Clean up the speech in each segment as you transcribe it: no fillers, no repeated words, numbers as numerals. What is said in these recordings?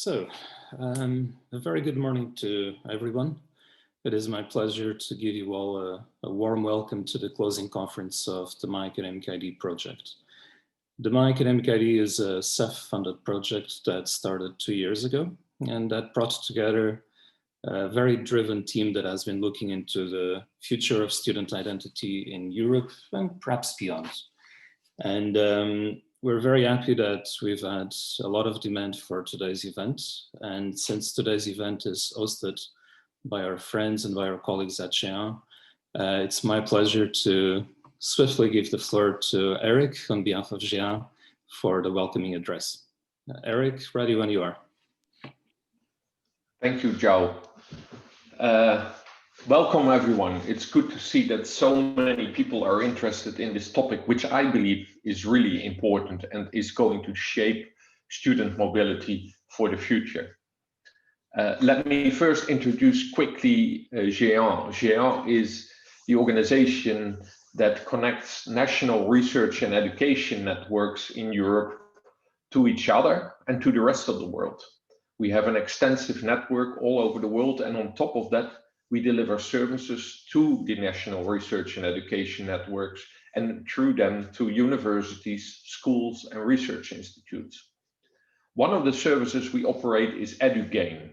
So, a very good morning to everyone. It is my pleasure to give you all a warm welcome to the closing conference of the MyAcademicID project. The MyAcademicID is a self-funded project that started 2 years ago and that brought together a very driven team that has been looking into the future of student identity in Europe and perhaps beyond. And we're very happy that we've had a lot of demand for today's event. And since today's event is hosted by our friends and by our colleagues at Géant, it's my pleasure to swiftly give the floor to Eric on behalf of Géant for the welcoming address. Eric, ready when you are. Thank you, Joe. Welcome, everyone. It's good to see that so many people are interested in this topic, which I believe is really important and is going to shape student mobility for the future. Let me first introduce quickly Géant. Géant is the organization that connects national research and education networks in Europe to each other and to the rest of the world. We have an extensive network all over the world, and on top of that, we deliver services to the national research and education networks and through them to universities, schools, and research institutes. One of the services we operate is EduGain.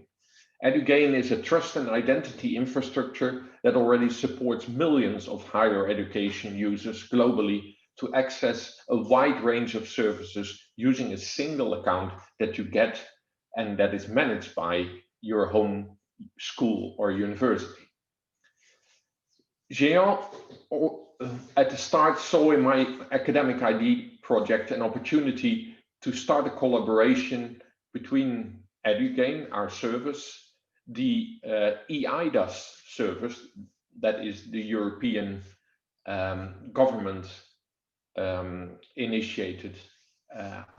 EduGain is a trust and identity infrastructure that already supports millions of higher education users globally to access a wide range of services using a single account that you get and that is managed by your home school or university. Géant, at the start, saw in MyAcademicID project an opportunity to start a collaboration between EduGain, our service, the EIDAS service, that is the European government initiated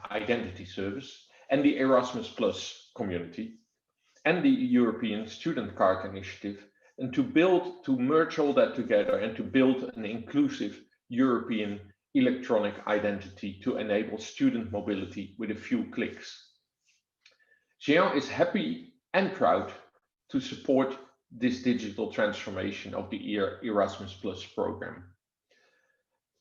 identity service, and the Erasmus Plus community, and the European Student Card Initiative, and to merge all that together and to build an inclusive European electronic identity to enable student mobility with a few clicks. Géant is happy and proud to support this digital transformation of the Erasmus Plus program.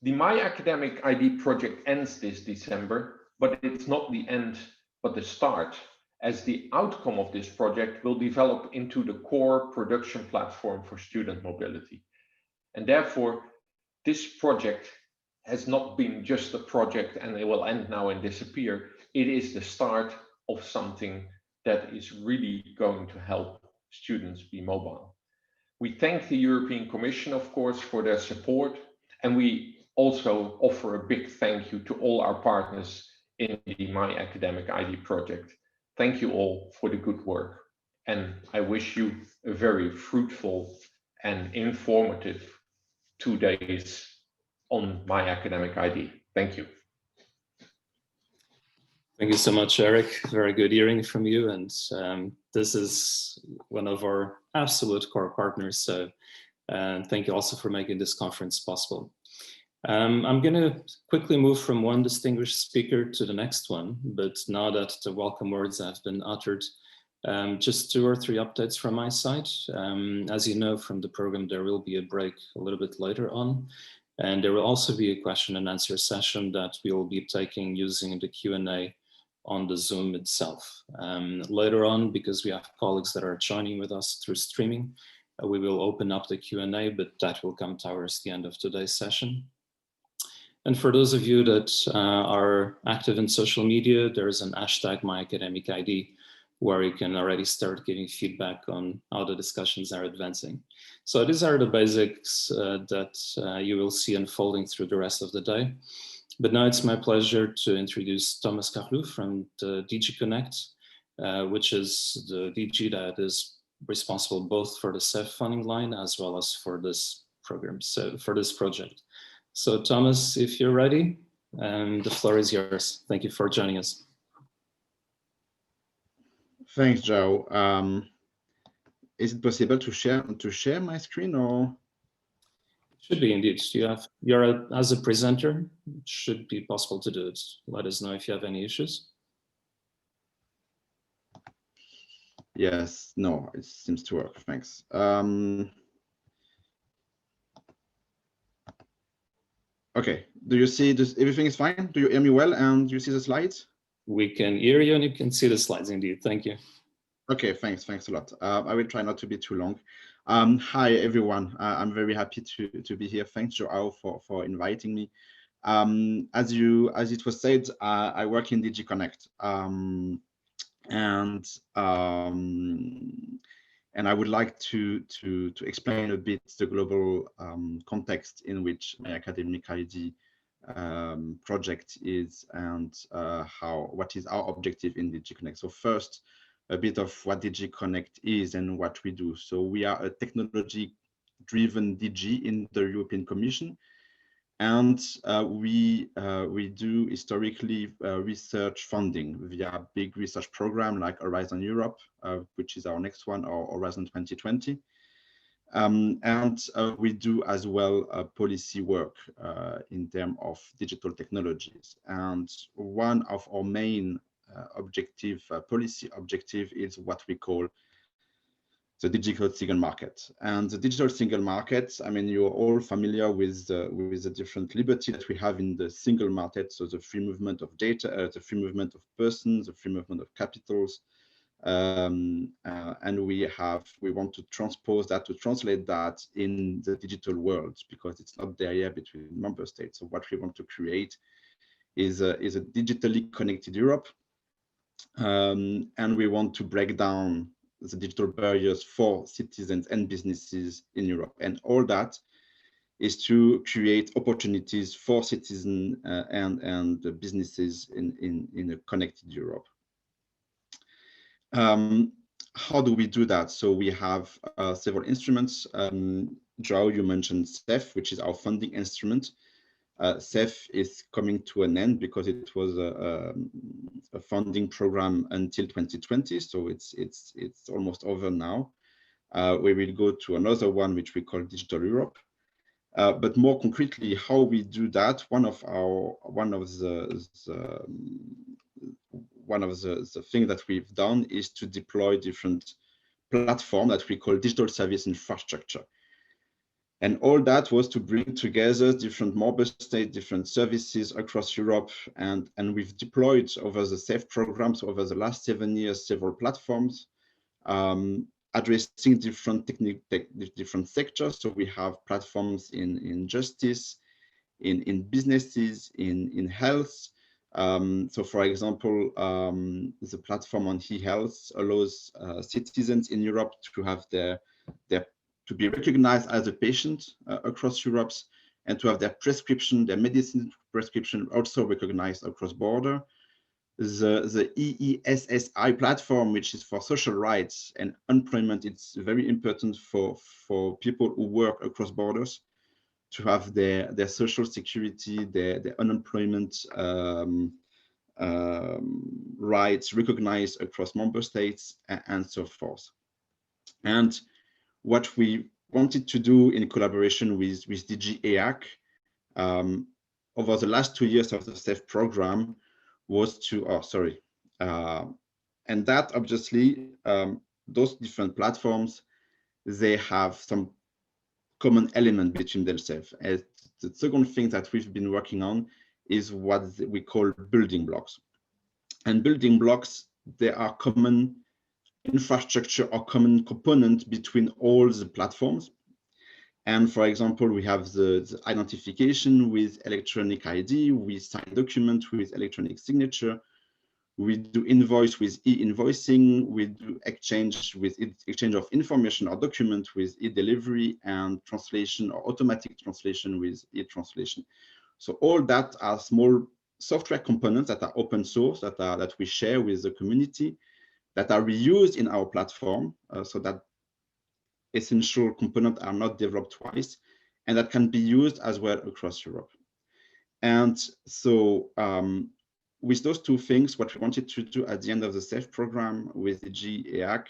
The MyAcademicID project ends this December, but it's not the end, but the start, as the outcome of this project will develop into the core production platform for student mobility. And therefore, this project has not been just a project and it will end now and disappear. It is the start of something that is really going to help students be mobile. We thank the European Commission, of course, for their support, and we also offer a big thank you to all our partners in the MyAcademicID project. Thank you all for the good work, and I wish you a very fruitful and informative 2 days on MyAcademicID. Thank you. Thank you so much, Eric. Very good hearing from you. And this is one of our absolute core partners. So thank you also for making this conference possible. I'm going to quickly move from one distinguished speaker to the next one, but now that the welcome words have been uttered, just 2 or 3 updates from my side. As you know from the program, there will be a break a little bit later on, and there will also be a question and answer session that we will be taking using the Q&A on the Zoom itself. Later on, because we have colleagues that are joining with us through streaming, we will open up the Q&A, but that will come towards the end of today's session. And for those of you that are active in social media, there's an hashtag MyAcademicID where you can already start giving feedback on how the discussions are advancing. So these are the basics that you will see unfolding through the rest of the day. But now it's my pleasure to introduce Thomas Carlou from the DG Connect, which is the DG that is responsible both for the self-funding line as well as for this program, so for this project. So Thomas, if you're ready, the floor is yours. Thank you for joining us. Thanks, Joe. Is it possible to share my screen, or? It should be indeed. You're as a presenter, it should be possible to do it. Let us know if you have any issues. Yes, no, it seems to work. Thanks. Okay, do you see this? Everything is fine? Do you hear me well? And do you see the slides? We can hear you and you can see the slides indeed. Thank you. Okay, thanks a lot. I will try not to be too long. Hi, everyone. I'm very happy to be here. Thanks, Joao, for inviting me. As it was said, I work in DG Connect. And I would like to explain a bit the global context in which MyAcademicID project is, and what is our objective in DG Connect. So first, a bit of what DG Connect is and what we do. So we are a technology-driven DG in the European Commission. And we do historically research funding via a big research program like Horizon Europe, which is our next one, or Horizon 2020. And we do as well policy work in terms of digital technologies. And one of our main policy objective is what we call the digital single market. And the digital single market, I mean, you're all familiar with the different liberty that we have in the single market. So the free movement of data, the free movement of persons, the free movement of capitals. And we want to translate that in the digital world, because it's not there yet between member states. So what we want to create is a digitally connected Europe. And we want to break down the digital barriers for citizens and businesses in Europe. And all that is to create opportunities for citizens and businesses in a connected Europe. How do we do that? So we have several instruments. Joao, you mentioned CEF, which is our funding instrument. CEF is coming to an end because it was a funding program until 2020, so it's almost over now. We will go to another one which we call Digital Europe. But more concretely, how we do that, one of the things that we've done is to deploy different platforms that we call digital service infrastructure. And all that was to bring together different member states, different services across Europe. And we've deployed over the CEF programs over the last 7 years, several platforms addressing different sectors. So we have platforms in justice, in businesses, in health. So for example, the platform on e-health allows citizens in Europe to have to be recognized as a patient across Europe, and to have their medicine prescription also recognized across border. The EESSI platform, which is for social rights and employment, it's very important for people who work across borders to have their social security, their unemployment rights recognized across member states, and so forth. And what we wanted to do in collaboration with DG EAC over the last 2 years of the CEF program was to, and that obviously, those different platforms, they have some common element between themselves. And the second thing that we've been working on is what we call building blocks. And building blocks, they are common infrastructure or common component between all the platforms. And for example, we have the identification with electronic ID, we sign document with electronic signature, we do invoice with e-invoicing, we do exchange of information or document with e-delivery, and translation or automatic translation with e-translation. So all that are small software components that are open source, that we share with the community, that are reused in our platform, so that essential components are not developed twice, and that can be used as well across Europe. And so with those two things, what we wanted to do at the end of the CEF program with the GEAC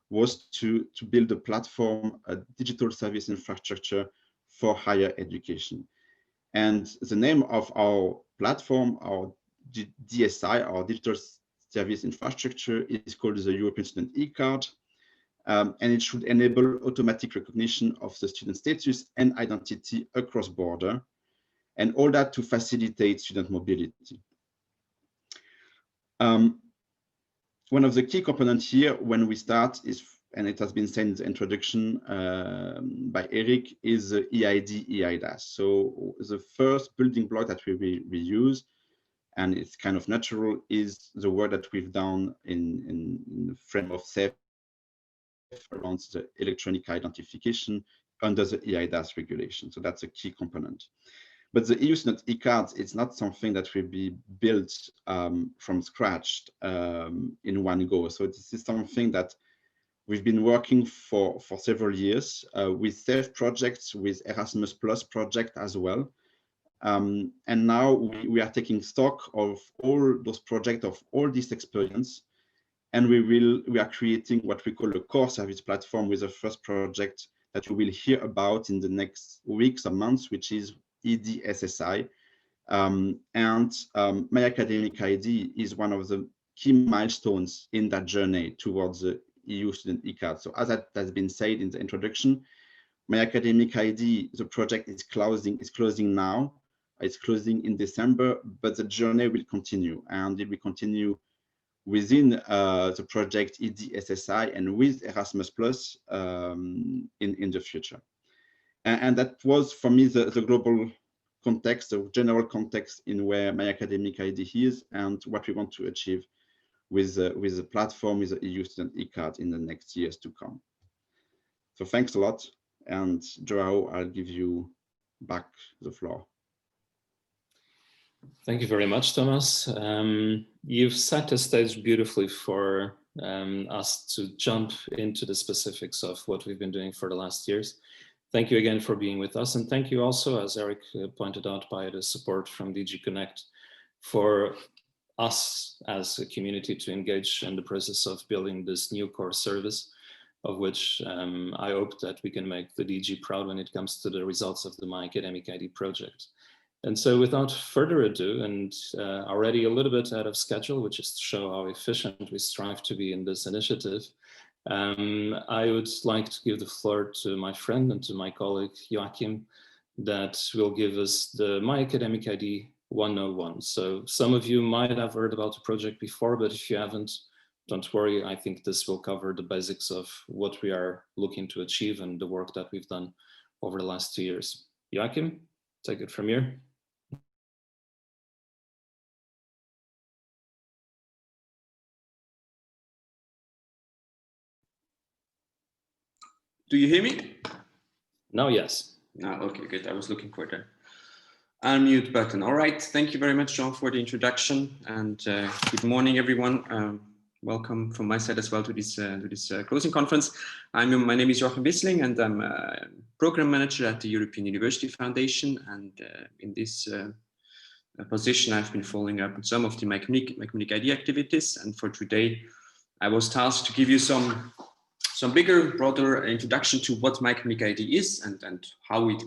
was to build a platform, a digital service infrastructure for higher education. And the name of our platform, our DSI, our Digital service infrastructure is called the European Student e-card. And it should enable automatic recognition of the student status and identity across border, and all that to facilitate student mobility. One of the key components here when we start is, and it has been said in the introduction by Eric, is the EID, EIDAS. So the first building block that we use, and it's kind of natural, is the work that we've done in the frame of SAFE around the electronic identification under the EIDAS regulation. So that's a key component. But the EU Student e-cards, it's not something that will be built from scratch in one go. So this is something that we've been working for several years with SAFE projects, with Erasmus Plus project as well. And now we are taking stock of all those projects, of all this experience, and we are creating what we call a core service platform with the first project that you will hear about in the next weeks or months, which is EDSSI. MyAcademicID is one of the key milestones in that journey towards the EU Student e-card. So as that has been said in the introduction, MyAcademicID, the project is closing now. It's closing in December, but the journey will continue, and it will continue within the project EDSSI and with Erasmus Plus in the future. And that was, for me, the global context, the general context in where MyAcademicID is and what we want to achieve with the platform, with the EU Student e-card in the next years to come. So thanks a lot. And Joao, I'll give you back the floor. Thank you very much, Thomas. You've set the stage beautifully for us to jump into the specifics of what we've been doing for the last years. Thank you again for being with us. And thank you also, as Eric pointed out, by the support from DG Connect for us as a community to engage in the process of building this new core service, of which I hope that we can make the DG proud when it comes to the results of the MyAcademicID project. And so without further ado, and already a little bit out of schedule, which is to show how efficient we strive to be in this initiative, I would like to give the floor to my friend and to my colleague Joachim, that will give us the MyAcademicID 101. So some of you might have heard about the project before, but if you haven't, don't worry. I think this will cover the basics of what we are looking to achieve and the work that we've done over the last 2 years. Joachim, take it from here. Do you hear me? Now, yes. No, okay, good. I was looking for the unmute button. All right. Thank you very much, John, for the introduction, and good morning, everyone. Welcome from my side as well to this closing conference. My name is Joachim Wissling, and I'm a program manager at the European University Foundation. And in this position, I've been following up on some of the MyAcademicID activities. And for today, I was tasked to give you some bigger, broader introduction to what MyAcademicID is and how it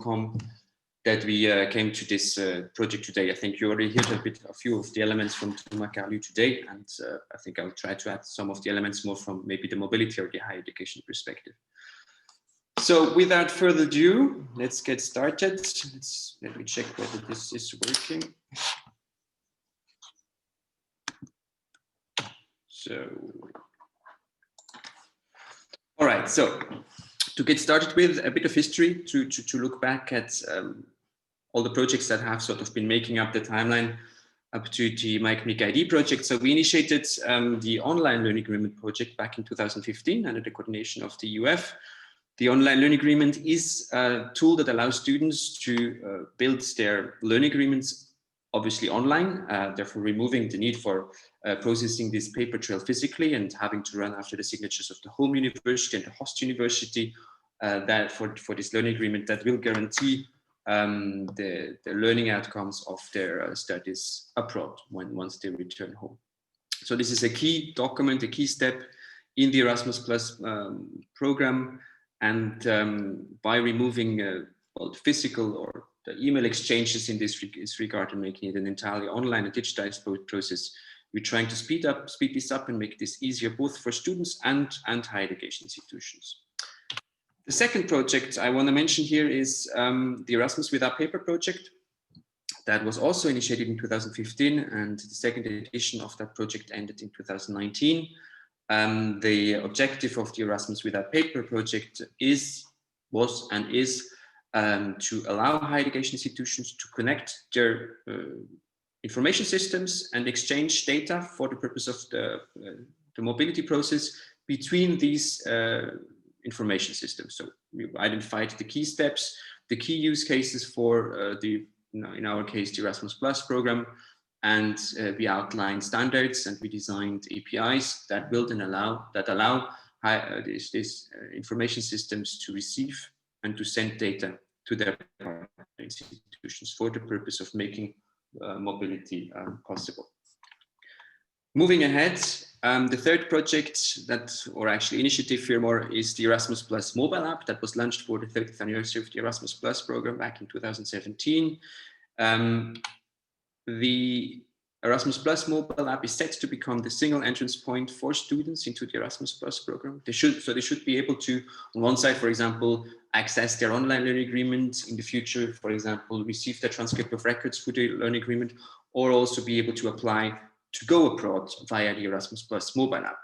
that we came to this project today. I think you already heard a few of the elements from Thomas Carlu today, and I think I'll try to add some of the elements more from maybe the mobility or the higher education perspective. So without further ado, let's get started. Let me check whether this is working. So, all right, so to get started with a bit of history, to look back at all the projects that have sort of been making up the timeline up to the MyAcademicID project. So we initiated the online learning agreement project back in 2015 under the coordination of the UF. The online learning agreement is a tool that allows students to build their learning agreements, obviously online, therefore removing the need for processing this paper trail physically and having to run after the signatures of the home university and the host university. That for this learning agreement that will guarantee the learning outcomes of their studies abroad once they return home. So this is a key document, a key step in the Erasmus Plus program. And by removing well, the physical or the email exchanges in this regard and making it an entirely online and digitized process, we're trying to speed this up and make this easier both for students and higher education institutions. The second project I want to mention here is the Erasmus Without Paper project. That was also initiated in 2015, and the second edition of that project ended in 2019. The objective of the Erasmus Without Paper project was and is to allow higher education institutions to connect their information systems and exchange data for the purpose of the mobility process between these information systems. So we've identified the key steps, the key use cases for in our case, the Erasmus Plus program, and we outlined standards and we designed APIs that will then allow these information systems to receive and to send data to their partner institutions for the purpose of making mobility possible. Moving ahead, the third project or actually initiative here more, is the Erasmus Plus mobile app that was launched for the 30th anniversary of the Erasmus Plus program back in 2017. The Erasmus Plus mobile app is set to become the single entrance point for students into the Erasmus Plus program. They should be able to, on one side, for example, access their online learning agreement in the future, for example, receive their transcript of records for the learning agreement, or also be able to apply to go abroad via the Erasmus Plus mobile app.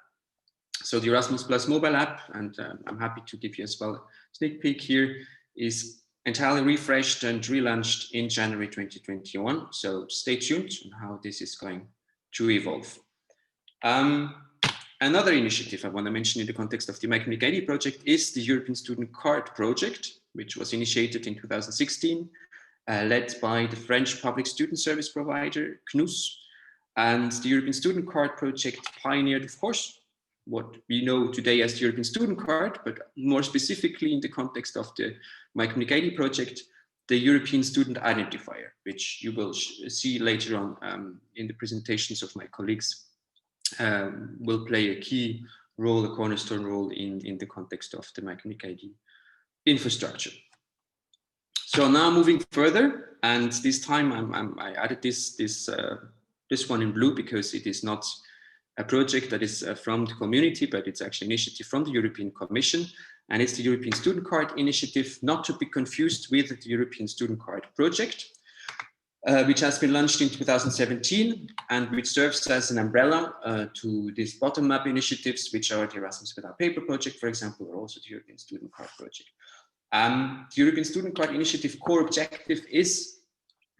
So the Erasmus Plus mobile app, and I'm happy to give you as well a sneak peek here, is entirely refreshed and relaunched in January 2021. So stay tuned on how this is going to evolve. Another initiative I want to mention in the context of the MyAcademicID project is the European Student Card project, which was initiated in 2016, led by the French public student service provider, CNUS. And the European Student Card project pioneered, of course, what we know today as the European Student Card, but more specifically in the context of the MyAcademicID project, the European Student Identifier, which you will see later on in the presentations of my colleagues, will play a key role, a cornerstone role in the context of the MyAcademicID infrastructure. So now moving further, and this time I added this one in blue because it is not a project that is from the community, but it's actually an initiative from the European Commission, and it's the European Student Card Initiative, not to be confused with the European Student Card Project, which has been launched in 2017 and which serves as an umbrella to these bottom-up initiatives, which are the Erasmus Without Paper project, for example, or also the European Student Card Project. The European Student Card Initiative core objective is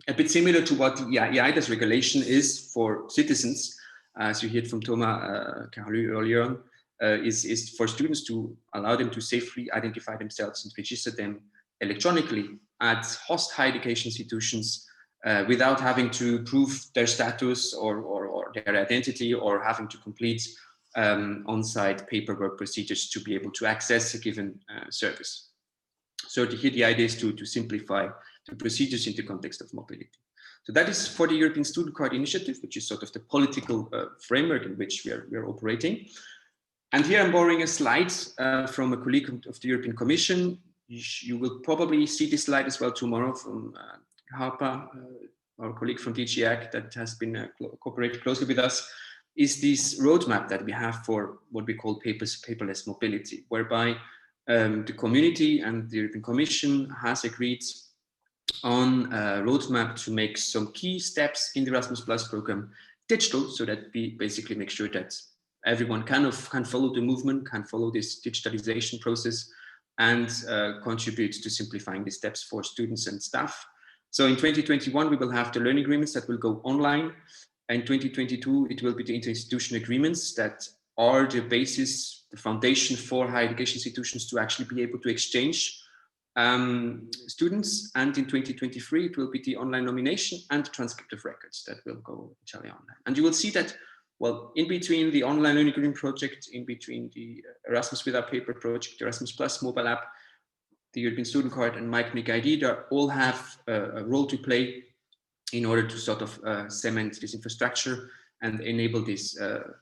a bit similar to what the EIDAS regulation is for citizens, as you heard from Thomas Carlu earlier on, is for students to allow them to safely identify themselves and register them electronically at host higher education institutions without having to prove their status or their identity, or having to complete on-site paperwork procedures to be able to access a given service. So here the idea is to simplify the procedures in the context of mobility. So that is for the European Student Card Initiative, which is sort of the political framework in which we are operating. And here I'm borrowing a slide from a colleague of the European Commission. You will probably see this slide as well tomorrow from Harpa, our colleague from DG Ag that has been cooperating closely with us, is this roadmap that we have for what we call paperless mobility, whereby the community and the European Commission has agreed on a roadmap to make some key steps in the Erasmus Plus program digital, so that we basically make sure that everyone can follow the movement, can follow this digitalization process, and contribute to simplifying the steps for students and staff. So in 2021, we will have the learning agreements that will go online. In 2022, it will be the interinstitutional agreements that are the basis, the foundation for higher education institutions to actually be able to exchange students. And in 2023, it will be the online nomination and transcript of records that will go entirely online. And you will see that, well, in between the online learning agreement project, in between the Erasmus Without Paper project, the Erasmus Plus mobile app, the European Student Card, and MyAcademicID, they all have a role to play in order to sort of cement this infrastructure and enable this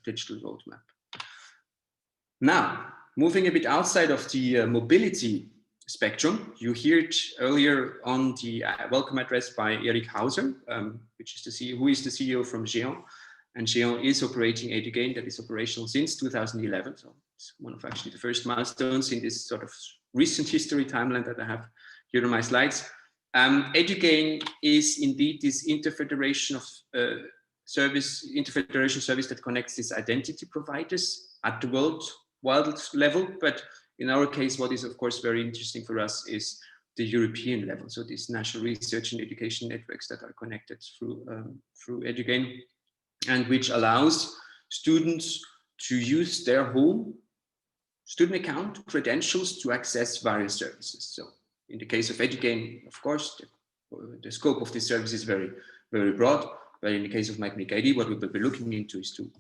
digital roadmap. Now, moving a bit outside of the mobility spectrum, you heard earlier on the welcome address by Eric Hauser, who is the CEO from Géant. and she is operating Edugain, that is operational since 2011. So it's one of actually the first milestones in this sort of recent history timeline that I have here on my slides. Edugain is indeed this interfederation of interfederation service that connects these identity providers at the worldwide level. But in our case, what is of course very interesting for us is the European level. So these national research and education networks that are connected through Edugain, and which allows students to use their home student account credentials to access various services. So in the case of Edugain, of course, the scope of this service is very, very broad. But in the case of MyAcademicID, what we will be looking into is to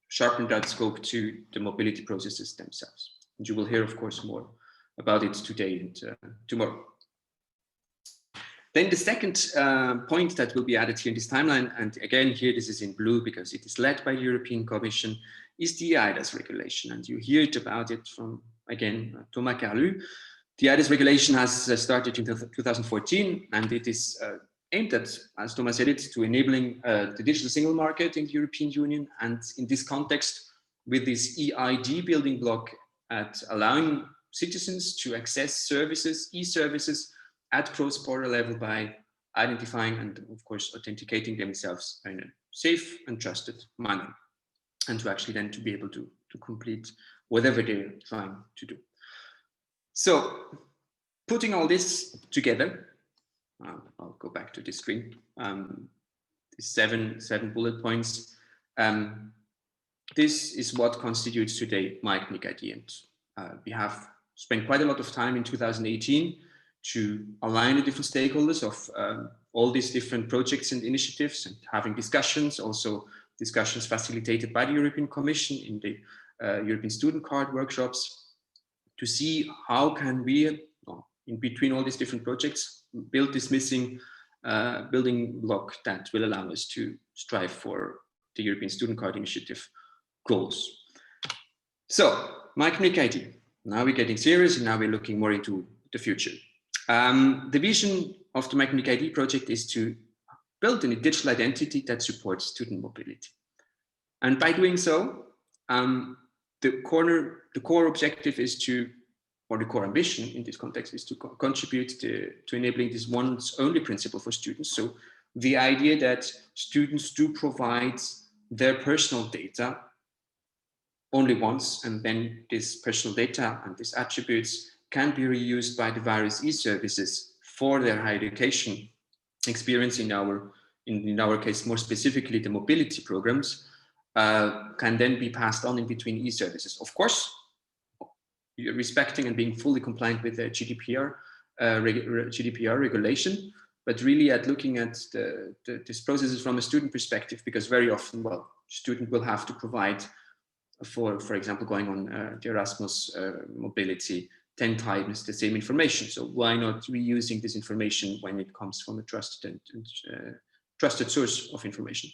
sharpen that scope to the mobility processes themselves. And you will hear, of course, more about it today and tomorrow. Then the second point that will be added here in this timeline, and again, here this is in blue because it is led by the European Commission, is the eIDAS regulation. And you hear about it from, again, Thomas Carlu. The eIDAS regulation has started in 2014, and it is aimed at, as Thomas said it, to enabling the digital single market in the European Union. And in this context, with this eID building block at allowing citizens to access services, e-services at cross-border level by identifying and of course authenticating themselves in a safe and trusted manner, and to actually then to be able to complete whatever they're trying to do. So putting all this together, I'll go back to this screen, seven bullet points. This is what constitutes today MyAcademicID, and we have spent quite a lot of time in 2018 to align the different stakeholders of all these different projects and initiatives, and having discussions, also discussions facilitated by the European Commission in the European Student Card workshops, to see how can we, in between all these different projects, build this missing building block that will allow us to strive for the European Student Card Initiative goals. So, MyAcademicID. Now we're getting serious, and now we're looking more into the future. The vision of the MyAcademicID project is to build a digital identity that supports student mobility. And by doing so, the core objective is to, or the core ambition in this context, is to contribute to enabling this once only principle for students. So the idea that students do provide their personal data only once, and then this personal data and these attributes can be reused by the various e-services for their higher education experience. In our case, more specifically, the mobility programs can then be passed on in between e-services. Of course, respecting and being fully compliant with the GDPR regulation, but really at looking at these processes from a student perspective, because very often, well, student will have to provide for example, going on the Erasmus mobility 10 times the same information. So why not reusing this information when it comes from a trusted source of information?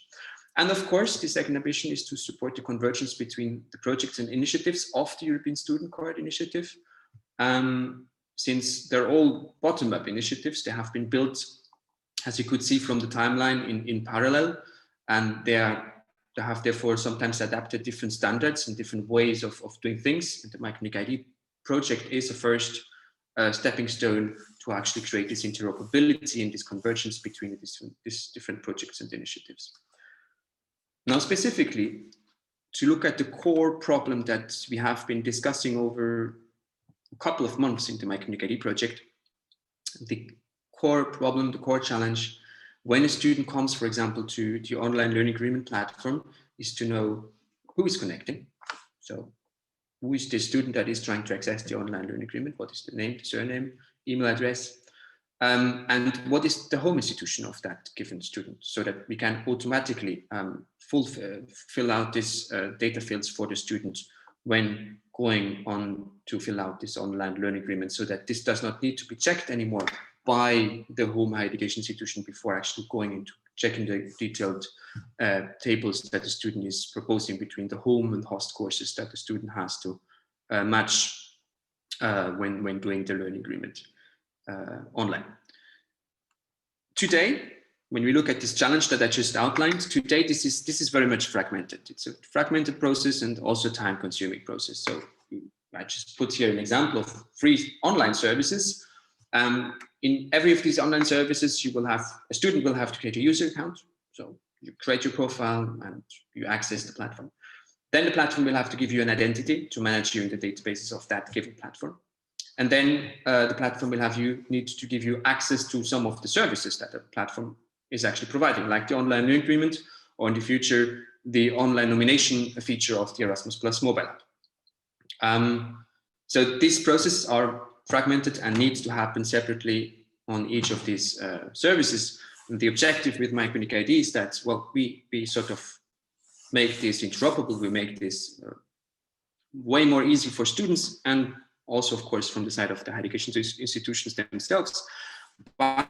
And of course, the second ambition is to support the convergence between the projects and initiatives of the European Student Card Initiative. Since they're all bottom-up initiatives, they have been built, as you could see from the timeline, in parallel, and they have therefore sometimes adapted different standards and different ways of doing things. And the MyAcademicID project is a first stepping stone to actually create this interoperability and this convergence between these different projects and initiatives. Now, specifically, to look at the core problem that we have been discussing over a couple of months in the MyAcademicID project, the core problem, the core challenge, when a student comes, for example, to the online learning agreement platform, is to know who is connecting. So who is the student that is trying to access the online learning agreement? What is the name, the surname, email address? And what is the home institution of that given student, so that we can automatically fill out this data fields for the student when going on to fill out this online learning agreement, so that this does not need to be checked anymore by the home higher education institution before actually going into checking the detailed tables that the student is proposing between the home and host courses that the student has to match when doing the learning agreement online. Today, when we look at this challenge that I just outlined, today this is very much fragmented. It's a fragmented process and also time-consuming process. So I just put here an example of free online services. In every of these online services, a student will have to create a user account. So you create your profile and you access the platform. Then the platform will have to give you an identity to manage you in the databases of that given platform. And then the platform will need to give you access to some of the services that the platform is actually providing, like the online learning agreement, or in the future, the online nomination feature of the Erasmus Plus mobile app. So these processes are fragmented and need to happen separately on each of these services. And the objective with MyAcademicID is that, well, we sort of make this interoperable, we make this way more easy for students, and also, of course, from the side of the higher education institutions themselves, by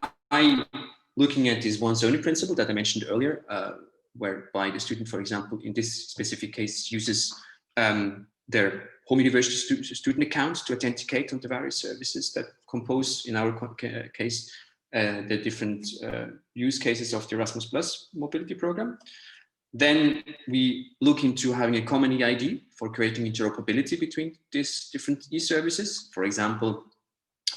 looking at this once-only principle that I mentioned earlier, whereby the student, for example, in this specific case, uses their home university student account to authenticate on the various services that compose, in our case, the different use cases of the Erasmus Plus mobility program. Then we look into having a common EID for creating interoperability between these different e-services. For example,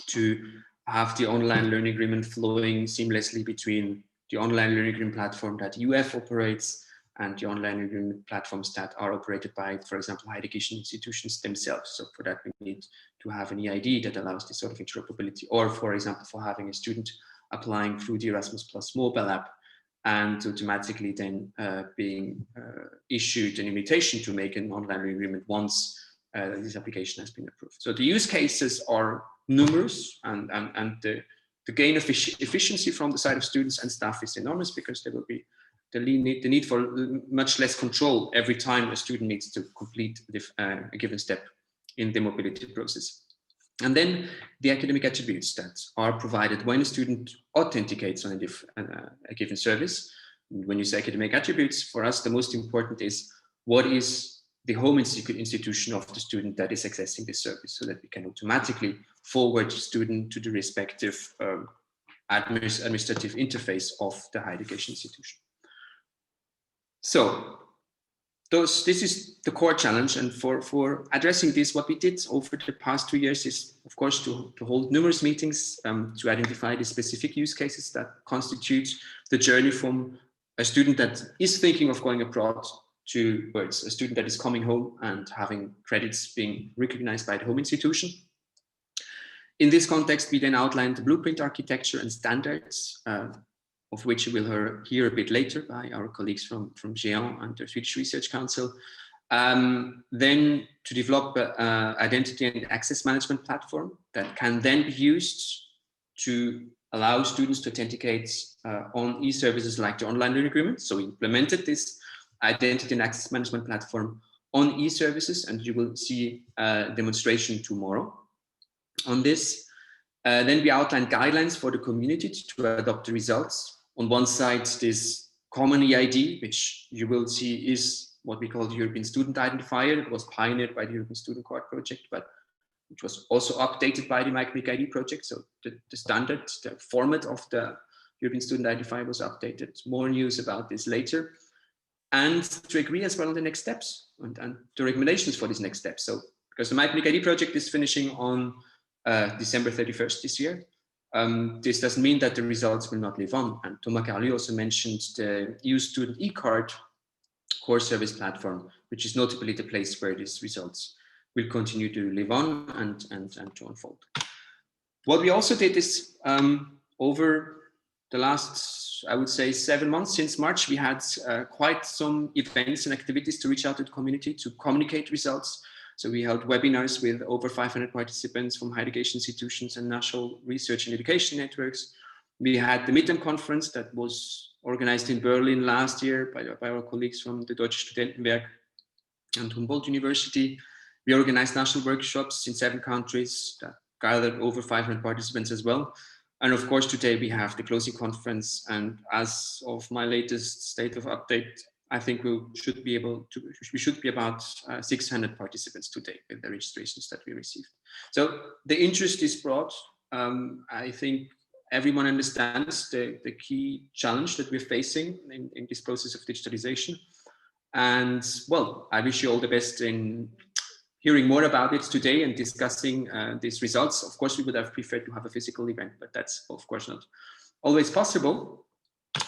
to have the online learning agreement flowing seamlessly between the online learning agreement platform that UF operates and the online learning agreement platforms that are operated by, for example, higher education institutions themselves. So for that, we need to have an EID that allows this sort of interoperability. Or, for example, for having a student applying through the Erasmus Plus mobile app and automatically then being issued an invitation to make an online learning agreement once this application has been approved. So the use cases are numerous, and the gain of efficiency from the side of students and staff is enormous, because there will be the need for much less control every time a student needs to complete a given step in the mobility process. And then the academic attributes that are provided when a student authenticates on a given service. When you say academic attributes, for us, the most important is what is the home institution of the student that is accessing this service, so that we can automatically forward the student to the respective administrative interface of the higher education institution. So this is the core challenge, and for addressing this, what we did over the past 2 years is, of course, to hold numerous meetings to identify the specific use cases that constitute the journey from a student that is thinking of going abroad towards a student that is coming home and having credits being recognized by the home institution. In this context, we then outlined the blueprint architecture and standards, of which you will hear a bit later by our colleagues from Géant and the Swedish Research Council. Then to develop an identity and access management platform that can then be used to allow students to authenticate on e-services like the online learning agreement. So we implemented this identity and access management platform on e-services, and you will see a demonstration tomorrow on this. Then we outlined guidelines for the community to adopt the results. On one side, this common EID, which you will see is what we call the European Student Identifier. It was pioneered by the European Student Card project, but which was also updated by the MyAcademicID project. So the standard, the format of the European Student Identifier was updated. More news about this later. And to agree as well on the next steps and the recommendations for these next steps. So because the MyAcademicID project is finishing on December 31st this year, this doesn't mean that the results will not live on. And Thomas Carly also mentioned the EU Student e-card core service platform, which is notably the place where these results will continue to live on and to unfold. What we also did is over the last, I would say, 7 months since March, we had quite some events and activities to reach out to the community to communicate results. So we held webinars with over 500 participants from higher education institutions and national research and education networks. We had the midterm conference that was organized in Berlin last year by our colleagues from the Deutsche Studentenwerk and Humboldt University. We organized national workshops in 7 countries that gathered over 500 participants as well. And of course, today we have the closing conference. And as of my latest state of update, I think we should be about 600 participants today with the registrations that we received. So the interest is broad. I think everyone understands the key challenge that we're facing in this process of digitalization. And well, I wish you all the best in hearing more about it today and discussing these results. Of course, we would have preferred to have a physical event, but that's of course not always possible.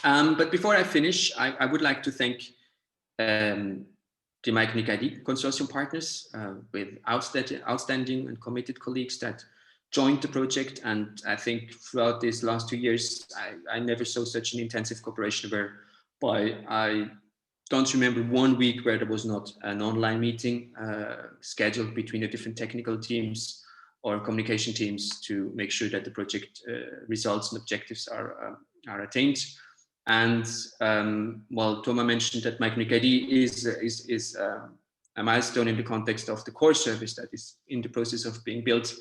But before I finish, I would like to thank the MyAcademicID consortium partners with outstanding and committed colleagues that joined the project. And I think throughout these last 2 years, I never saw such an intensive cooperation whereby I don't remember 1 week where there was not an online meeting scheduled between the different technical teams or communication teams to make sure that the project results and objectives are attained. And well, Thomas mentioned that MyAcademicID is a milestone in the context of the core service that is in the process of being built.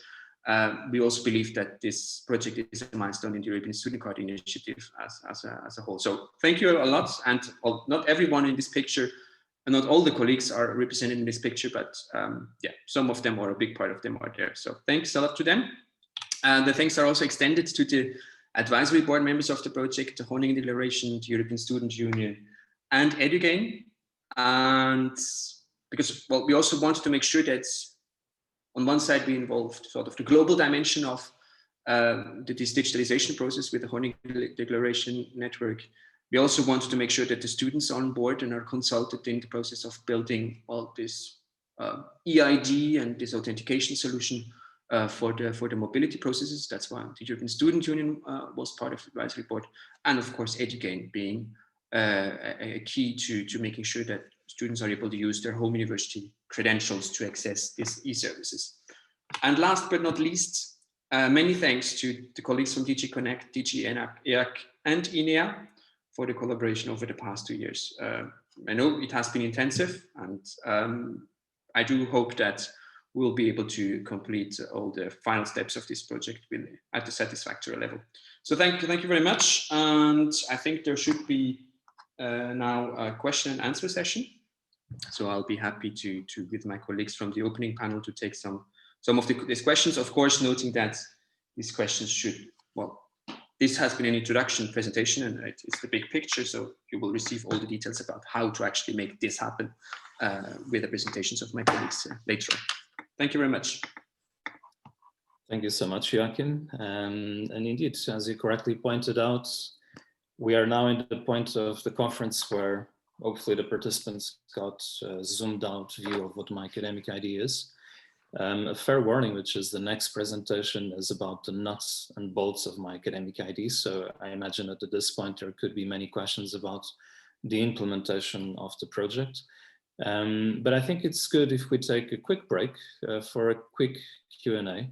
We also believe that this project is a milestone in the European Student Card Initiative as a whole. So thank you a lot. And well, not everyone in this picture, and not all the colleagues are represented in this picture, but yeah, some of them or a big part of them are there. So thanks a lot to them. And the thanks are also extended to the advisory board members of the project, the Honing Declaration, the European Student Union, and Edugain. And because, well, we also wanted to make sure that on one side we involved sort of the global dimension of this digitalization process with the Honing Declaration network. We also wanted to make sure that the students are on board and are consulted in the process of building all this EID and this authentication solution for the mobility processes. That's why the European Student Union was part of the advisory board, and of course Edugain being a key to making sure that students are able to use their home university credentials to access these e-services. And last but not least, many thanks to the colleagues from DG Connect, DG EAC, and INEA for the collaboration over the past 2 years. I know it has been intensive, and I do hope that we'll be able to complete all the final steps of this project at a satisfactory level. So thank you very much. And I think there should be now a question and answer session. So I'll be happy to with my colleagues from the opening panel to take some of these questions, of course, noting that these questions should, well, this has been an introduction presentation and it's the big picture. So you will receive all the details about how to actually make this happen with the presentations of my colleagues later on. Thank you very much. Thank you so much, Joachim. And indeed, as you correctly pointed out, we are now in the point of the conference where hopefully the participants got a zoomed out view of what MyAcademicID is. A fair warning, which is the next presentation is about the nuts and bolts of MyAcademicID. So I imagine that at this point there could be many questions about the implementation of the project. But I think it's good if we take a quick break for a quick Q&A.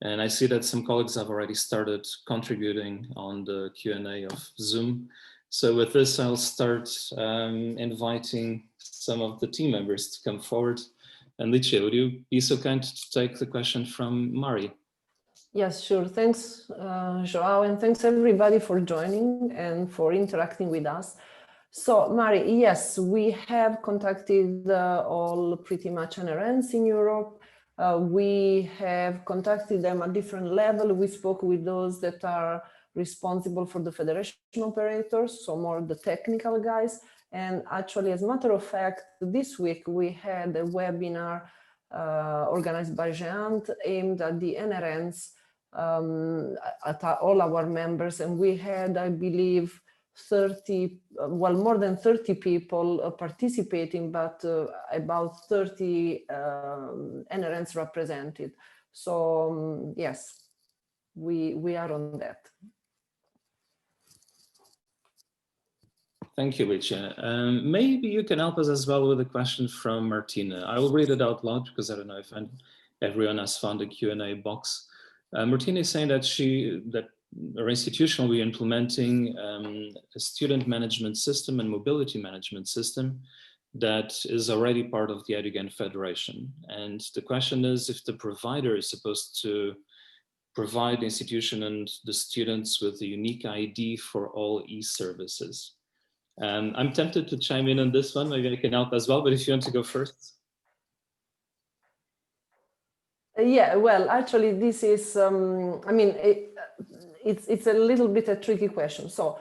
And I see that some colleagues have already started contributing on the Q&A of Zoom. So with this, I'll start inviting some of the team members to come forward. And Licia, would you be so kind to take the question from Mari? Yes, sure. Thanks, Joao, and thanks everybody for joining and for interacting with us. So, Mari, yes, we have contacted all pretty much NRNs in Europe. We have contacted them at different levels. We spoke with those that are responsible for the federation operators, so more the technical guys. And actually, as a matter of fact, this week we had a webinar organized by Jeant aimed at the NRNs, at all our members. And we had, I believe, 30, well, more than 30 people participating, but about 30 NRNs represented. So yes, we are on that. Thank you, Licia. Maybe you can help us as well with a question from Martina. I will read it out loud because I don't know if everyone has found the Q&A box. Martina is saying that our institution will be implementing a student management system and mobility management system that is already part of the Edugain Federation. And the question is if the provider is supposed to provide the institution and the students with a unique ID for all e-services. I'm tempted to chime in on this one. Maybe I can help as well, but if you want to go first. Yeah, well, actually, this is, I mean, it's a little bit a tricky question. So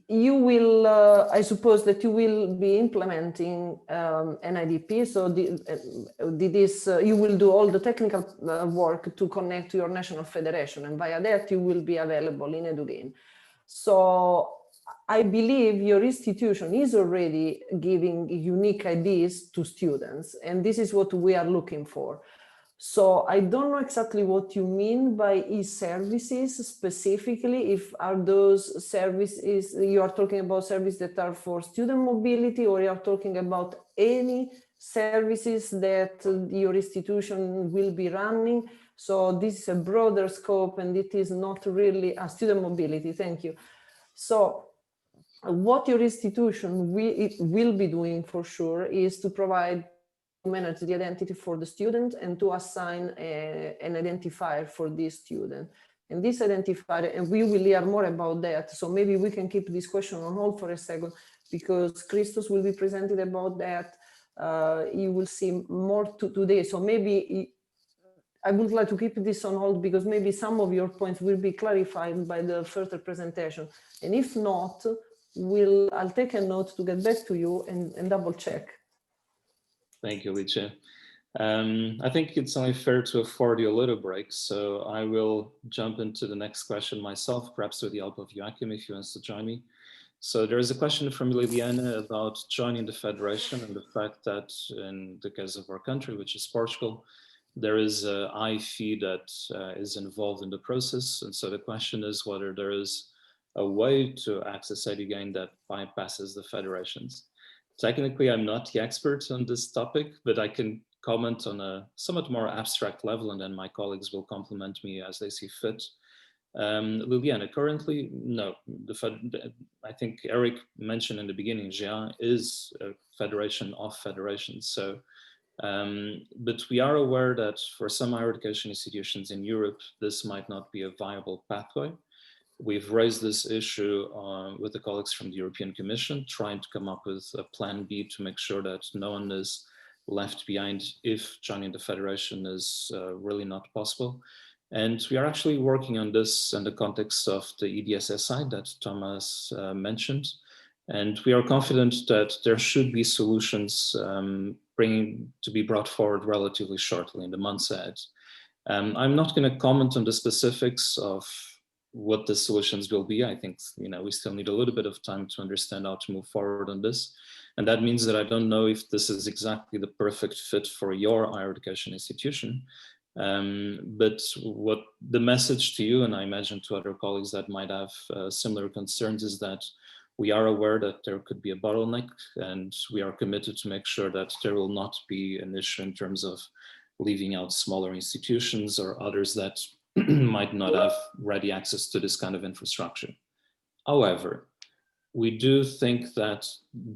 you will, I suppose that you will be implementing an IDP. So you will do all the technical work to connect to your national federation, and via that you will be available in Edugain. So I believe your institution is already giving unique IDs to students, and this is what we are looking for. So I don't know exactly what you mean by e-services specifically. If are those services, you are talking about services that are for student mobility, or you are talking about any services that your institution will be running. So this is a broader scope, and it is not really a student mobility. Thank you. So what your institution will be doing for sure is to provide, manage the identity for the student and to assign an identifier for this student. And this identifier, and we will hear more about that. So maybe we can keep this question on hold for a second, because Christos will be presented about that. You will see more today. So maybe I would like to keep this on hold, because maybe some of your points will be clarified by the further presentation. And if not, I'll take a note to get back to you and double check. Thank you, Licia. I think it's only fair to afford you a little break, so I will jump into the next question myself, perhaps with the help of Joachim, if he wants to join me. So there is a question from Liliana about joining the federation and the fact that in the case of our country, which is Portugal, there is a high fee that is involved in the process. And so the question is whether there is a way to access Edugain that bypasses the federations. Technically, I'm not the expert on this topic, but I can comment on a somewhat more abstract level, and then my colleagues will complement me as they see fit. Liliana, currently, no. I think Eric mentioned in the beginning, GEA is a federation of federations. So, but we are aware that for some higher education institutions in Europe, this might not be a viable pathway. We've raised this issue with the colleagues from the European Commission, trying to come up with a plan B to make sure that no one is left behind if joining the federation is really not possible. And we are actually working on this in the context of the EDSSI that Thomas mentioned. And we are confident that there should be solutions to be brought forward relatively shortly in the months ahead. I'm not going to comment on the specifics of what the solutions will be. I think, we still need a little bit of time to understand how to move forward on this. And that means that I don't know if this is exactly the perfect fit for your higher education institution. But what the message to you, and I imagine to other colleagues that might have similar concerns, is that we are aware that there could be a bottleneck, and we are committed to make sure that there will not be an issue in terms of leaving out smaller institutions or others that might not have ready access to this kind of infrastructure. However, we do think that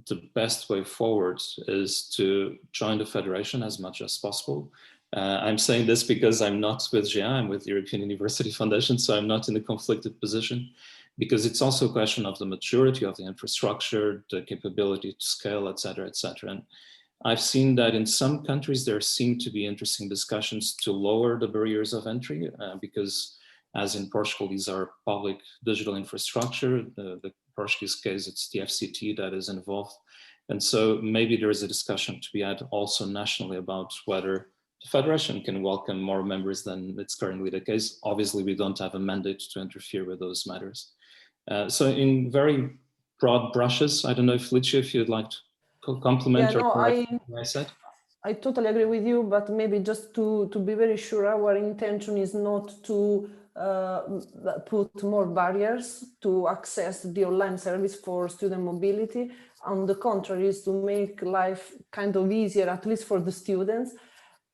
the best way forward is to join the federation as much as possible. I'm saying this because I'm not with GEA, I'm with the European University Foundation, so I'm not in a conflicted position, because it's also a question of the maturity of the infrastructure, the capability to scale, et cetera, et cetera. And I've seen that in some countries, there seem to be interesting discussions to lower the barriers of entry, because as in Portugal, these are public digital infrastructure. The Portuguese case, it's the FCT that is involved. And so maybe there is a discussion to be had also nationally about whether the federation can welcome more members than it's currently the case. Obviously, we don't have a mandate to interfere with those matters. So in very broad brushes, I don't know if Licia, if you'd like to compliment or correct what I said. I totally agree with you, but maybe just to be very sure, our intention is not to put more barriers to access the online service for student mobility. On the contrary, is to make life kind of easier, at least for the students.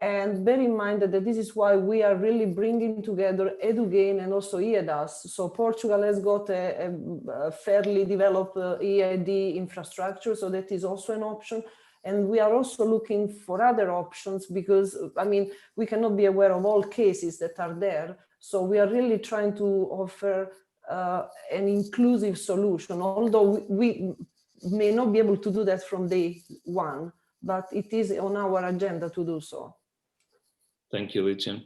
And bear in mind that this is why we are really bringing together Edugain and also EIDAS. So Portugal has got a fairly developed EID infrastructure, so that is also an option. And we are also looking for other options, because, I mean, we cannot be aware of all cases that are there. So we are really trying to offer an inclusive solution, although we may not be able to do that from day one, but it is on our agenda to do so. Thank you, Licia.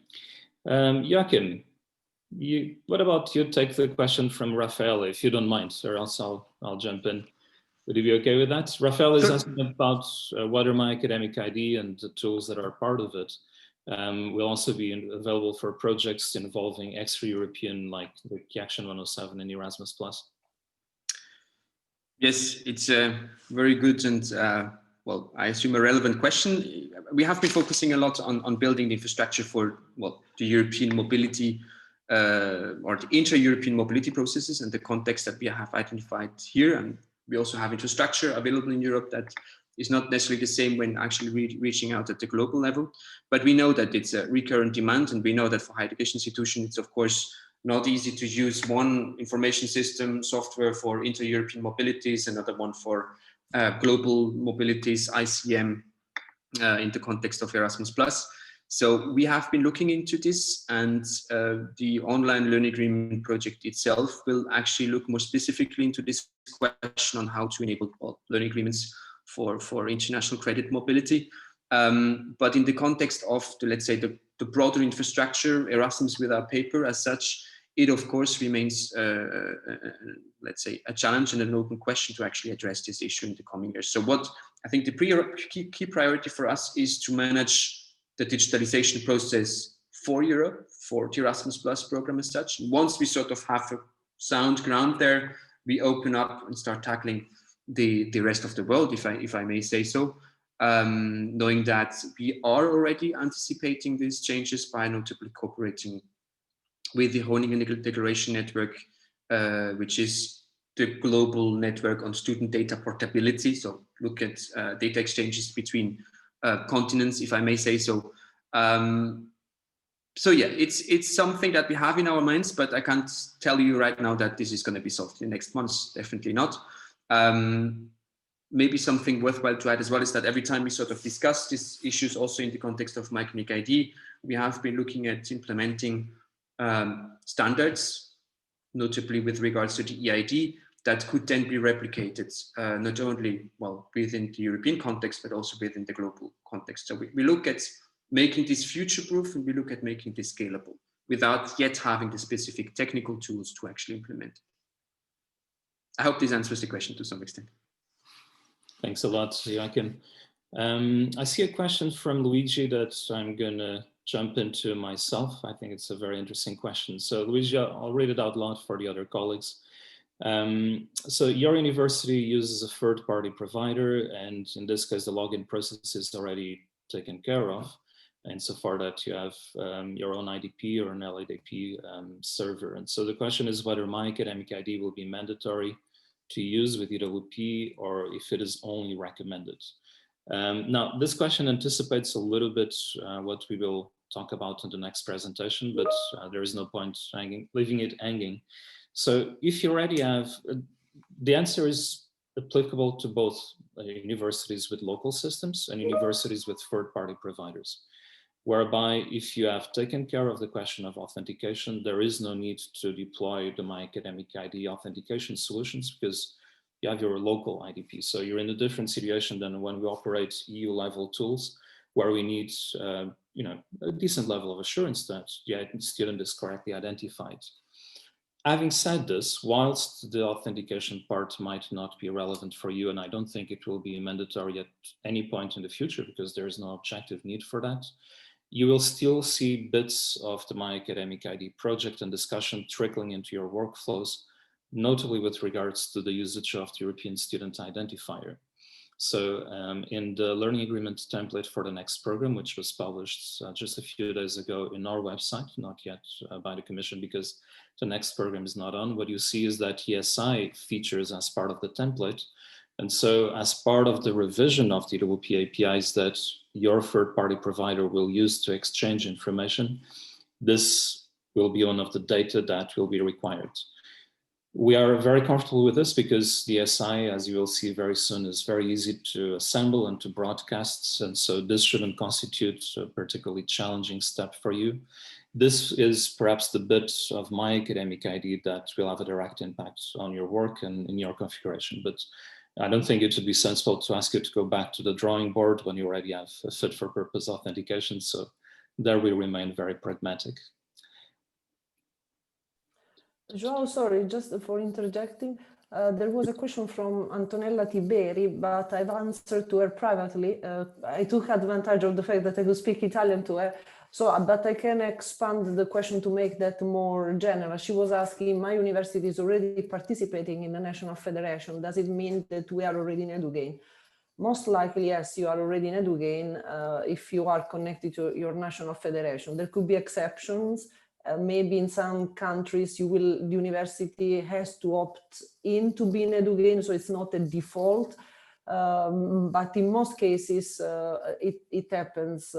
Joachim, What about you take the question from Rafael, if you don't mind, or else I'll jump in. Would you be okay with that? Rafael is asking about what are MyAcademicID and the tools that are part of it. Will also be available for projects involving extra-European, like the Key Action 107 and Erasmus+. Yes, it's a very good and, well, I assume a relevant question. We have been focusing a lot on building the infrastructure for, well, the European mobility or the intra-European mobility processes and the context that we have identified here. And we also have infrastructure available in Europe that is not necessarily the same when actually reaching out at the global level. But we know that it's a recurrent demand, and we know that for higher education institutions, it's of course not easy to use one information system software for inter-European mobilities, another one for global mobilities, ICM, in the context of Erasmus+. So we have been looking into this, and the online learning agreement project itself will actually look more specifically into this question on how to enable learning agreements for international credit mobility. But in the context of the, let's say, the broader infrastructure, Erasmus without paper as such, it of course remains, let's say, a challenge and an open question to actually address this issue in the coming years. So what I think the key priority for us is to manage the digitalization process for Europe, for the Erasmus Plus program as such. Once we sort of have a sound ground there, we open up and start tackling the rest of the world, if I may say so, knowing that we are already anticipating these changes by notably cooperating with the Groningen Declaration Network, which is the global network on student data portability. So look at data exchanges between continents, if I may say so. So yeah, it's something that we have in our minds, but I can't tell you right now that this is going to be solved in the next months. Definitely not. Maybe something worthwhile to add as well is that every time we sort of discuss these issues, also in the context of MyAcademicID, we have been looking at implementing standards, notably with regards to the EID, that could then be replicated, not only, well, within the European context, but also within the global context. So we look at making this future-proof, and we look at making this scalable without yet having the specific technical tools to actually implement. I hope this answers the question to some extent. Thanks a lot, Joachim. I see a question from Luigi that I'm going to jump into myself. I think it's a very interesting question. So Luigi, I'll read it out loud for the other colleagues. So your university uses a third-party provider, and in this case, the login process is already taken care of, insofar that you have your own IDP or an LADP server. And so the question is whether MyAcademicID will be mandatory to use with EWP or if it is only recommended. Now, this question anticipates a little bit what we will talk about in the next presentation, but there is no point leaving it hanging. So if you already have, the answer is applicable to both universities with local systems and universities with third-party providers, whereby if you have taken care of the question of authentication, there is no need to deploy the MyAcademicID authentication solutions because you have your local IDP. So you're in a different situation than when we operate EU-level tools, where we need a decent level of assurance that the student is correctly identified. Having said this, whilst the authentication part might not be relevant for you, and I don't think it will be mandatory at any point in the future because there is no objective need for that, you will still see bits of the MyAcademicID project and discussion trickling into your workflows, notably with regards to the usage of the European Student Identifier. So in the learning agreement template for the next program, which was published just a few days ago in our website, not yet by the Commission because the next program is not on, what you see is that ESI features as part of the template. And so as part of the revision of the EWP APIs that your third-party provider will use to exchange information, this will be one of the data that will be required. We are very comfortable with this because the SI, as you will see very soon, is very easy to assemble and to broadcast. And so this shouldn't constitute a particularly challenging step for you. This is perhaps the bit of MyAcademicID that will have a direct impact on your work and in your configuration. But I don't think it would be sensible to ask you to go back to the drawing board when you already have a fit for purpose authentication. So there we remain very pragmatic. Joao, sorry, just for interjecting. There was a question from Antonella Tiberi, but I've answered to her privately. I took advantage of the fact that I could speak Italian to her. So, but I can expand the question to make that more general. She was asking, my university is already participating in the National Federation. Does it mean that we are already in EduGain? Most likely, yes, you are already in EduGain if you are connected to your national federation. There could be exceptions. Maybe in some countries, the university has to opt in to be in EduGain, so it's not a default. But in most cases, it happens.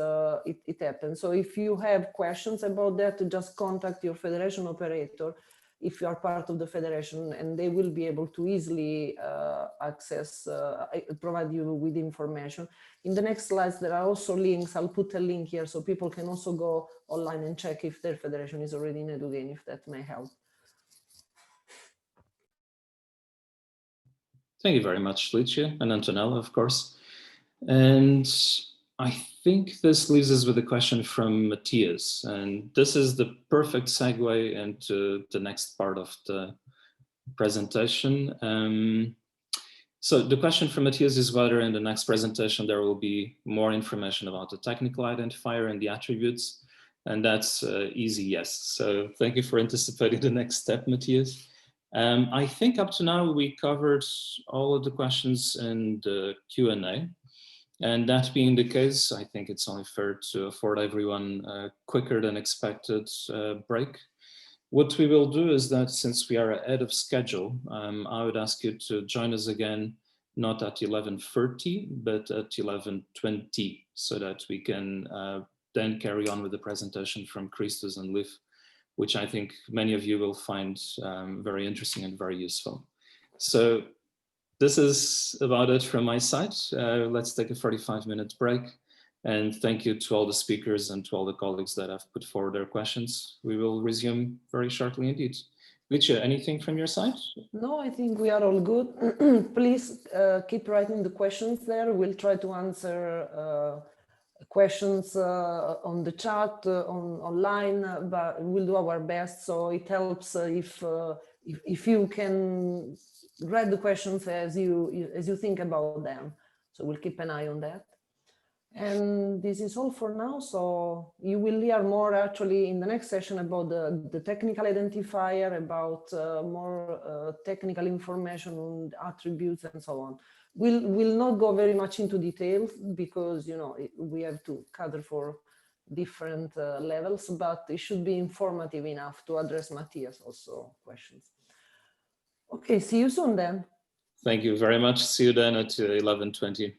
It happens. So if you have questions about that, just contact your federation operator if you are part of the federation, and they will be able to easily provide you with information. In the next slides, there are also links. I'll put a link here so people can also go online and check if their federation is already in EduGain, if that may help. Thank you very much, Licia and Antonella, of course. And I think this leaves us with a question from Matthias, and this is the perfect segue into the next part of the presentation. So the question from Matthias is whether in the next presentation there will be more information about the technical identifier and the attributes, and that's easy yes. So thank you for anticipating the next step, Matthias. I think up to now we covered all of the questions in the Q&A. And that being the case, I think it's only fair to afford everyone a quicker than expected break. What we will do is that since we are ahead of schedule, I would ask you to join us again, not at 11:30, but at 11:20, so that we can then carry on with the presentation from Christos and Liv, which I think many of you will find very interesting and very useful. So this is about it from my side. Let's take a 45-minute break. And thank you to all the speakers and to all the colleagues that have put forward their questions. We will resume very shortly indeed. Licia, anything from your side? No, I think we are all good. Please keep writing the questions there. We'll try to answer questions on the chat, online, but we'll do our best. So it helps if you can write the questions as you think about them. So we'll keep an eye on that. And this is all for now. So you will hear more actually in the next session about the technical identifier, about more technical information on attributes and so on. We'll not go very much into details because, you know, we have to cater for different levels, but it should be informative enough to address Matthias also questions. Okay, see you soon then. Thank you very much. See you then at 11:20.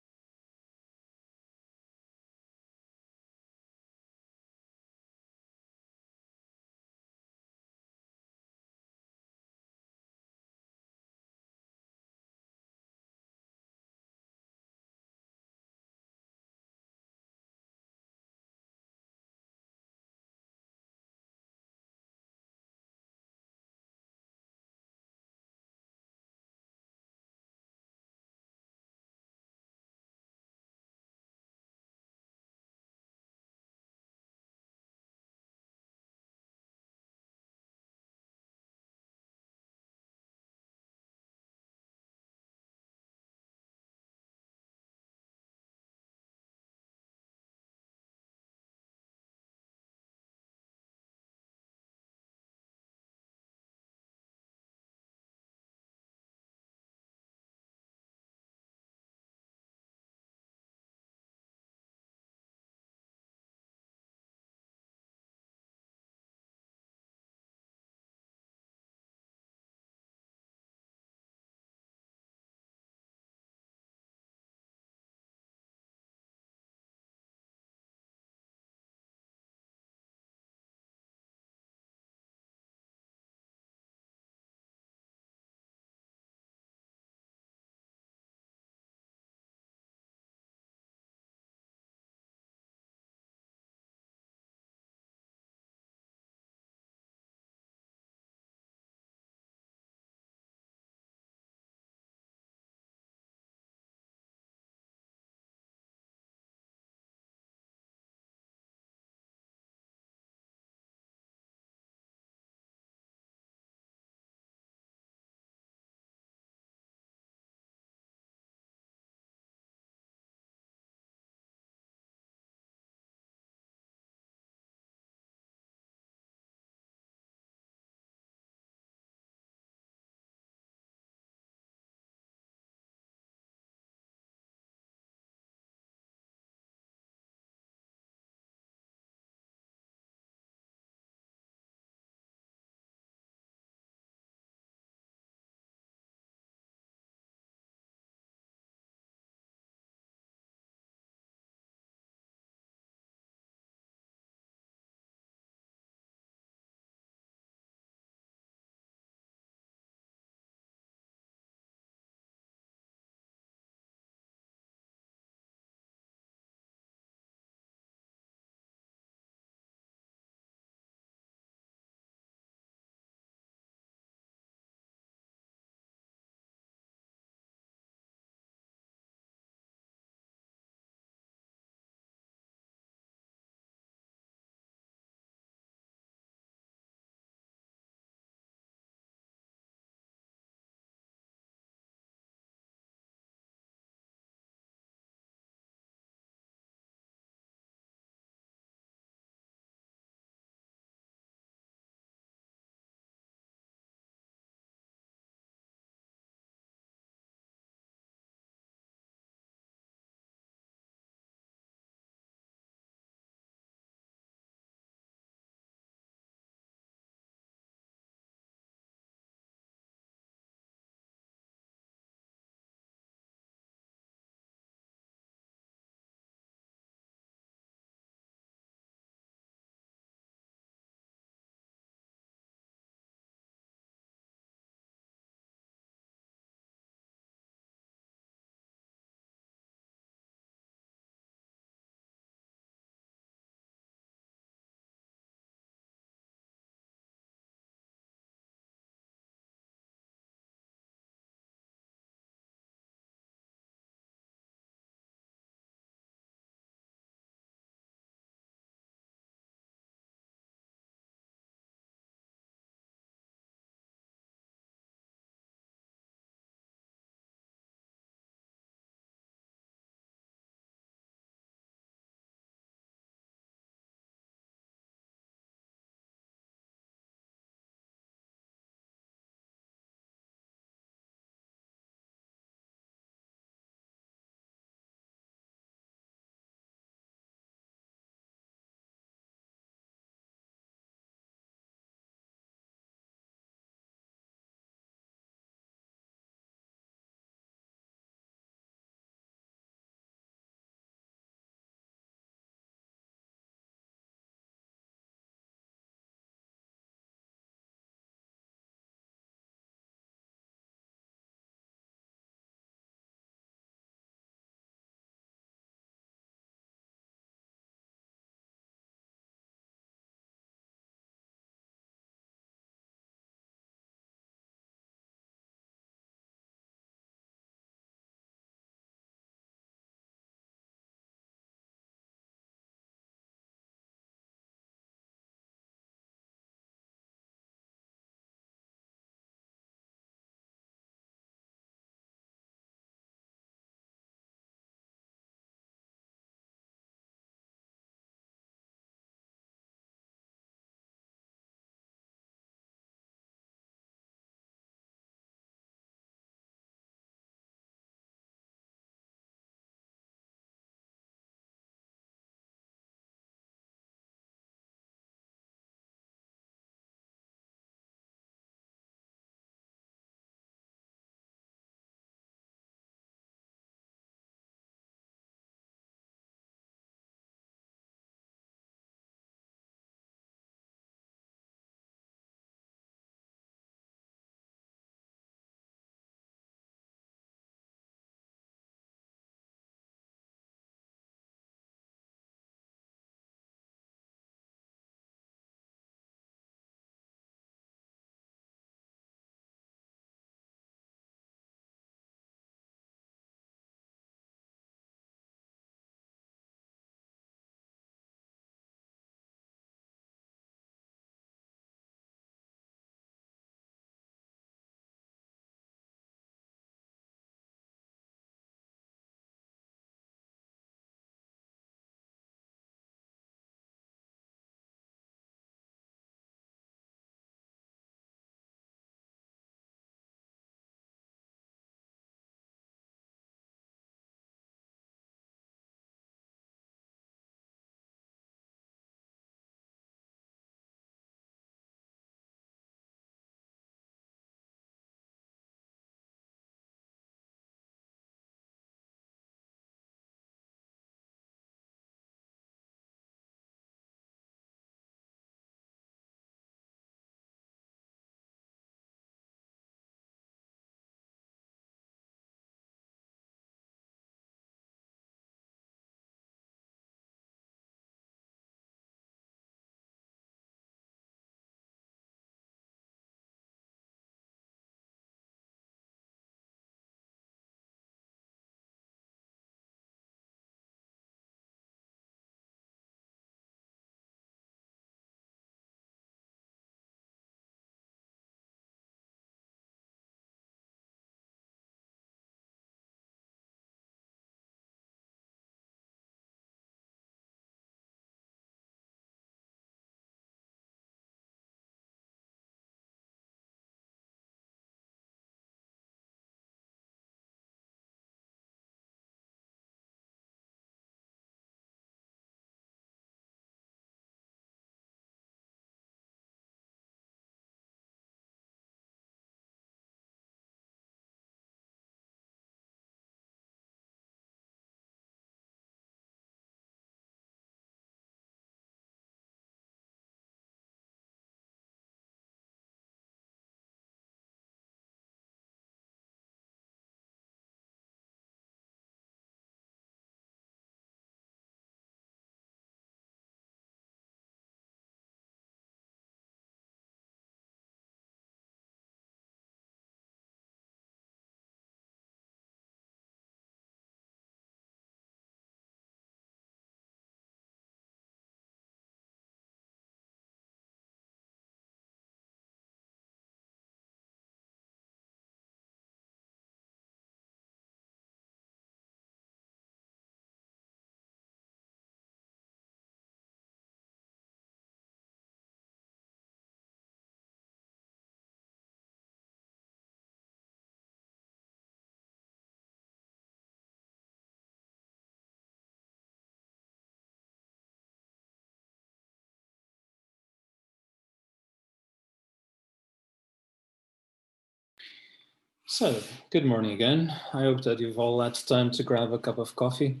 So, good morning again. I hope that you've all had time to grab a cup of coffee.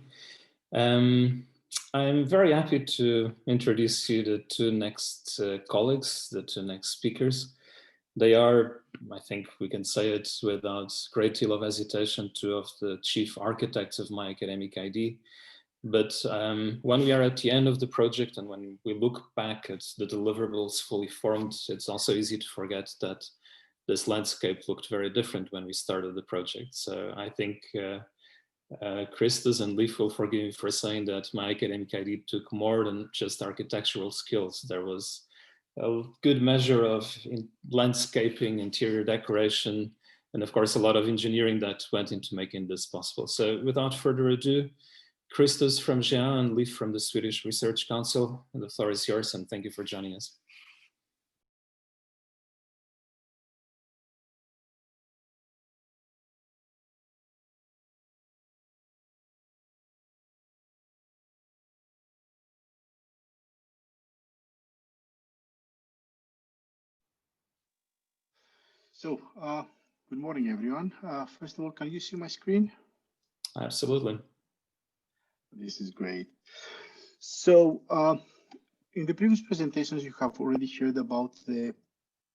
I'm very happy to introduce you to the two next colleagues, the two next speakers. They are, I think we can say it without a great deal of hesitation, two of the chief architects of MyAcademicID. But when we are at the end of the project and when we look back at the deliverables fully formed, it's also easy to forget that this landscape looked very different when we started the project. So I think Christus and Leif will forgive me for saying that MyAcademicID took more than just architectural skills. There was a good measure of landscaping, interior decoration, and of course a lot of engineering that went into making this possible. So without further ado, Christus from GEA and Leif from the Swedish Research Council, and the floor is yours, and thank you for joining us. So, good morning, everyone. First of all, can you see my screen? Absolutely. This is great. So, in the previous presentations, you have already heard about the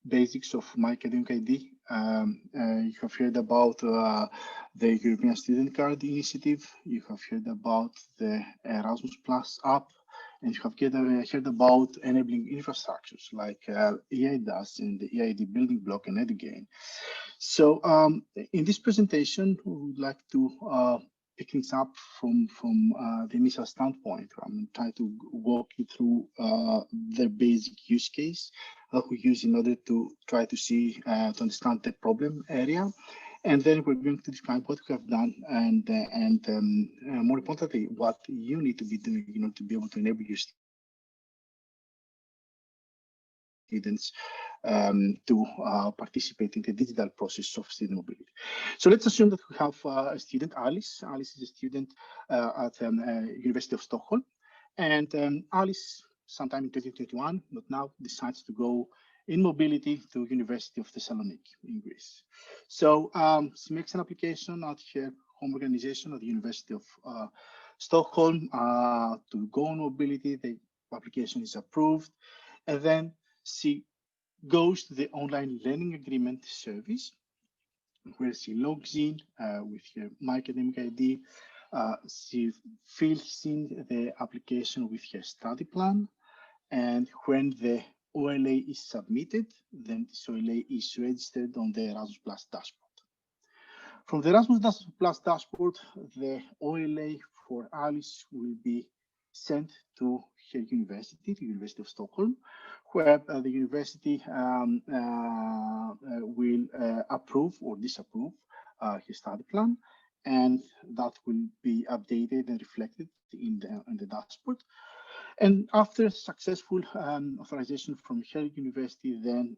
basics of MyAcademicID. You have heard about the European Student Card Initiative. You have heard about the Erasmus Plus app. And you have heard about enabling infrastructures like EIDAS and the EID building block and EduGain. So in this presentation, we would like to pick things up from the initial standpoint. I'm trying to walk you through the basic use case that we use in order to try to see, to understand the problem area. And then we're going to describe what we have done and more importantly, what you need to be doing in order to be able to enable your students to participate in the digital process of student mobility. So let's assume that we have a student, Alice. Alice is a student at University of Stockholm. And Alice, sometime in 2021, not now, decides to go in mobility to University of Thessaloniki in Greece. So she makes an application at her home organization at the University of Stockholm to go on mobility. The application is approved, and then she goes to the online learning agreement service where she logs in with her MyAcademicID. She fills in the application with her study plan, and when the OLA is submitted, then this OLA is registered on the Erasmus Plus dashboard. From the Erasmus Plus dashboard, the OLA for Alice will be sent to her university, the University of Stockholm, where the university will approve or disapprove her study plan, and that will be updated and reflected in the dashboard. And after successful authorization from her university, then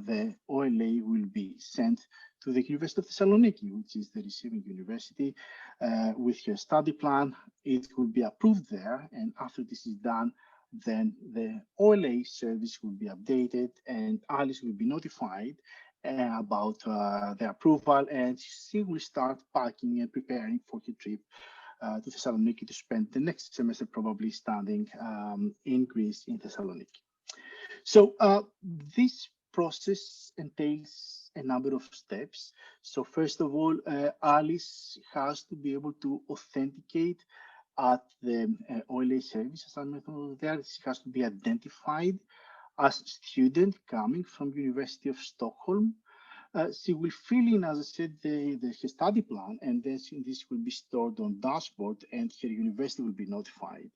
the OLA will be sent to the University of Thessaloniki, which is the receiving university, with her study plan. It will be approved there, and after this is done, then the OLA service will be updated, and Alice will be notified about the approval, and she will start packing and preparing for her trip to Thessaloniki to spend the next semester probably studying in Greece, in Thessaloniki. So this process entails a number of steps. So first of all, Alice has to be able to authenticate at the OLA service assignment there. She has to be identified as a student coming from University of Stockholm. She will fill in, as I said, the study plan, and this will be stored on dashboard, and her university will be notified.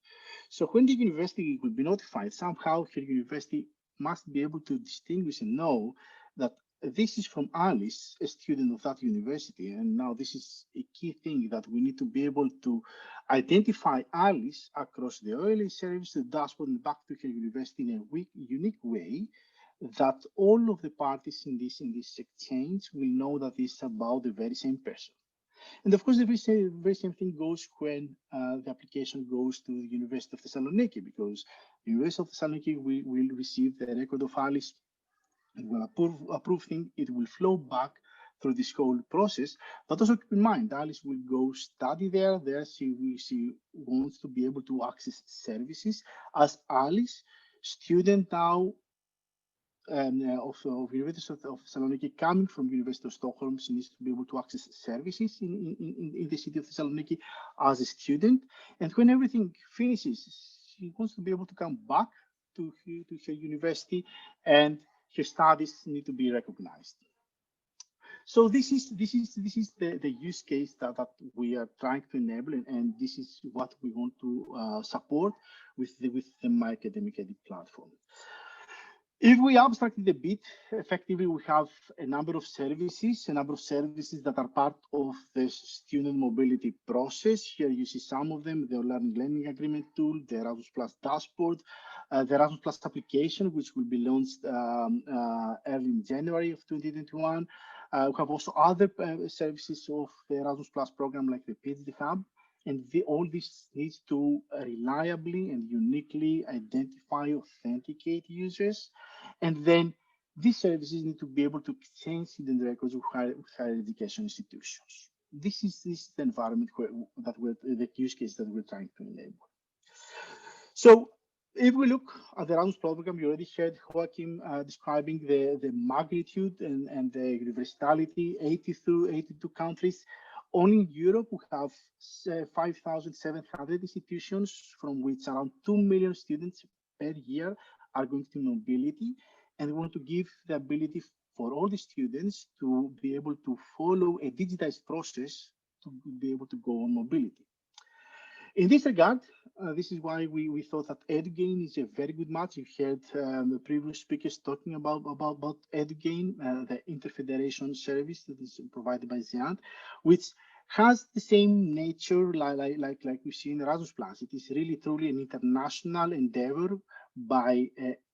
So when the university will be notified, somehow her university must be able to distinguish and know that this is from Alice, a student of that university. And now this is a key thing, that we need to be able to identify Alice across the OLA service, the dashboard, and back to her university in a unique way, that all of the parties in this exchange will know that this is about the very same person. And of course, the very same thing goes when the application goes to the University of Thessaloniki, because the University of Thessaloniki will receive the record of Alice and will approve thing. It will flow back through this whole process. But also keep in mind, Alice will go study there. She wants to be able to access services. As Alice, student now of University of Thessaloniki, coming from University of Stockholm, she needs to be able to access services in the city of Thessaloniki as a student. And when everything finishes, she wants to be able to come back to her university, and her studies need to be recognized. So this is the use case that we are trying to enable, and this is what we want to support with the MyAcademicID platform. If we abstract it a bit, effectively we have a number of services that are part of the student mobility process. Here you see some of them: the learning agreement tool, the Erasmus Plus dashboard, the Erasmus Plus application, which will be launched early in January of 2021. We have also other services of the Erasmus Plus program, like the PhD Hub. And all this needs to reliably and uniquely identify, authenticate users. And then these services need to be able to exchange student records with higher education institutions. This is the environment the use case that we're trying to enable. So if we look at the Erasmus program, you already heard Joachim describing the magnitude and the universality, 82 countries. Only in Europe, we have 5,700 institutions, from which around 2 million students per year are going to mobility. And we want to give the ability for all the students to be able to follow a digitized process to be able to go on mobility. In this regard, this is why we thought that EduGain is a very good match. You've heard the previous speakers talking about EduGain, the interfederation service that is provided by Ziad, which has the same nature like we see in Erasmus Plus. It is really truly an international endeavor by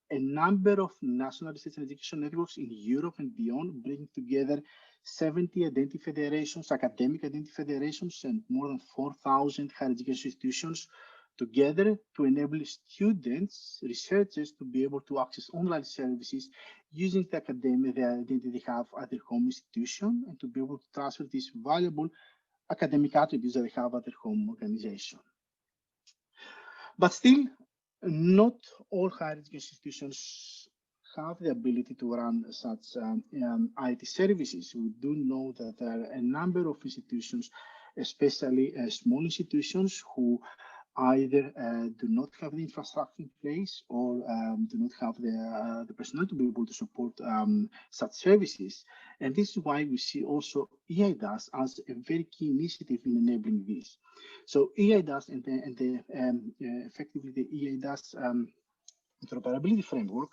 a number of national research and education networks in Europe and beyond, bringing together 70 identity federations, academic identity federations, and more than 4,000 higher education institutions together to enable students, researchers, to be able to access online services using the identity they have at their home institution, and to be able to transfer these valuable academic attributes that they have at their home organization. But still, not all higher education institutions have the ability to run such IT services. We do know that there are a number of institutions, especially small institutions, who either do not have the infrastructure in place or do not have the personnel to be able to support such services. And this is why we see also EIDAS as a very key initiative in enabling this. So EIDAS and effectively the EIDAS interoperability framework,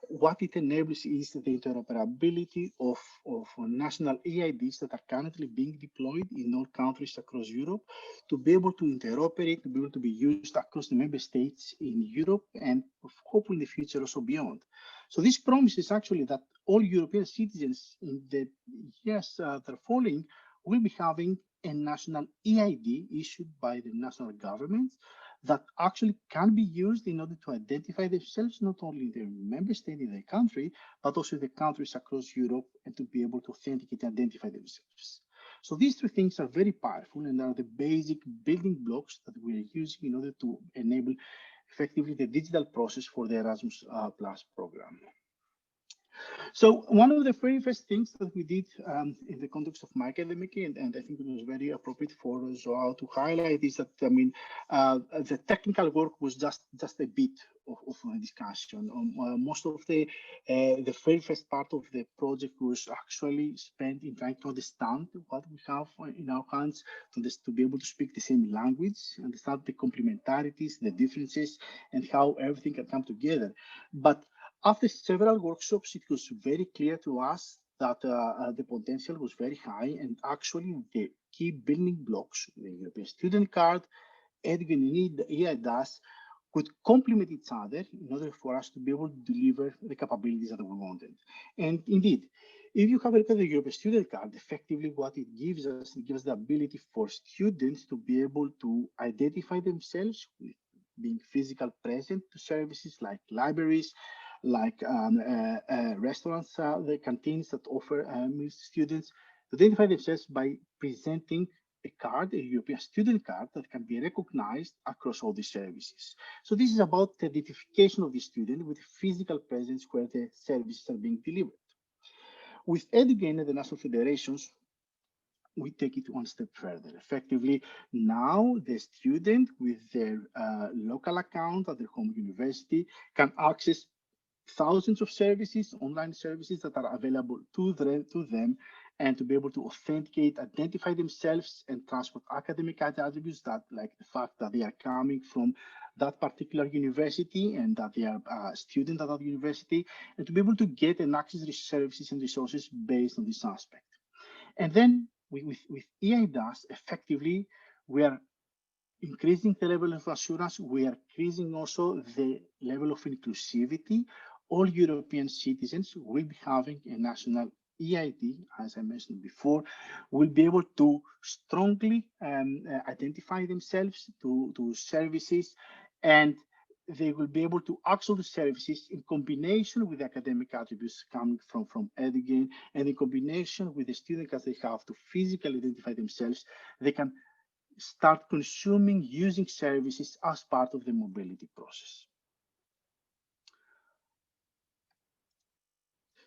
what it enables is the interoperability of national EIDs that are currently being deployed in all countries across Europe to be able to interoperate, to be able to be used across the member states in Europe and hopefully in the future also beyond. So this promises actually that all European citizens in the years that are following will be having a national EID issued by the national governments that actually can be used in order to identify themselves, not only in their member state, in their country, but also in the countries across Europe, and to be able to authenticate and identify themselves. So these two things are very powerful and are the basic building blocks that we are using in order to enable effectively the digital process for the Erasmus Plus program. So one of the very first things that we did in the context of MyAcademicID, and I think it was very appropriate for Joao to highlight, is that the technical work was just a bit of a discussion. Most of the very first part of the project was actually spent in trying to understand what we have in our hands, to be able to speak the same language, understand the complementarities, the differences, and how everything can come together. But after several workshops, it was very clear to us that the potential was very high, and actually the key building blocks, the European Student Card, EduGain, EIDAS, could complement each other in order for us to be able to deliver the capabilities that we wanted. And indeed, if you have a look at the European Student Card, effectively what it gives us the ability for students to be able to identify themselves with being physical present to services like libraries, like restaurants, the canteens that offer meals to students, to identify themselves by presenting a card, a European student card that can be recognized across all the services. So this is about the identification of the student with physical presence where the services are being delivered. With EduGain and the national federations, we take it one step further. Effectively, now the student with their local account at their home university can access thousands of services, online services that are available to them, and to be able to authenticate, identify themselves, and transport academic attributes, that like the fact that they are coming from that particular university and that they are a student at that university, and to be able to get and access these services and resources based on this aspect. And then with EIDAS, effectively, we are increasing the level of assurance. We are increasing also the level of inclusivity. All European citizens will be having a national EID, as I mentioned before, will be able to strongly identify themselves to services, and they will be able to access the services in combination with the academic attributes coming from EduGain, and in combination with the student cards they have to physically identify themselves. They can start consuming, using services as part of the mobility process.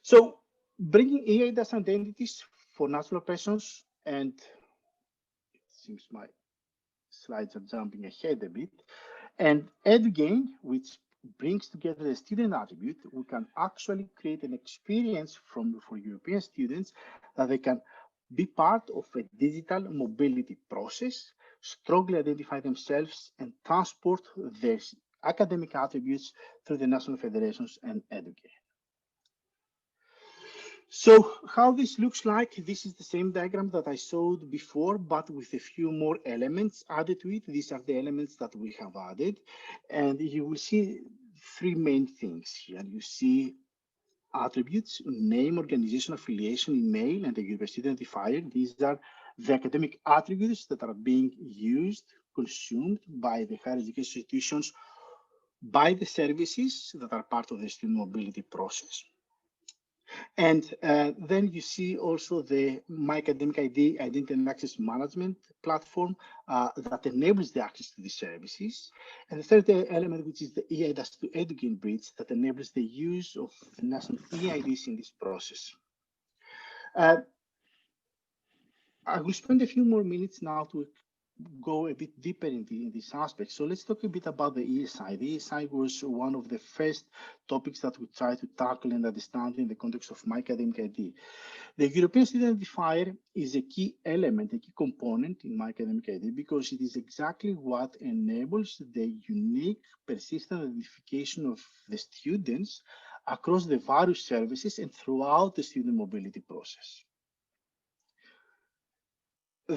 So bringing EIDAS identities for national persons, and it seems my slides are jumping ahead a bit, and EduGain, which brings together the student attribute, we can actually create an experience for European students that they can be part of a digital mobility process, strongly identify themselves, and transport their academic attributes through the national federations and EduGain. So how this looks like, this is the same diagram that I showed before, but with a few more elements added to it. These are the elements that we have added, and you will see three main things here. You see attributes: name, organization, affiliation, email, and the university identifier. These are the academic attributes that are being used, consumed by the higher education institutions, by the services that are part of the student mobility process. And then you see also the MyAcademicID Identity and Access Management platform that enables the access to the services. And the third element, which is the EIDAS to EduGain bridge, that enables the use of the national EIDs in this process. I will spend a few more minutes now to go a bit deeper in this aspect. So let's talk a bit about the ESI. The ESI was one of the first topics that we tried to tackle and understand in the context of MyAcademicID. The European Student Identifier is a key element, a key component in MyAcademicID, because it is exactly what enables the unique, persistent identification of the students across the various services and throughout the student mobility process. The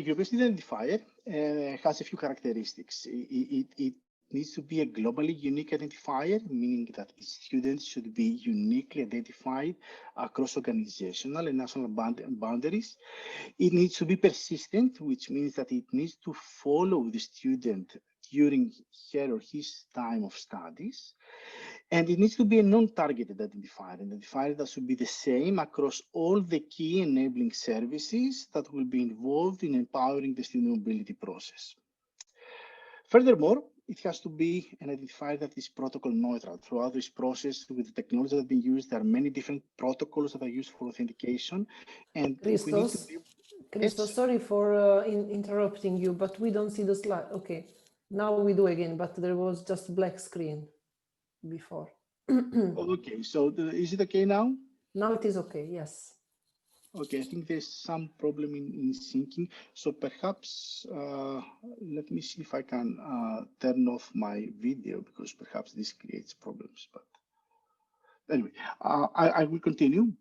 European Student Identifier has a few characteristics. It needs to be a globally unique identifier, meaning that students should be uniquely identified across organizational and national boundaries. It needs to be persistent, which means that it needs to follow the student during her or his time of studies. And it needs to be a non-targeted identifier, an identifier that should be the same across all the key enabling services that will be involved in empowering the student mobility process. Furthermore, it has to be an identifier that is protocol neutral. Throughout this process, with the technology that is being used, there are many different protocols that are used for authentication. And Christos, sorry for interrupting you, but we don't see the slide. Okay, now we do again, but there was just black screen before. Okay, so is it okay now? Now it is okay, yes. Okay, I think there's some problem in syncing. So perhaps, let me see if I can turn off my video, because perhaps this creates problems. But anyway, I will continue.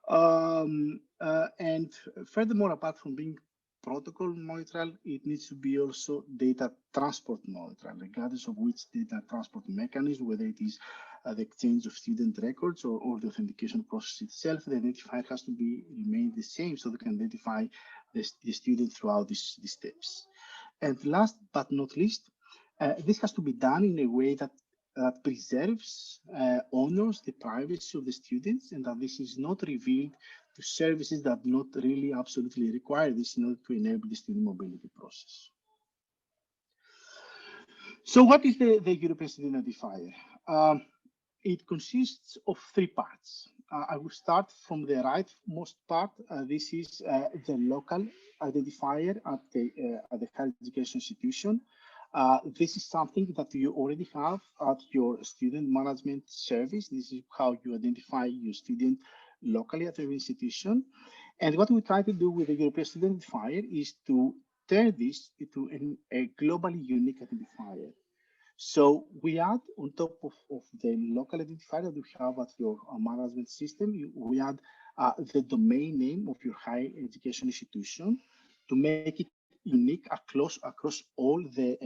And furthermore, apart from being protocol neutral, it needs to be also data transport neutral, regardless of which data transport mechanism, whether it is the exchange of student records or the authentication process itself. The identifier has to remain the same, so they can identify the student throughout these steps. And last but not least, this has to be done in a way that preserves, honors the privacy of the students, and that this is not revealed to services that do not really absolutely require this in order to enable the student mobility process. So what is the European Student Identifier? It consists of three parts. I will start from the rightmost part. This is the local identifier at the higher education institution. This is something that you already have at your student management service. This is how you identify your student locally at your institution. And what we try to do with the European Student Identifier is to turn this into a globally unique identifier. So we add on top of the local identifier that we have at your management system, we add the domain name of your higher education institution to make it unique across all the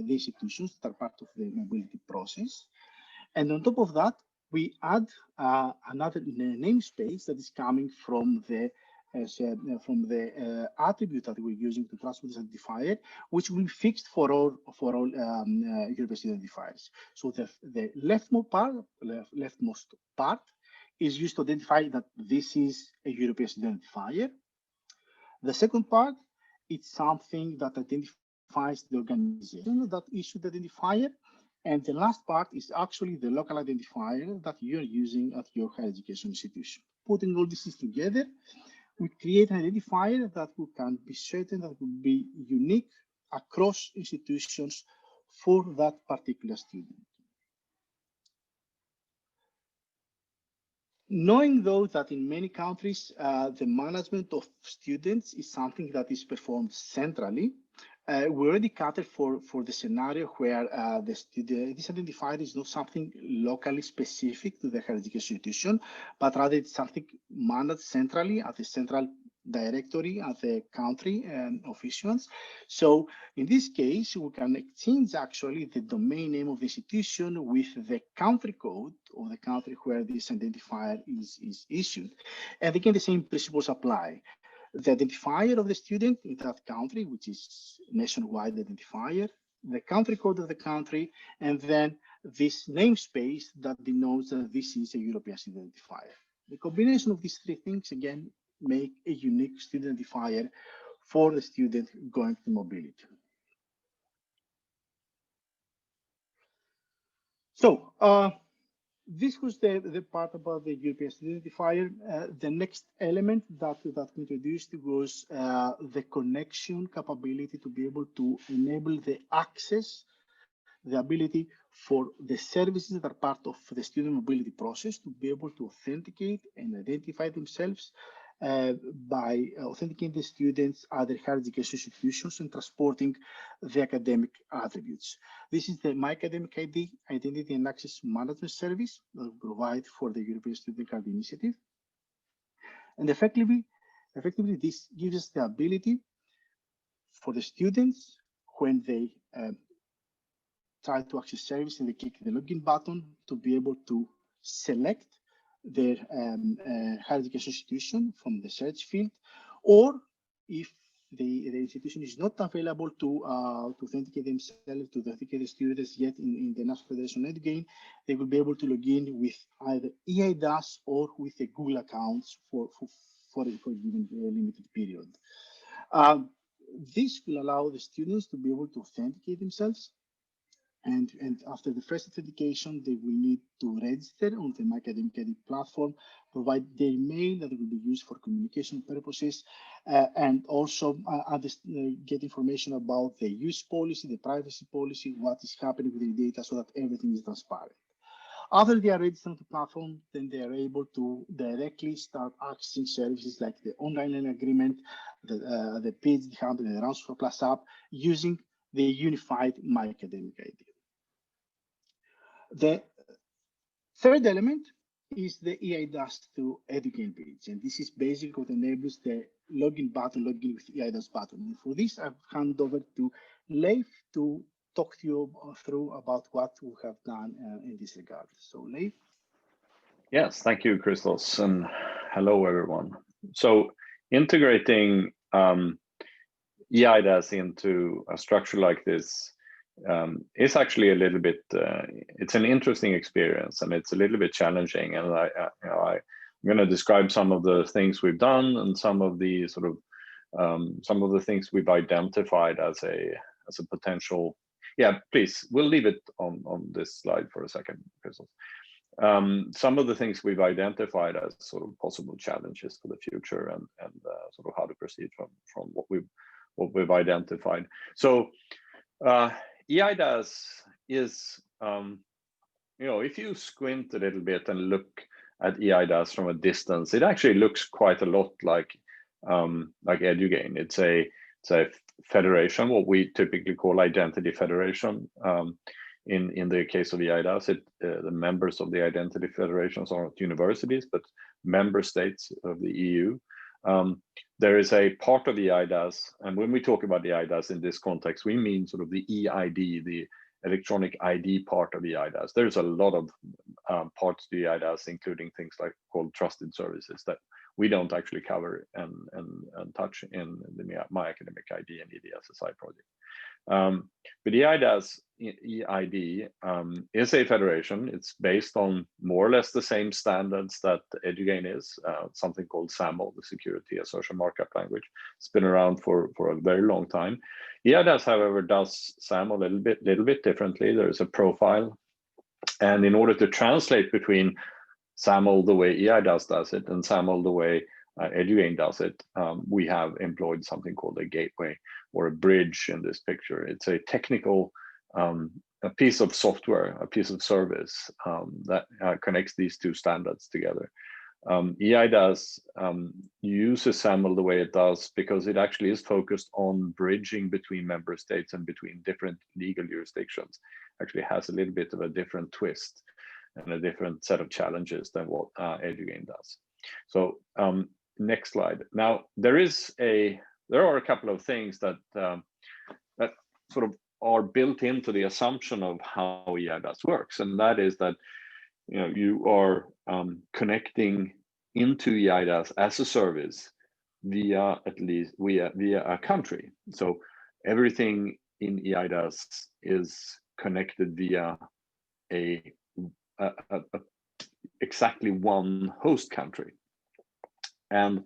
institutions that are part of the mobility process. And on top of that, we add another namespace that is coming from the attribute that we're using to transfer this identifier, which will be fixed for all European Student Identifiers. So the leftmost part is used to identify that this is a European Student Identifier. The second part, it's something that identifies the organization that issued the identifier. And the last part is actually the local identifier that you're using at your higher education institution. Putting all these together, we create an identifier that we can be certain that will be unique across institutions for that particular student. Knowing though that in many countries, the management of students is something that is performed centrally, we already cater for the scenario where this identifier is not something locally specific to the higher education institution, but rather it's something managed centrally at the central directory at the country of issuance. So in this case, we can exchange actually the domain name of the institution with the country code of the country where this identifier is issued. And again, the same principles apply. The identifier of the student in that country, which is nationwide identifier, the country code of the country, and then this namespace that denotes that this is a European student identifier. The combination of these three things, again, make a unique student identifier for the student going to mobility. So, this was the part about the European Student Identifier. The next element that we introduced was the connection capability to be able to enable the access, the ability for the services that are part of the student mobility process to be able to authenticate and identify themselves by authenticating the students at their higher education institutions and transporting the academic attributes. This is the MyAcademicID Identity and Access Management Service that we provide for the European Student Card Initiative. And effectively, this gives us the ability for the students, when they try to access service and they click the login button, to be able to select their higher education institution from the search field, or if the institution is not available to authenticate themselves, to authenticate the students yet in the National Federation Edgain, they will be able to log in with either EIDAS or with a Google account for a given limited period. This will allow the students to be able to authenticate themselves. And after the first authentication, they will need to register on the MyAcademicID platform, provide their email that will be used for communication purposes, and also get information about the use policy, the privacy policy, what is happening with the data, so that everything is transparent. After they are registered on the platform, then they are able to directly start accessing services like the online learning agreement, the PhD Hub, and the Erasmus Plus app using the unified MyAcademicID. The third element is the EIDAS to Educate page, and this is basically what enables the login button, login with EIDAS button. And for this, I've handed over to Leif to talk to you through about what we have done in this regard. So, Leif. Yes, thank you, Christos, and hello, everyone. So, integrating EIDAS into a structure like this is actually a little bit, it's an interesting experience, and it's a little bit challenging. And going to describe some of the things we've done and some of the sort of some of the things we've identified as a potential. Yeah, please, we'll leave it on this slide for a second, Crystal. Some of the things we've identified as sort of possible challenges for the future, and sort of how to proceed from what we've identified. So eIDAS is, if you squint a little bit and look at eIDAS from a distance, it actually looks quite a lot like Edugain. It's a federation, what we typically call identity federation. In the case of eIDAS, the members of the identity federations are not universities, but member states of the EU. There is a part of eIDAS, and when we talk about eIDAS in this context, we mean sort of the eID, the electronic ID part of eIDAS. There's a lot of parts to eIDAS, including things like called trusted services that we don't actually cover and touch in the MyAcademicID and EDSSI project. But eIDAS EID is a federation. It's based on more or less the same standards that Edugain is, something called SAML, the Security Assertion Markup Language. It's been around for a very long time. eIDAS, however, does SAML a little bit differently. There is a profile, and in order to translate between SAML the way eIDAS does it and SAML the way Edugain does it, we have employed something called a gateway or a bridge in this picture. It's a technical, a piece of software, a piece of service that connects these two standards together. eIDAS uses SAML the way it does because it actually is focused on bridging between member states and between different legal jurisdictions. Actually has a little bit of a different twist and a different set of challenges than what Edugain does. So next slide. Now there are a couple of things that that sort of are built into the assumption of how eIDAS works, and that is that you are connecting into eIDAS as a service via a country. So everything in eIDAS is connected via exactly one host country, and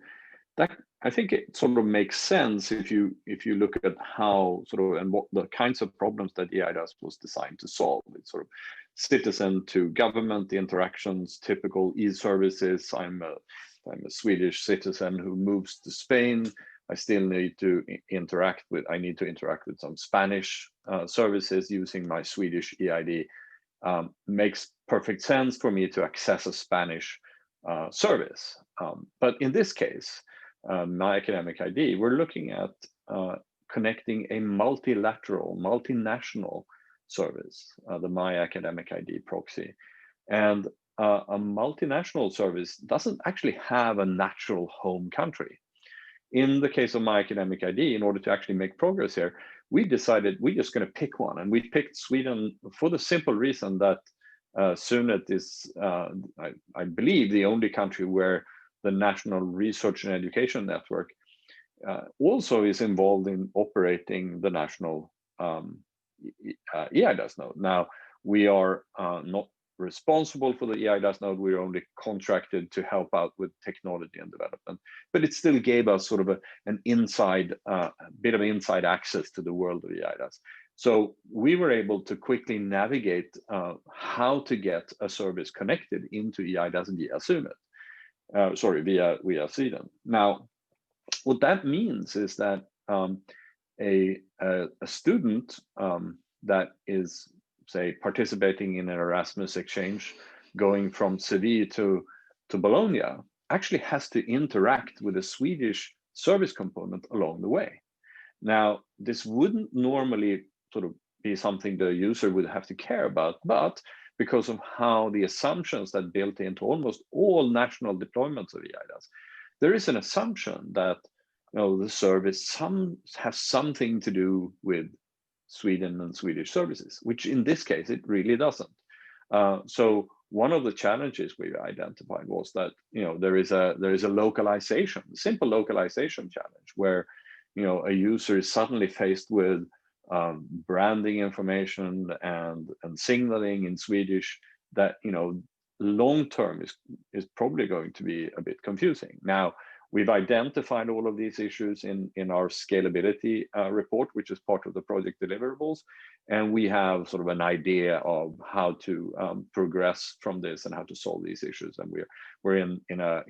that, I think, it sort of makes sense if you look at how sort of and what the kinds of problems that eIDAS was designed to solve. It's sort of citizen to government interactions, typical e-services. I'm a Swedish citizen who moves to Spain. I still need to interact with some Spanish services using my Swedish eID. Makes perfect sense for me to access a Spanish service. But in this case, MyAcademicID, we're looking at connecting a multilateral, multinational service, the MyAcademicID proxy. And a multinational service doesn't actually have a natural home country. In the case of MyAcademicID, in order to actually make progress here, we decided we're just going to pick one, and we picked Sweden for the simple reason that SUNET is, I believe, the only country where the National Research and Education Network also is involved in operating the national eIDAS node. Now, we are not responsible for the eIDAS node. We're only contracted to help out with technology and development, but it still gave us sort of an bit of inside access to the world of eIDAS. So we were able to quickly navigate how to get a service connected into eIDAS via SUNET. Via Sweden. Now, what that means is that a student that is, say, participating in an Erasmus exchange, going from Seville to Bologna, actually has to interact with a Swedish service component along the way. Now, this wouldn't normally sort of be something the user would have to care about, but because of how the assumptions that built into almost all national deployments of eIDAS, there is an assumption that the service has something to do with Sweden and Swedish services, which in this case it really doesn't. So one of the challenges we identified was that there is a localization, simple localization challenge, where a user is suddenly faced with branding information and signaling in Swedish that long term is probably going to be a bit confusing. Now, we've identified all of these issues in our scalability report, which is part of the project deliverables, and we have sort of an idea of how to progress from this and how to solve these issues. And we're in a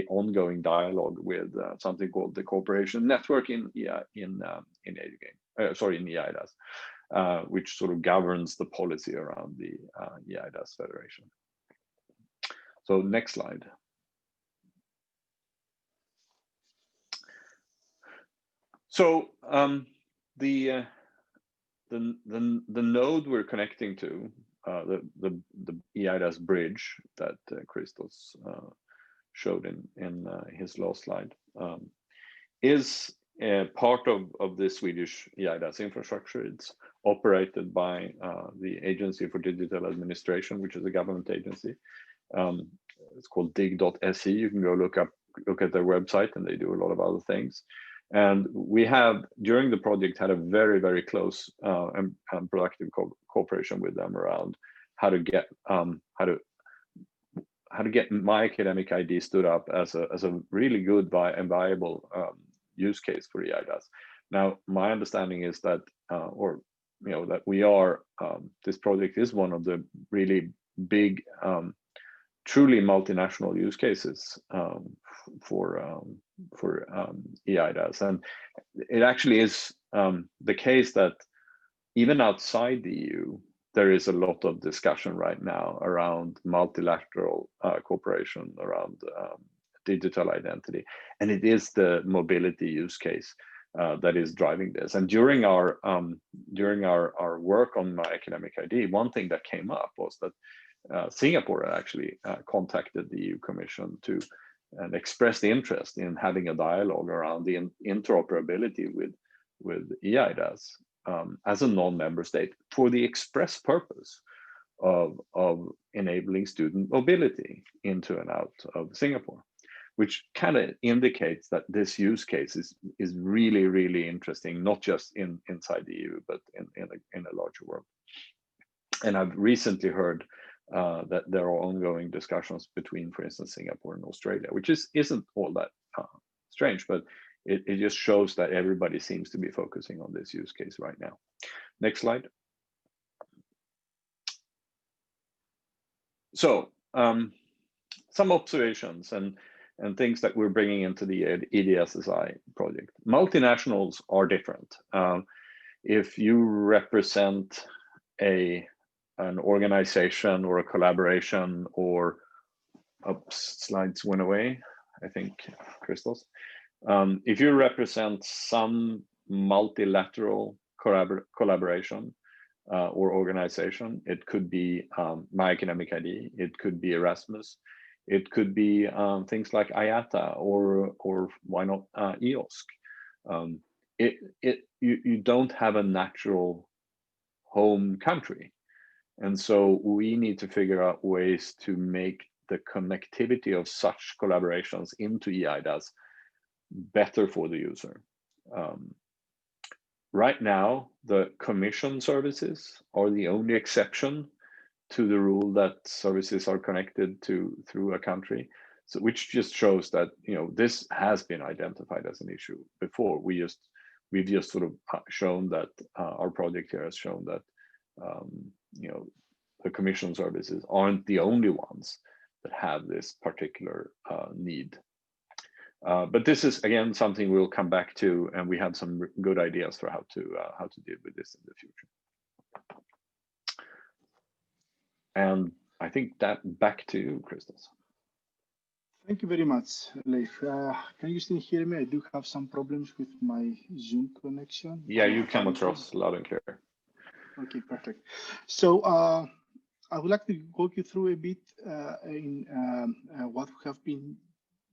ongoing dialogue with something called the Cooperation Network in EIDAS, which sort of governs the policy around the EIDAS Federation. So next slide. So the node we're connecting to, the EIDAS bridge that Christos showed in his last slide, is part of the Swedish EIDAS infrastructure. It's operated by the Agency for Digital Administration, which is a government agency. It's called dig.se. You can go look at their website, and they do a lot of other things. And we have, during the project, had a very, very close and productive cooperation with them around how to get MyAcademicID stood up as a really good and viable use case for EIDAS. Now, my understanding is that, that we are, this project is one of the really big, truly multinational use cases for EIDAS. And it actually is the case that even outside the EU, there is a lot of discussion right now around multilateral cooperation around digital identity. And it is the mobility use case that is driving this. And during our work on MyAcademicID, one thing that came up was that Singapore actually contacted the EU Commission and expressed interest in having a dialogue around the interoperability with EIDAS as a non-member state for the express purpose of enabling student mobility into and out of Singapore, which kind of indicates that this use case is really, really interesting, not just inside the EU, but in a larger world. And I've recently heard that there are ongoing discussions between, for instance, Singapore and Australia, which isn't all that strange, but it just shows that everybody seems to be focusing on this use case right now. Next slide. So some observations and things that we're bringing into the EDSSI project. Multinationals are different. If you represent an organization or a collaboration, or slides went away, I think, Christos. If you represent some multilateral collaboration or organization, it could be MyAcademicID, it could be Erasmus, it could be things like IATA or why not EOSC. You don't have a natural home country. And so we need to figure out ways to make the connectivity of such collaborations into EIDAS better for the user. Right now, the commission services are the only exception to the rule that services are connected through a country. So which just shows that this has been identified as an issue before. We've just sort of shown that our project here has shown that the commission services aren't the only ones that have this particular need. But this is, again, something we'll come back to, and we have some good ideas for how to deal with this in the future. And I think that back to you, Christos. Thank you very much, Leif. Can you still hear me? I do have some problems with my Zoom connection. Yeah, you come across loud and clear. Okay, perfect. So I would like to walk you through a bit in what we have been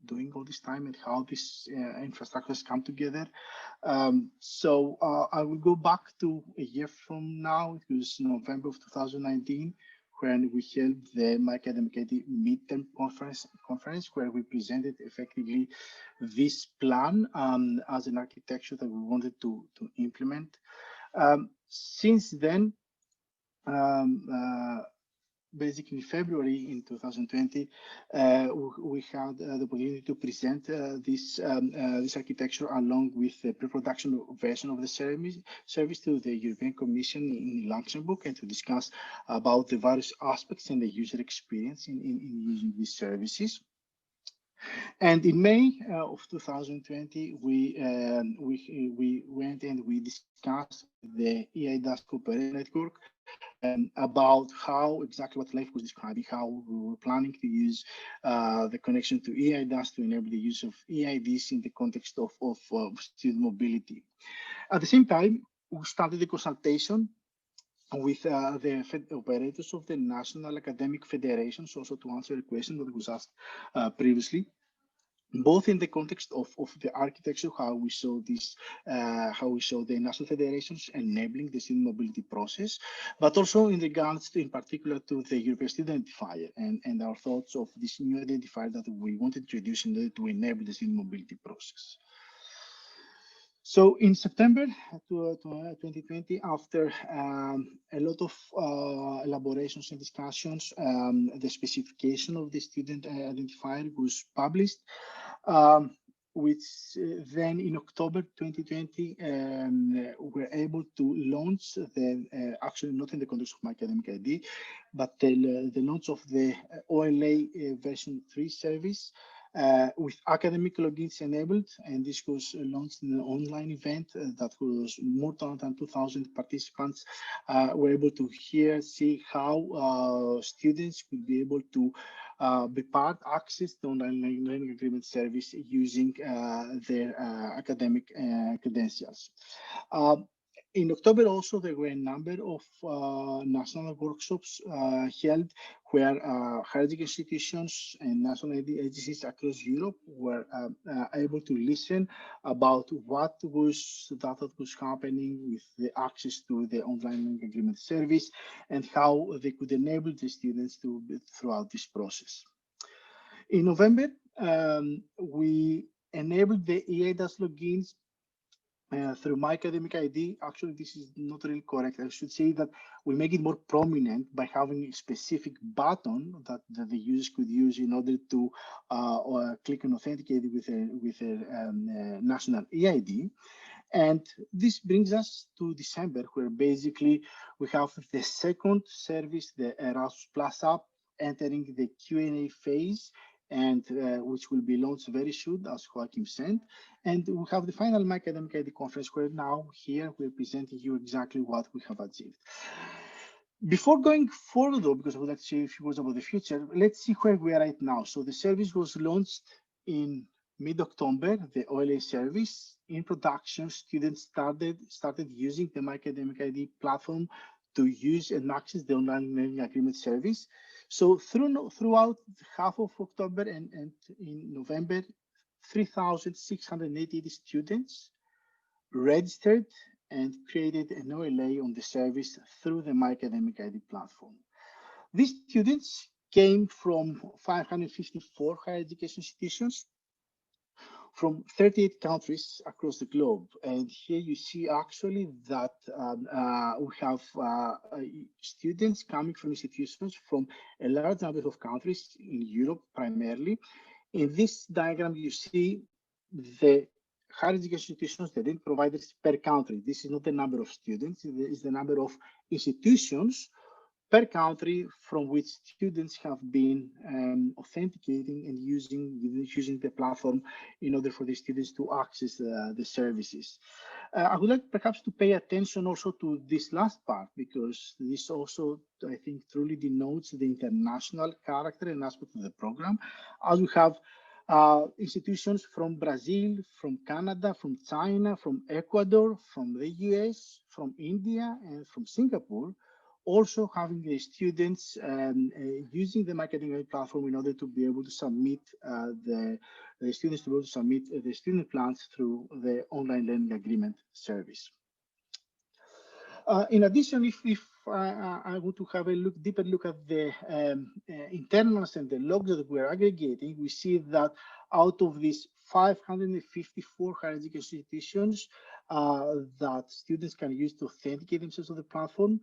doing all this time and how this infrastructure has come together. So I will go back to a year from now. It was November of 2019, when we held the MyAcademicID midterm conference, where we presented effectively this plan as an architecture that we wanted to implement. Since then, basically in February in 2020, we had the opportunity to present this architecture along with the pre-production version of the service to the European Commission in Luxembourg, and to discuss about the various aspects and the user experience in using these services. And in May of 2020, we went and we discussed the EIDAS Cooperation Network about how exactly what Leif was describing, how we were planning to use the connection to EIDAS to enable the use of EIDs in the context of student mobility. At the same time, we started the consultation with the operators of the national academic federations, also to answer a question that was asked previously, both in the context of the architecture, how we saw this, how we saw the national federations enabling the student mobility process, but also in regards to, in particular, to the European Student Identifier and our thoughts of this new identifier that we wanted to introduce in order to enable the student mobility process. So in September 2020, after a lot of elaborations and discussions, the specification of the student identifier was published, which then in October 2020, we're able to launch the, actually not in the context of MyAcademicID, but the launch of the OLA version 3 service, with academic logins enabled, and this was launched in an online event that was more than 2,000 participants were able to see how students could be able to access the online learning agreement service using their academic credentials. In October also, there were a number of national workshops held where higher education institutions and national agencies across Europe were able to listen about what was happening with the access to the online learning agreement service and how they could enable the students throughout this process. In November, we enabled the EIDAS logins through MyAcademicID. Actually, this is not really correct. I should say that we make it more prominent by having a specific button that the users could use in order to click on Authenticate with a national EID. And this brings us to December, where basically we have the second service, the Erasmus Plus app, entering the Q&A phase, and which will be launched very soon, as Joachim said. And we have the final MyAcademicID conference, where now here we're presenting you exactly what we have achieved. Before going forward, though, because I would like to say a few words about the future, let's see where we are right now. So the service was launched in mid-October, the OLA service. In production, students started using the MyAcademicID platform to use and access the online learning agreement service. So throughout half of October and in November, 3,680 students registered and created an OLA on the service through the MyAcademicID platform. These students came from 554 higher education institutions from 38 countries across the globe. And here you see actually that we have students coming from institutions from a large number of countries in Europe primarily. In this diagram, you see the higher education institutions, the identity providers per country. This is not the number of students, it is the number of institutions per country from which students have been authenticating and using the platform in order for the students to access the services. I would like perhaps to pay attention also to this last part, because this also, I think, truly denotes the international character and aspect of the program, as we have institutions from Brazil, from Canada, from China, from Ecuador, from the US, from India, and from Singapore, also having the students using the MyAcademicID platform in order to be able to submit the student plans through the online learning agreement service. In addition, if I want to have a deeper look at the internals and the logs that we're aggregating, we see that out of these 554 higher education institutions that students can use to authenticate themselves on the platform,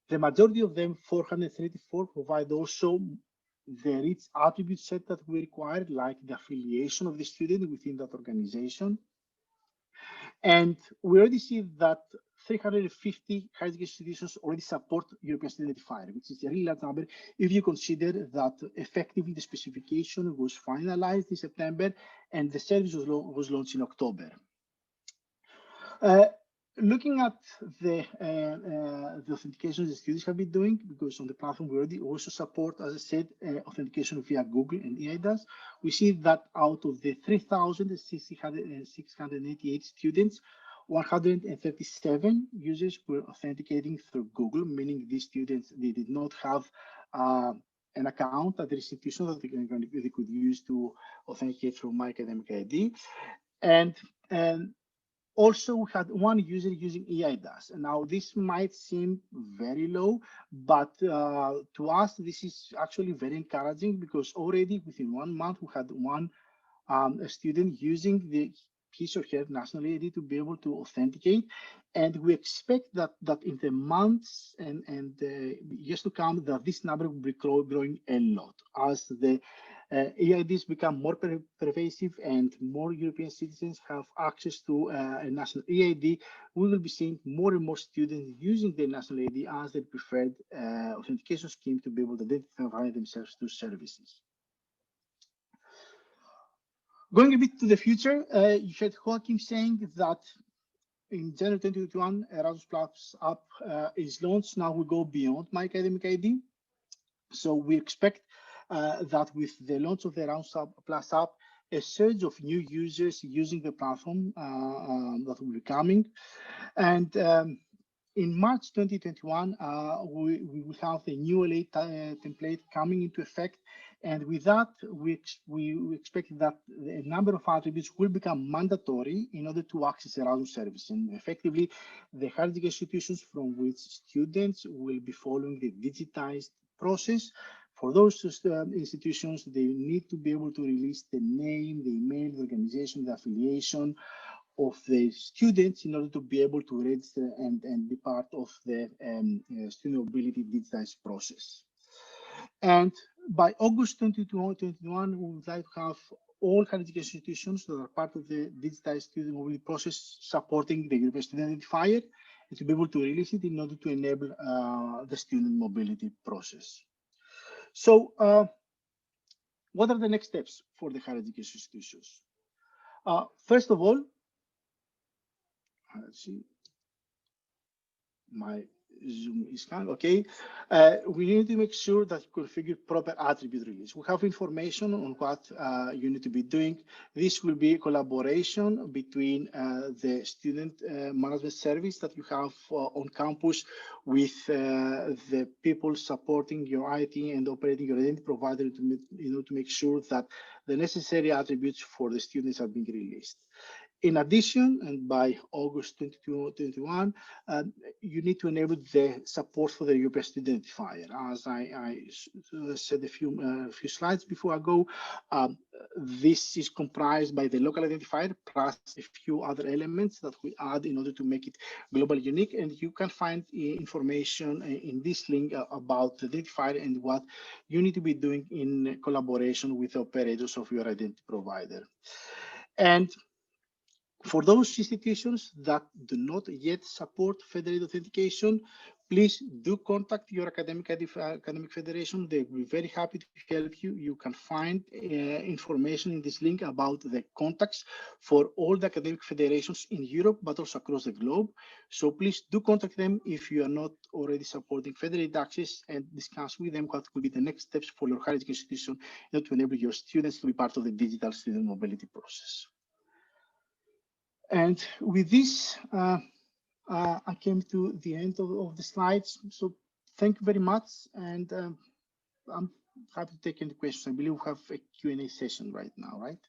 The majority of them, 434, provide also the rich attribute set that we require, like the affiliation of the student within that organization. And we already see that 350 higher education institutions already support European Identifier, which is a really large number if you consider that effectively the specification was finalized in September and the service was launched in October. Looking at the authentications the students have been doing, because on the platform we already also support, as I said, authentication via Google and EIDAS, we see that out of the 3,688 students, 137 users were authenticating through Google, meaning these students, they did not have an account at the institution that they could use to authenticate through MyAcademicID. And also, we had one user using EIDAS. Now, this might seem very low, but to us, this is actually very encouraging because already within 1 month, we had one a student using his or her national ID to be able to authenticate. And we expect that in the months and years to come, that this number will be growing a lot as the EIDs become more pervasive and more European citizens have access to a national EID. We will be seeing more and more students using their national ID as their preferred authentication scheme to be able to identify themselves to services. Going a bit to the future, you heard Joachim saying that in January 2021, Erasmus Plus app is launched. Now we go beyond MyAcademicID. So we expect that with the launch of the Erasmus Plus app, a surge of new users using the platform that will be coming. And in March 2021, we will have the new LA template coming into effect. And with that, we expect that a number of attributes will become mandatory in order to access Erasmus service. And effectively, the higher education institutions from which students will be following the digitized process. For those institutions, they need to be able to release the name, the email, the organization, the affiliation of the students in order to be able to register and be part of the student mobility digitized process. And by August 2021, we would like to have all higher education institutions that are part of the digitized student mobility process supporting the European Student Identifier and to be able to release it in order to enable the student mobility process. So what are the next steps for the higher education institutions? First of all, let's see, my Zoom is kind okay. We need to make sure that you configure proper attribute release. We have information on what you need to be doing. This will be a collaboration between the student management service that you have on campus with the people supporting your IT and operating your identity provider to make sure that the necessary attributes for the students are being released. In addition, and by August 2021, you need to enable the support for the European Student Identifier. As I said a few slides before I go, this is comprised by the local identifier plus a few other elements that we add in order to make it globally unique. And you can find information in this link about the identifier and what you need to be doing in collaboration with the operators of your identity provider. And for those institutions that do not yet support federated authentication, please do contact your academic federation. They will be very happy to help you. You can find information in this link about the contacts for all the academic federations in Europe, but also across the globe. So please do contact them if you are not already supporting federated access and discuss with them what will be the next steps for your higher education institution in order to enable your students to be part of the digital student mobility process. And with this, I came to the end of the slides. So thank you very much. And I'm happy to take any questions. I believe we have a Q&A session right now, right?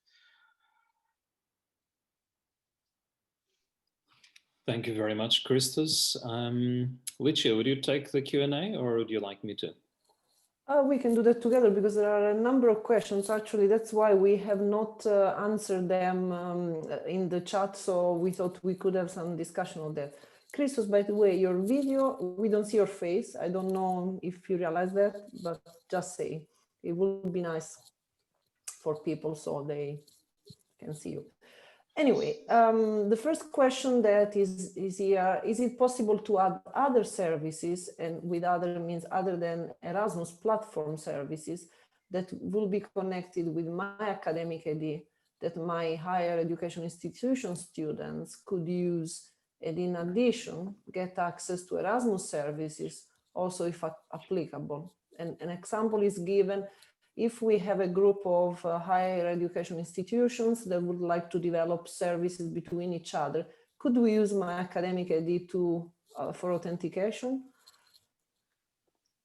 Thank you very much, Christos. Lucia, would you take the Q&A or would you like me to? We can do that together because there are a number of questions. Actually, that's why we have not answered them in the chat. So we thought we could have some discussion on that. Christos, by the way, your video, we don't see your face. I don't know if you realize that, but just say it would be nice for people so they can see you. Anyway, the first question that is here, is it possible to add other services, and with other means other than Erasmus platform services, that will be connected with MyAcademicID, that my higher education institution students could use, and in addition, get access to Erasmus services, also if applicable. And an example is given if we have a group of higher education institutions that would like to develop services between each other, could we use MyAcademicID for authentication?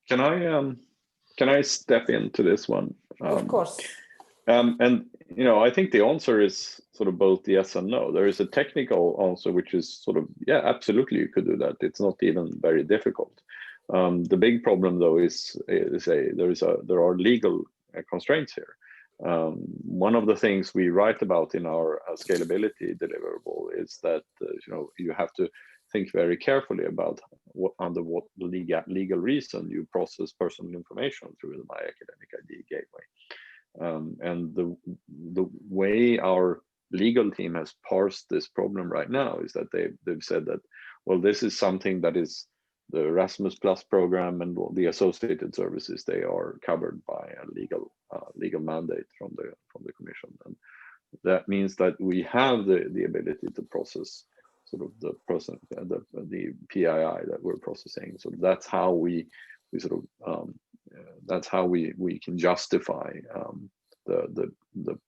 Can I step into this one? Of course. And I think the answer is sort of both yes and no. There is a technical answer, which is sort of, yeah, absolutely, you could do that. It's not even very difficult. The big problem, though, is there are legal constraints here. One of the things we write about in our scalability deliverable is that you have to think very carefully about under what legal reason you process personal information through the MyAcademicID gateway. And the way our legal team has parsed this problem right now is that they've said that, well, this is something that is the Erasmus Plus program and the associated services. They are covered by a legal mandate from the Commission, and that means that we have the ability to process sort of the PII that we're processing. So that's how we sort of that's how we can justify the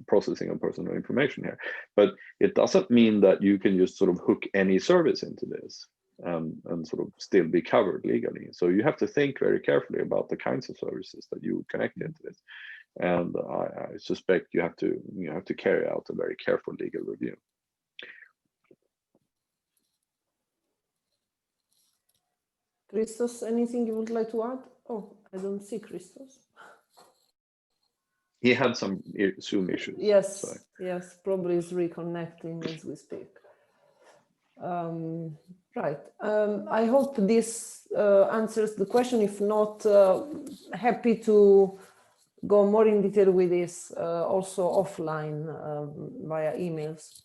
processing of personal information here. But it doesn't mean that you can just sort of hook any service into this and sort of still be covered legally. So you have to think very carefully about the kinds of services that you would connect into this. And I suspect you have to carry out a very careful legal review. Christos, anything you would like to add? Oh, I don't see Christos. He had some Zoom issues. Yes, so. Yes, probably is reconnecting as we speak. Right. I hope this answers the question. If not, happy to go more in detail with this also offline via emails.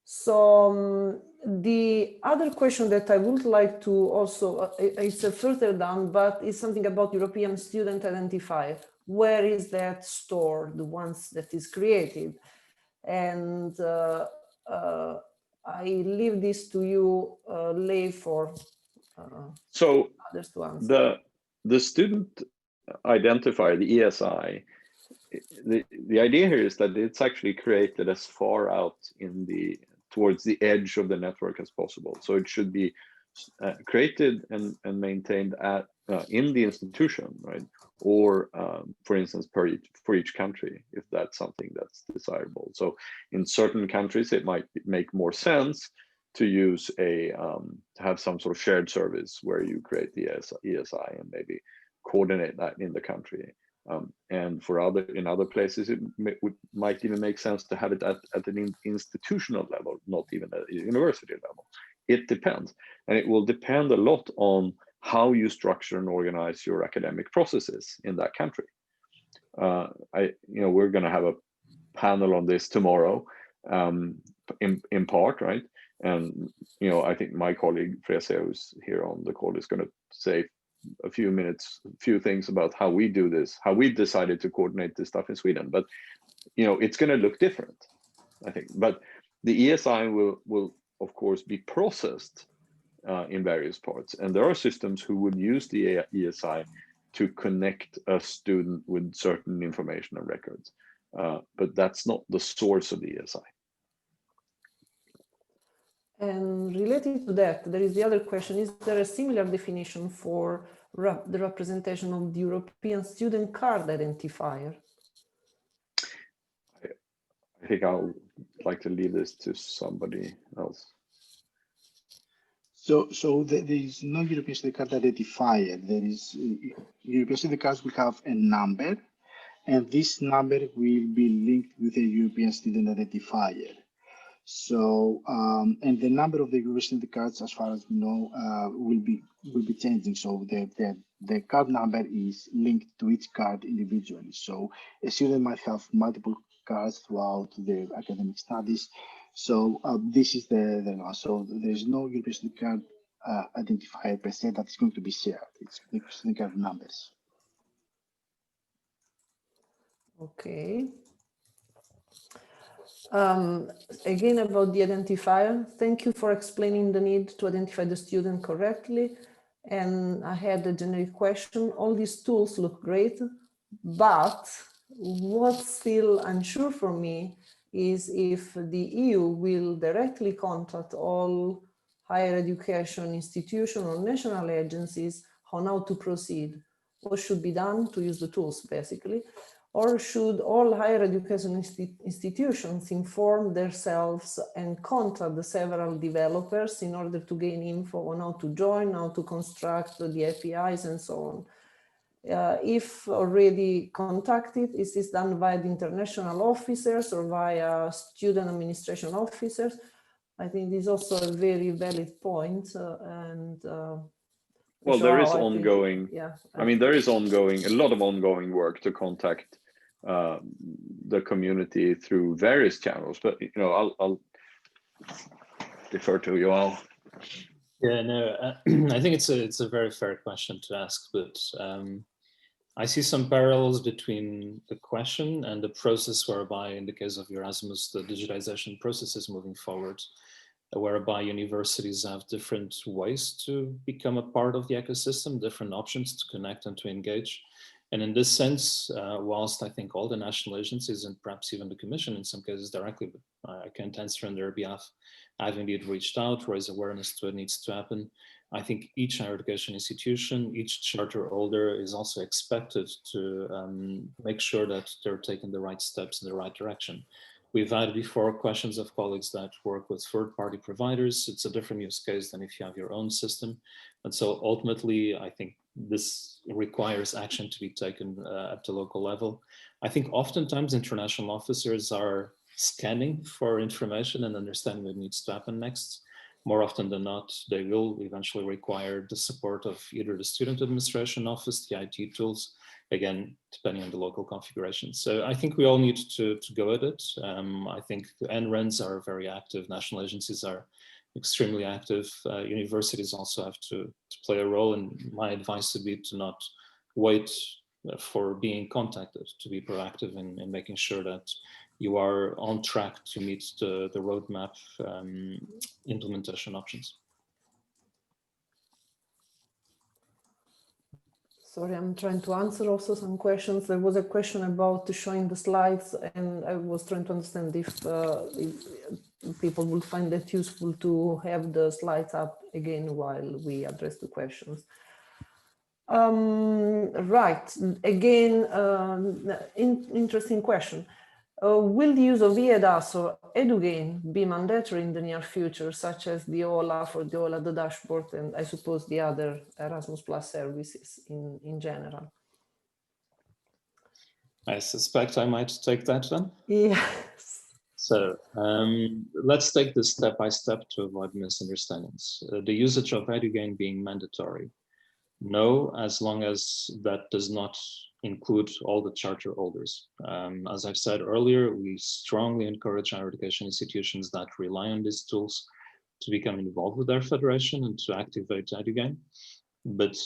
So the other question that I would like to also, it's further down, but it's something about European Student Identifier. Where is that stored, the ones that is created? And I leave this to you, Leif, for others to answer. The student identifier, the ESI, the idea here is that it's actually created as far out towards the edge of the network as possible. So it should be created and maintained in the institution, right? Or for instance, for each country, if that's something that's desirable. So in certain countries, it might make more sense to use to have some sort of shared service where you create the ESI and maybe coordinate that in the country. And in other places, it might even make sense to have it at an institutional level, not even at a university level. It depends, and it will depend a lot on how you structure and organize your academic processes in that country. We're going to have a panel on this tomorrow, in part, right? And I think my colleague Frese, who's here on the call, is going to say a few things about how we do this, how we decided to coordinate this stuff in Sweden. But it's going to look different, I think. But the ESI will of course be processed in various parts, and there are systems who would use the ESI to connect a student with certain information and records, but that's not the source of the ESI. And related to that, there is the other question: is there a similar definition for the representation of the European Student Card Identifier? I think I'll like to leave this to somebody else. So there is no European Student Card Identifier. There is European Student Cards will have a number, and this number will be linked with a European Student Identifier. So, and the number of the university cards, as far as we know, will be changing. So the card number is linked to each card individually. So a student might have multiple cards throughout their academic studies. So this is the law. So there's no university card identifier per se that is going to be shared. It's the student card numbers. Okay. Again, about the identifier, thank you for explaining the need to identify the student correctly. And I had a generic question. All these tools look great, but what's still unsure for me is if the EU will directly contact all higher education institutions or national agencies on how to proceed. What should be done to use the tools, basically? Or should all higher education institutions inform themselves and contact the several developers in order to gain info on how to join, how to construct the APIs and so on? If already contacted, is this done via the international officers or via student administration officers? I think this is also a very valid point. Well, there is ongoing. I mean, there is a lot of ongoing work to contact the community through various channels. But I'll defer to you all. Yeah, no, I think it's a very fair question to ask, but I see some parallels between the question and the process whereby, in the case of Erasmus, the digitization process is moving forward, whereby universities have different ways to become a part of the ecosystem, different options to connect and to engage. And in this sense, whilst I think all the national agencies and perhaps even the Commission in some cases directly, but I can't answer on their behalf, have indeed reached out, raise awareness to what needs to happen. I think each higher education institution, each charter holder is also expected to make sure that they're taking the right steps in the right direction. We've had before questions of colleagues that work with third-party providers. It's a different use case than if you have your own system. And so ultimately, I think this requires action to be taken at the local level. I think oftentimes international officers are scanning for information and understanding what needs to happen next. More often than not, they will eventually require the support of either the student administration office, the IT tools, again, depending on the local configuration. So I think we all need to go at it. I think the NRENs are very active, national agencies are extremely active. Universities also have to play a role, and my advice would be to not wait for being contacted, to be proactive in making sure that you are on track to meet the roadmap implementation options. Sorry, I'm trying to answer also some questions. There was a question about showing the slides, and I was trying to understand if people will find it useful to have the slides up again while we address the questions. Right, again, interesting question. Will the use of EADAS or EduGain be mandatory in the near future, such as the OLAF or the OLA, the dashboard, and I suppose the other Erasmus Plus services in general? I suspect I might take that one. Yes. So let's take this step by step to avoid misunderstandings. The usage of EduGain being mandatory. No, as long as that does not include all the charter holders. As I've said earlier, we strongly encourage higher education institutions that rely on these tools to become involved with their federation and to activate EduGain. But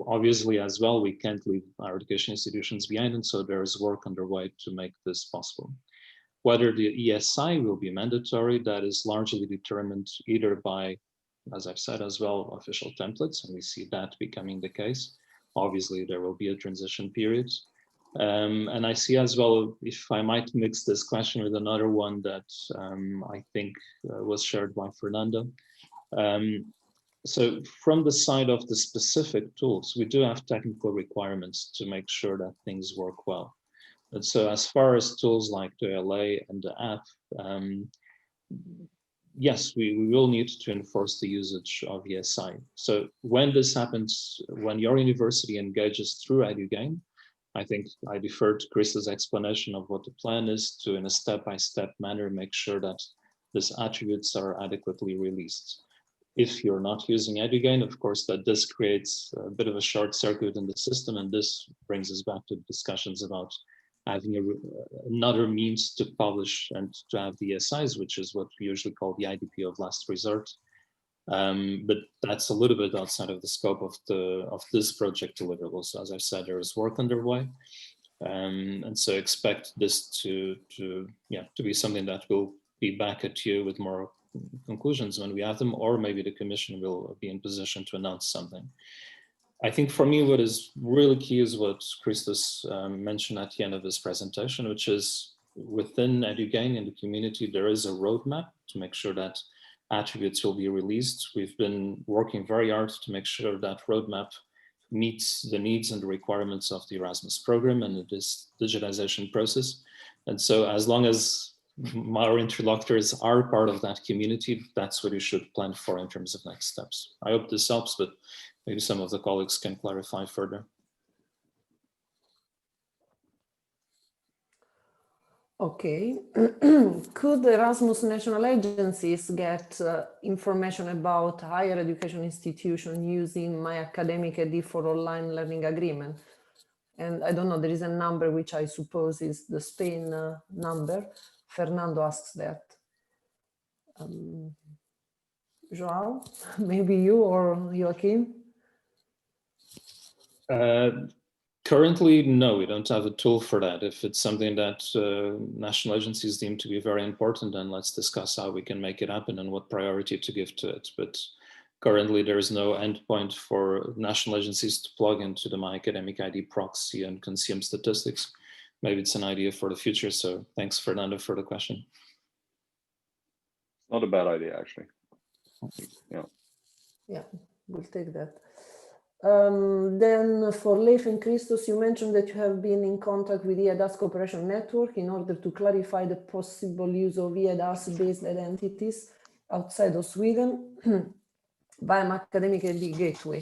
obviously as well, we can't leave higher education institutions behind, and so there is work underway to make this possible. Whether the ESI will be mandatory, that is largely determined either by, as I've said as well, official templates, and we see that becoming the case. Obviously, there will be a transition period. And I see as well, if I might mix this question with another one that I think was shared by Fernando. So from the side of the specific tools, we do have technical requirements to make sure that things work well. And so as far as tools like the LA and the app, yes, we will need to enforce the usage of ESI. So when this happens, when your university engages through EduGain, I think I defer to Chris's explanation of what the plan is to, in a step-by-step manner, make sure that these attributes are adequately released. If you're not using EduGain, of course, that does create a bit of a short circuit in the system, and this brings us back to discussions about having another means to publish and to have the SIs, which is what we usually call the IDP of last resort. But that's a little bit outside of the scope of this project deliverable. So as I said, there is work underway, and so expect this to be something that will be back at you with more conclusions when we have them, or maybe the Commission will be in position to announce something. I think for me, what is really key is what Christos mentioned at the end of his presentation, which is within EduGain in the community, there is a roadmap to make sure that attributes will be released. We've been working very hard to make sure that roadmap meets the needs and the requirements of the Erasmus program and this digitization process. And so as long as our interlocutors are part of that community, that's what you should plan for in terms of next steps. I hope this helps, but maybe some of the colleagues can clarify further. Okay. Could Erasmus national agencies get information about higher education institutions using MyAcademicID for online learning agreement? And I don't know, there is a number which I suppose is the Spain number. Fernando asks that. Joao, maybe you or Joaquin? Currently, no, we don't have a tool for that. If it's something that national agencies deem to be very important, then let's discuss how we can make it happen and what priority to give to it. But currently, there is no endpoint for national agencies to plug into the MyAcademicID proxy and consume statistics. Maybe it's an idea for the future. So thanks, Fernando, for the question. Not a bad idea, actually. Yeah, we'll take that. Then for Leif and Christos, you mentioned that you have been in contact with EIDAS Cooperation Network in order to clarify the possible use of EIDAS-based identities outside of Sweden via MyAcademicID Gateway.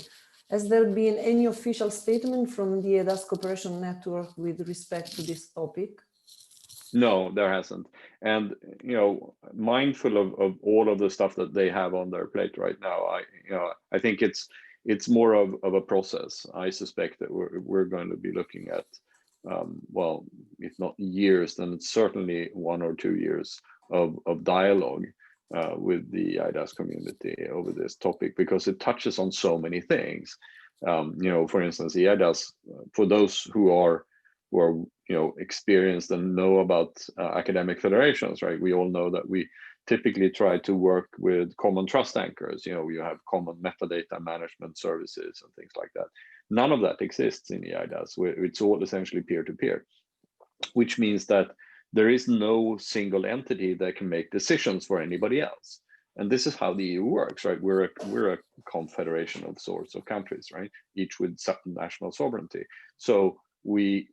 Has there been any official statement from the EIDAS Cooperation Network with respect to this topic? No, there hasn't. And, mindful of all of the stuff that they have on their plate right now, I think it's more of a process. I suspect that we're going to be looking at, well, if not years, then it's certainly 1 or 2 years of dialogue with the EIDAS community over this topic, because it touches on so many things. For instance, the EIDAS, for those who are experienced and know about academic federations, right? We all know that we typically try to work with common trust anchors. You have common metadata management services and things like that. None of that exists in EIDAS. It's all essentially peer-to-peer, which means that there is no single entity that can make decisions for anybody else. And this is how the EU works, right? We're a confederation of sorts of countries, right? Each with national sovereignty. So we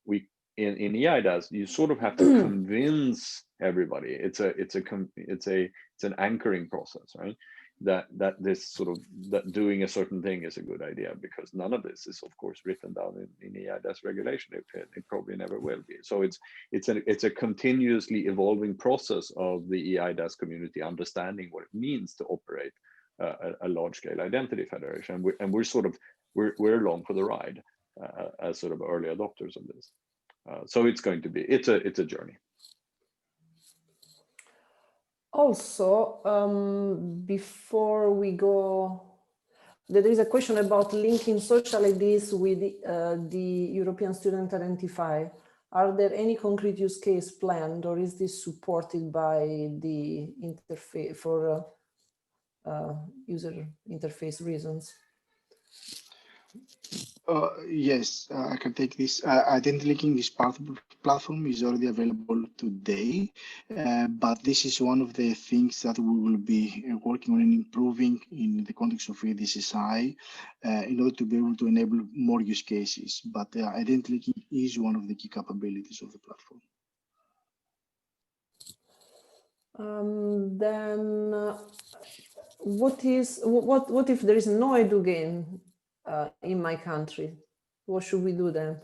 in EIDAS, you sort of have to convince everybody. It's an anchoring process, right? That doing a certain thing is a good idea, because none of this is, of course, written down in EIDAS regulation. It probably never will be. So it's a continuously evolving process of the EIDAS community understanding what it means to operate a large-scale identity federation, and we're along for the ride as sort of early adopters of this. So it's a journey. Also, before we go, there is a question about linking social IDs with the European Student Identifier. Are there any concrete use case planned, or is this supported by the interface for user interface reasons? Yes, I can take this. Identity linking is part of the platform, is already available today, but this is one of the things that we will be working on and improving in the context of EDSSI in order to be able to enable more use cases. But identity linking is one of the key capabilities of the platform. Then what if there is no EduGain in my country? What should we do then?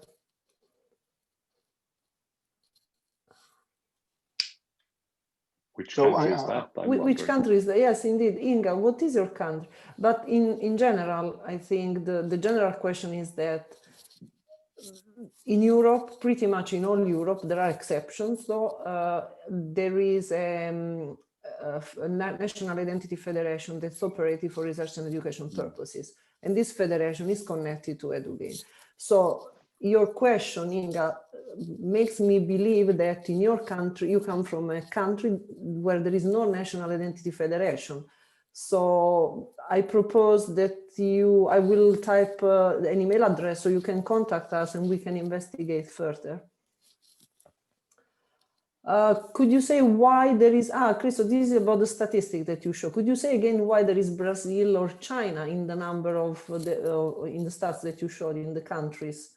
Which So country is that? Which country is that? Yes, indeed. Inga, what is your country? But in general, I think the general question is that in Europe, pretty much in all Europe, there are exceptions, though. There is a National Identity Federation that's operated for research and education purposes. And this federation is connected to EduGain. So your question, Inga, makes me believe that in your country, you come from a country where there is no National Identity Federation. So I propose that I will type an email address so you can contact us and we can investigate further. Could you say why there is, Christo, this is about the statistic that you show. Could you say again why there is Brazil or China in the number of, in the stats that you showed in the countries?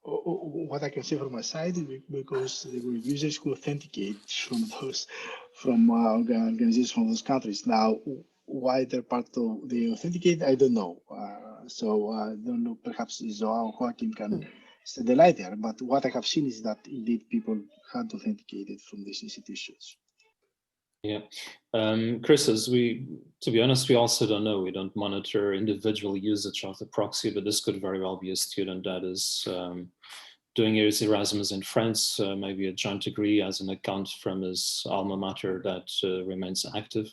What I can say from my side, because there were users who authenticate from organizations from those countries. Now, why they're part of the authenticate, I don't know. So I don't know, perhaps Joao or Joaquin can shed the light there. But what I have seen is that indeed people had authenticated from these institutions. Yeah, Chris, to be honest, we also don't know. We don't monitor individual usage of the proxy, but this could very well be a student that is doing his Erasmus in France, maybe a joint degree as an account from his alma mater that remains active.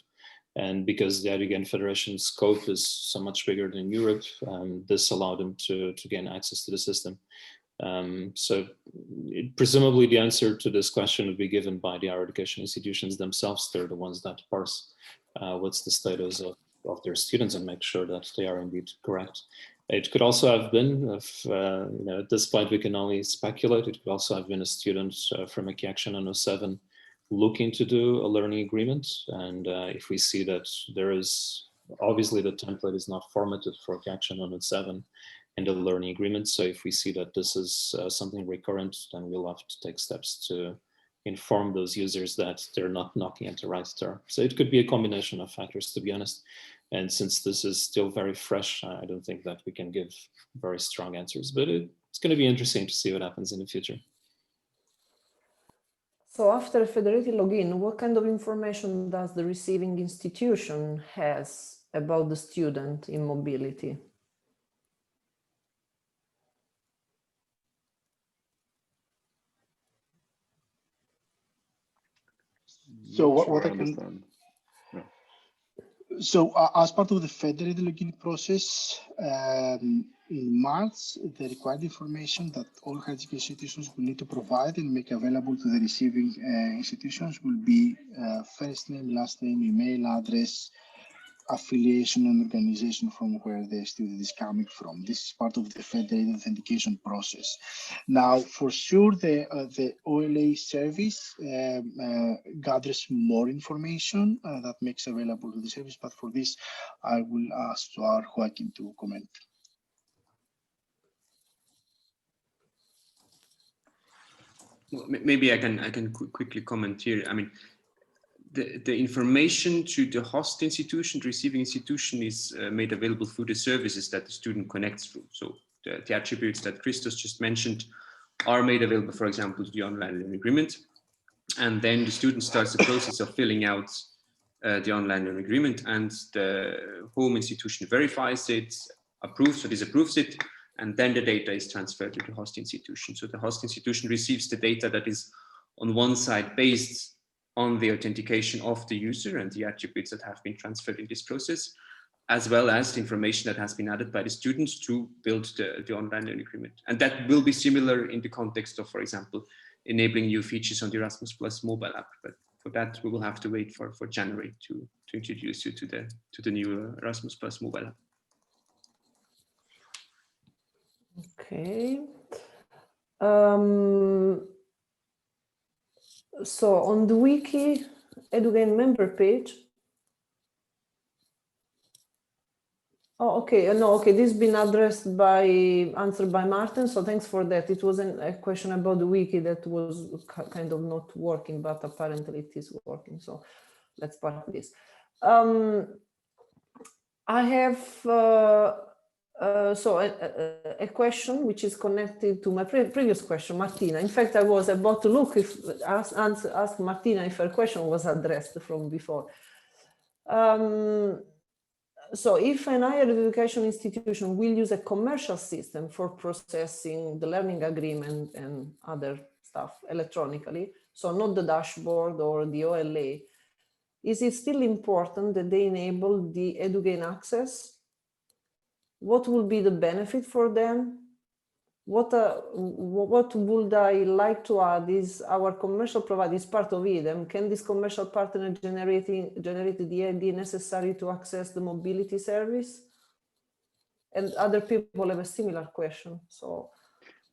And because the EduGain Federation scope is so much bigger than Europe, this allowed him to gain access to the system. So presumably the answer to this question would be given by the higher education institutions themselves. They're the ones that parse what's the status of their students and make sure that they are indeed correct. It could also have been, at this point we can only speculate, it could also have been a student from a key action 107 looking to do a learning agreement. And if we see that there is, obviously the template is not formatted for key action 107, and the learning agreement. So if we see that this is something recurrent, then we'll have to take steps to inform those users that they're not knocking at the right door. So it could be a combination of factors, to be honest. And since this is still very fresh, I don't think that we can give very strong answers, but it's going to be interesting to see what happens in the future. So after a federated login, what kind of information does the receiving institution has about the student in mobility? So what I can, so as part of the federated login process, in March, the required information that all higher education institutions will need to provide and make available to the receiving institutions will be first name, last name, email address, affiliation and organization from where the student is coming from. This is part of the federated authentication process. Now, for sure, the OLA service gathers more information that makes available to the service, but for this, I will ask our Joaquin to comment. Well, maybe I can quickly comment here. I mean, the information to the host institution, the receiving institution, is made available through the services that the student connects through. So the attributes that Christos just mentioned are made available, for example, to the online learning agreement. And then the student starts the process of filling out the online learning agreement, and the home institution verifies it, approves or disapproves it, and then the data is transferred to the host institution. So the host institution receives the data that is on one side based on the authentication of the user and the attributes that have been transferred in this process, as well as the information that has been added by the students to build the online learning agreement. And that will be similar in the context of, for example, enabling new features on the Erasmus Plus mobile app. But for that, we will have to wait for January to introduce you to the new Erasmus Plus mobile app. Okay. So on the wiki EduGain member page. Oh, okay. No, okay. This has been answered by Martin. So thanks for that. It was a question about the wiki that was kind of not working, but apparently it is working. So let's park this. I have So a question which is connected to my previous question, Martina. In fact, I was about to look if ask Martina if her question was addressed from before. So if an higher education institution will use a commercial system for processing the learning agreement and other stuff electronically, so not the dashboard or the OLA, is it still important that they enable the EduGain access? What will be the benefit for them? What would I like to add is our commercial provider is part of IDEM. Can this commercial partner generate the ID necessary to access the mobility service? And other people have a similar question. So,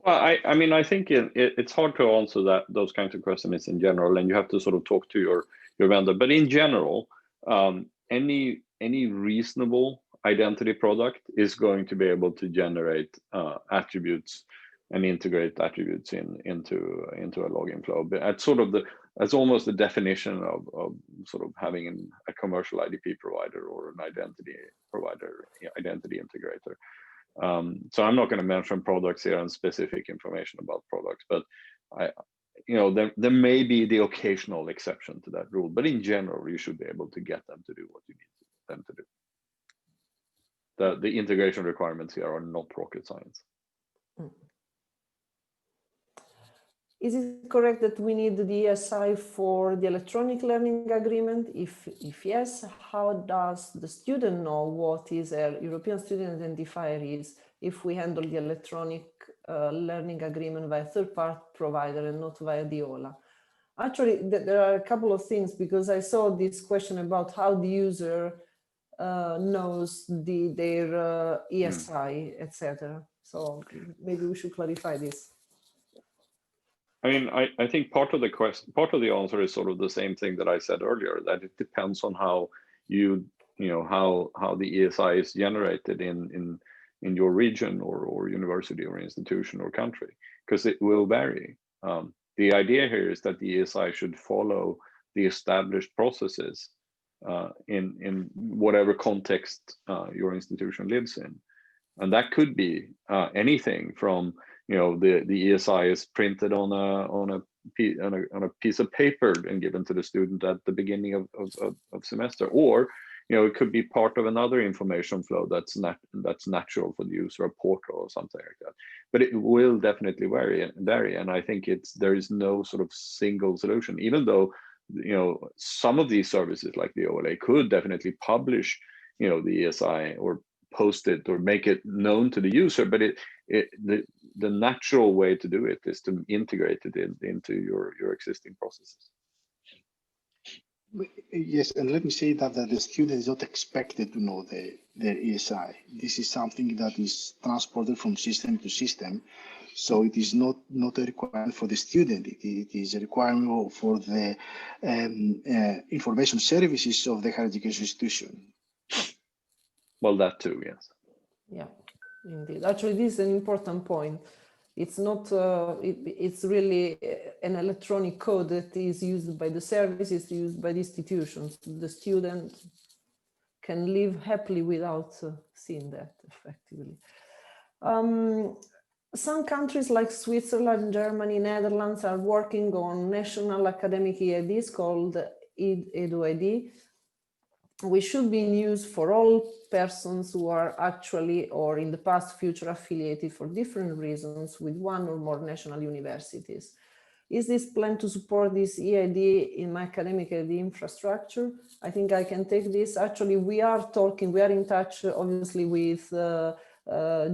well, I mean, I think it's hard to answer those kinds of questions in general, and you have to sort of talk to your vendor. But in general, any reasonable identity product is going to be able to generate attributes and integrate attributes into a login flow. But that's almost the definition of sort of having a commercial IDP provider or an identity provider, identity integrator. So I'm not going to mention products here and specific information about products, but there may be the occasional exception to that rule, but in general, you should be able to get them to do what you need them to do. The integration requirements here are not rocket science. Is it correct that we need the ESI for the electronic learning agreement? If yes, how does the student know what is a European Student Identifier is if we handle the electronic learning agreement via third-party provider and not via the OLA? Actually, there are a couple of things, because I saw this question about how the user knows their ESI, etc. So maybe we should clarify this. I mean, I think part of the answer is sort of the same thing that I said earlier, that it depends on how how the ESI is generated in your region or university or institution or country, because it will vary. The idea here is that the ESI should follow the established processes in whatever context your institution lives in, and that could be anything from the ESI is printed on a piece of paper and given to the student at the beginning of semester, or it could be part of another information flow that's natural for the user, a portal or something like that. But it will definitely vary, and I think there is no sort of single solution, even though some of these services like the OLA could definitely publish the ESI or post it or make it known to the user, but the natural way to do it is to integrate it into your existing processes. Yes, and let me say that the student is not expected to know their ESI. This is something that is transported from system to system, so it is not a requirement for the student. It is a requirement for the information services of the higher education institution. Well, that too, yes. Yeah, indeed. Actually, this is an important point. It's not, it's really an electronic code that is used by the services, used by the institutions. The student can live happily without seeing that effectively. Some countries like Switzerland, Germany, Netherlands are working on national academic EIDs called EduID, which should be in use for all persons who are actually or in the past future affiliated for different reasons with one or more national universities. Is this plan to support this EID in MyAcademicID infrastructure? I think I can take this. Actually, we are in touch obviously with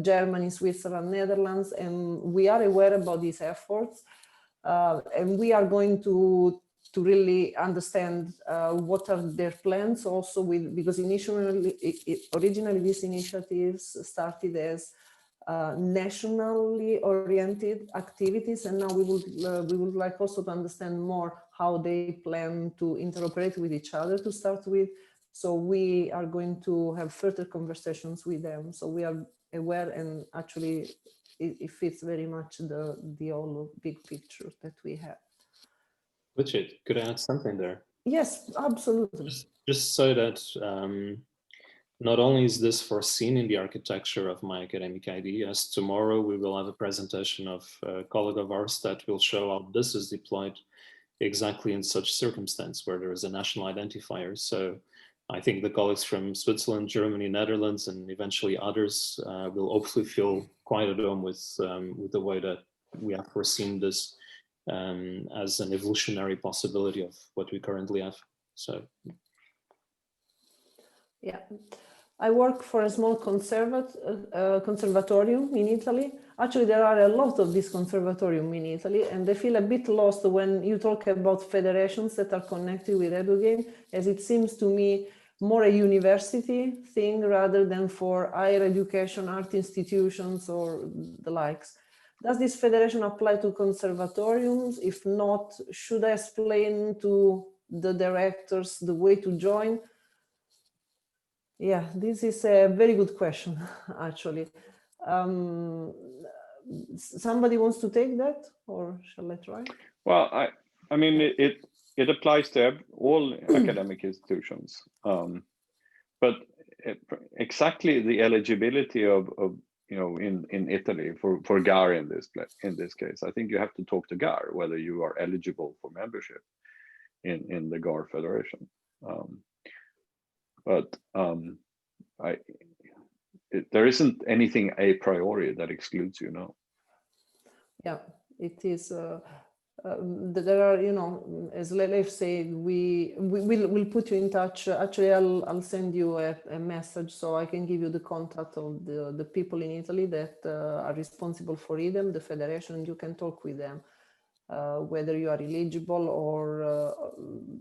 Germany, Switzerland, Netherlands, and we are aware about these efforts. And we are going to really understand what are their plans also because originally these initiatives started as nationally oriented activities, and now we would like also to understand more how they plan to interoperate with each other to start with. So we are going to have further conversations with them. So we are aware, and actually it fits very much the whole big picture that we have. Richard, could I add something there? Yes, absolutely. Just so that not only is this foreseen in the architecture of MyAcademicID, as tomorrow we will have a presentation of a colleague of ours that will show how this is deployed exactly in such circumstance where there is a national identifier. So I think the colleagues from Switzerland, Germany, Netherlands, and eventually others will hopefully feel quite at home with the way that we have foreseen this as an evolutionary possibility of what we currently have. So, yeah, I work for a small conservatorium in Italy. Actually, there are a lot of these conservatorium in Italy, and they feel a bit lost when you talk about federations that are connected with EduGain, as it seems to me more a university thing rather than for higher education, art institutions, or the likes. Does this federation apply to conservatoriums? If not, should I explain to the directors the way to join? Yeah, this is a very good question, actually. Somebody wants to take that, or shall I try? Well, I mean, it applies to all academic institutions, but exactly the eligibility of in Italy for GAR in this case, I think you have to talk to GAR whether you are eligible for membership in the GAR Federation. But there isn't anything a priori that excludes you, no. Yeah, it is. There are, as Leif said, we'll put you in touch. Actually, I'll send you a message so I can give you the contact of the people in Italy that are responsible for IDEM, the federation, and you can talk with them. Whether you are eligible or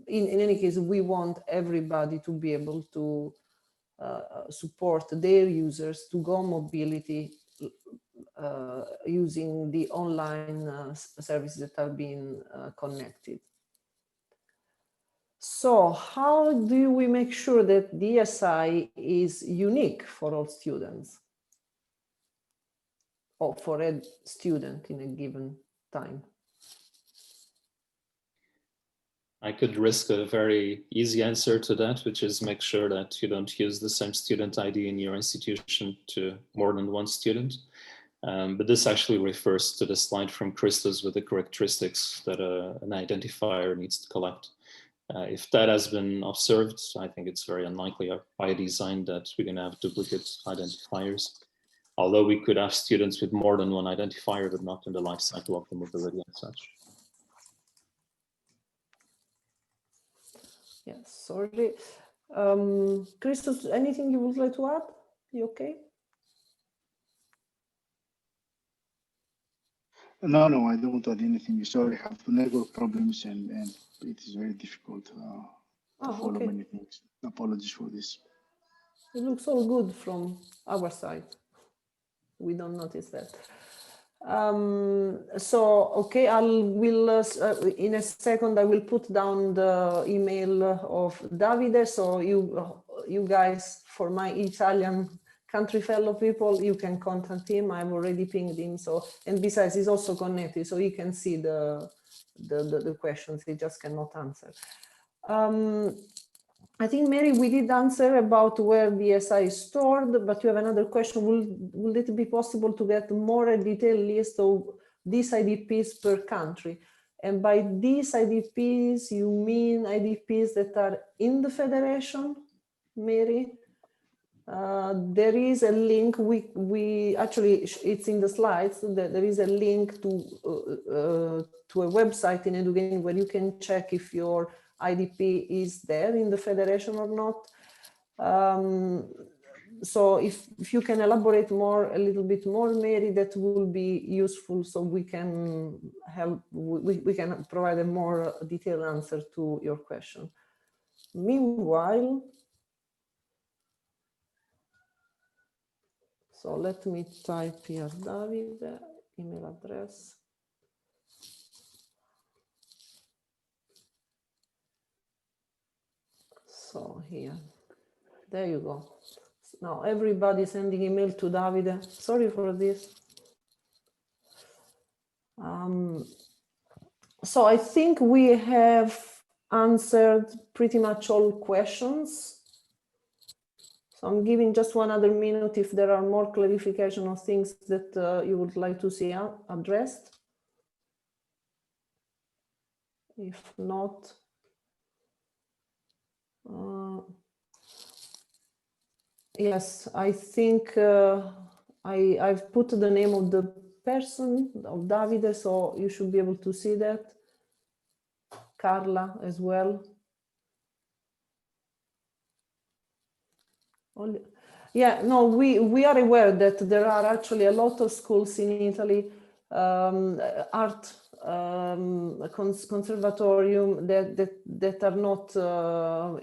in any case, we want everybody to be able to support their users to go mobility using the online services that are being connected. So how do we make sure that the ESI is unique for all students or for a student in a given time? I could risk a very easy answer to that, which is make sure that you don't use the same student ID in your institution to more than one student. But this actually refers to the slide from Christos with the characteristics that an identifier needs to collect. If that has been observed, I think it's very unlikely by design that we're going to have duplicate identifiers. Although we could have students with more than one identifier, but not in the life cycle of the mobility and such. Yes, sorry. Christos, anything you would like to add? You okay? No, I don't add anything. Sorry, I have network problems and it is very difficult to follow many things. Apologies for this. It looks all good from our side. We don't notice that. So, okay, in a second, I will put down the email of Davide. So you guys, for my Italian country fellow people, you can contact him. I've already pinged him. So, and besides, he's also connected, so he can see the questions. He just cannot answer. I think, Mary, we did answer about where the SI is stored, but you have another question. Will it be possible to get more a detailed list of these IDPs per country? And by these IDPs, you mean IDPs that are in the federation, Mary? There is a link, we actually, it's in the slides, there is a link to a website in EduGain where you can check if your IDP is there in the federation or not. So if you can elaborate a little bit more, Mary, that will be useful so we can help, we can provide a more detailed answer to your question. Meanwhile, so let me type here, David, email address. So here, there you go. Now everybody sending email to Davide. Sorry for this. So I think we have answered pretty much all questions. So I'm giving just 1 other minute if there are more clarification of things that you would like to see addressed. If not, yes, I think I've put the name of the person, of Davide, so you should be able to see that. Carla as well. Yeah, no, we are aware that there are actually a lot of schools in Italy, art conservatorium that are not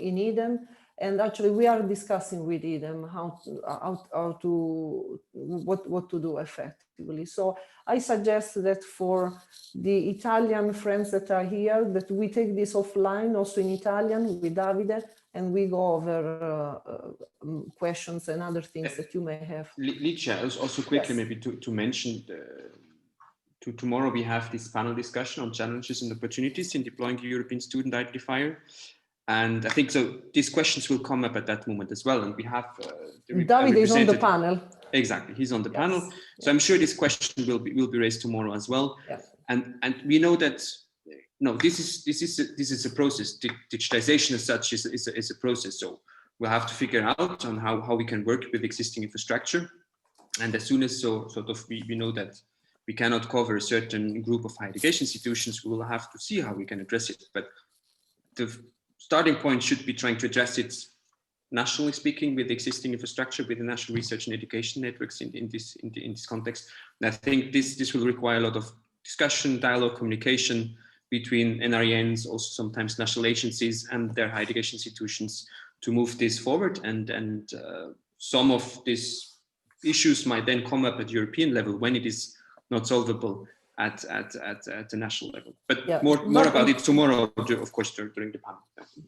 in Eden, and actually we are discussing with Eden what to do effectively. So I suggest that for the Italian friends that are here, that we take this offline also in Italian with Davide, and we go over questions and other things that you may have. Licia, also quickly, Yes. maybe to mention, tomorrow we have this panel discussion on challenges and opportunities in deploying the European Student Identifier. And I think so these questions will come up at that moment as well. And we have Davide is on the panel. Exactly, he's on the Yes. panel. So yes. I'm sure this question will be raised tomorrow as well. Yeah. And we know that no, this is a process. Digitization as such is a process. So we'll have to figure out on how we can work with existing infrastructure. And as soon as we know that we cannot cover a certain group of higher education institutions, we will have to see how we can address it. But the starting point should be trying to address it nationally speaking with existing infrastructure, with the national research and education networks in this context. And I think this will require a lot of discussion, dialogue, communication between NRENs, also sometimes national agencies and their higher education institutions to move this forward. And some of these issues might then come up at European level when it is not solvable at the national level. But yeah, more about it tomorrow, of course, during the panel.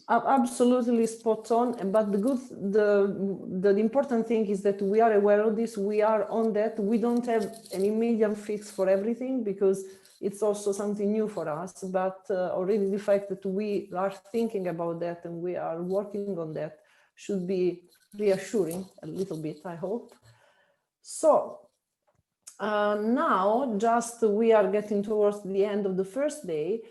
Absolutely spot on. But the important thing is that we are aware of this. We are on that. We don't have an immediate fix for everything because it's also something new for us. But already the fact that we are thinking about that and we are working on that should be reassuring a little bit, I hope. So now just we are getting towards the end of the first day.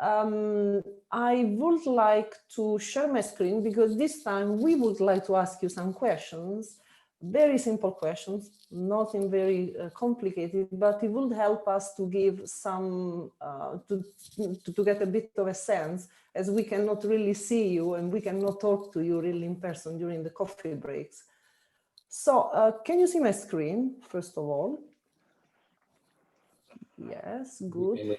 I would like to share my screen because this time we would like to ask you some questions, very simple questions, nothing very complicated, but it would help us to give some, to get a bit of a sense, as we cannot really see you and we cannot talk to you really in person during the coffee breaks. So can you see my screen, first of all? Yes, good.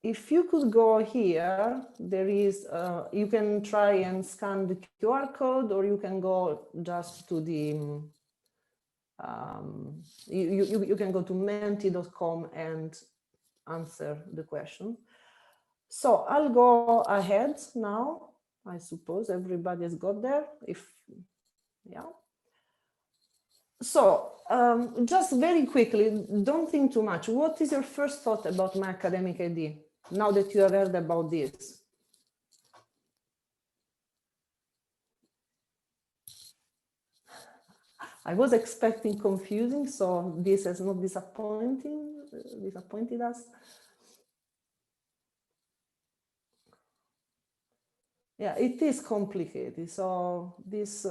If you could go here, there is, you can try and scan the QR code, or you can go just to the, you can go to menti.com and answer the question. So I'll go ahead now. I suppose everybody has got there. Yeah. So just very quickly, don't think too much. What is your first thought about MyAcademicID now that you have heard about this? I was expecting confusing, so this has not disappointed us. Yeah, it is complicated. So this,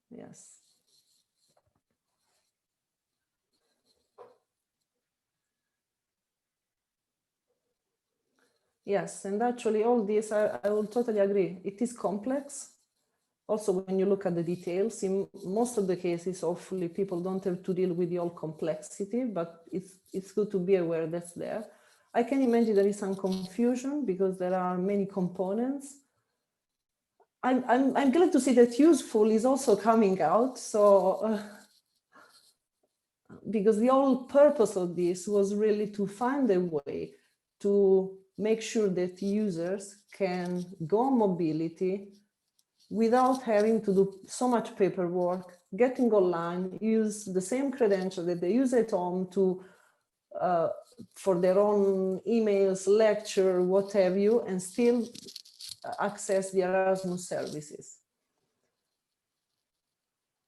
yes. Yes, and actually all this, I will totally agree. It is complex. Also, when you look at the details, in most of the cases, hopefully people don't have to deal with the whole complexity, but it's good to be aware that's there. I can imagine there is some confusion because there are many components. I'm glad to see that useful is also coming out. So, because the whole purpose of this was really to find a way to make sure that users can go on mobility without having to do so much paperwork, getting online, use the same credential that they use at home to for their own emails, lecture, what have you, and still access the Erasmus services.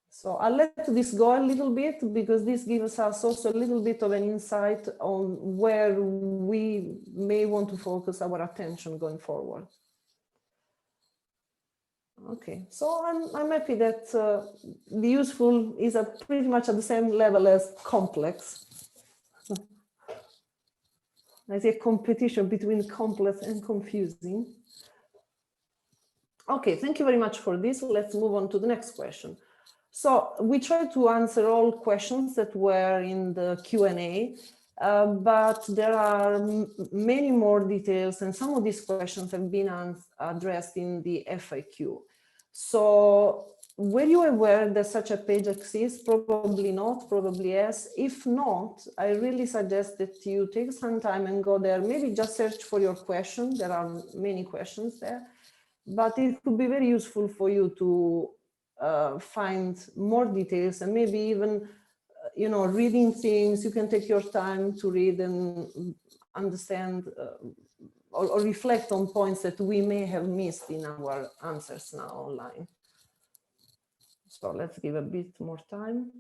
So I'll let this go a little bit because this gives us also a little bit of an insight on where we may want to focus our attention going forward. Okay, so I'm happy that the useful is pretty much at the same level as complex. I see a competition between complex and confusing. Okay, thank you very much for this. Let's move on to the next question. So we tried to answer all questions that were in the Q&A, but there are many more details, and some of these questions have been addressed in the FAQ. So were you aware that such a page exists? Probably not, probably yes. If not, I really suggest that you take some time and go there, maybe just search for your question. There are many questions there, but it could be very useful for you to find more details and maybe even, you know, reading things. You can take your time to read and understand or reflect on points that we may have missed in our answers now online. So let's give a bit more time.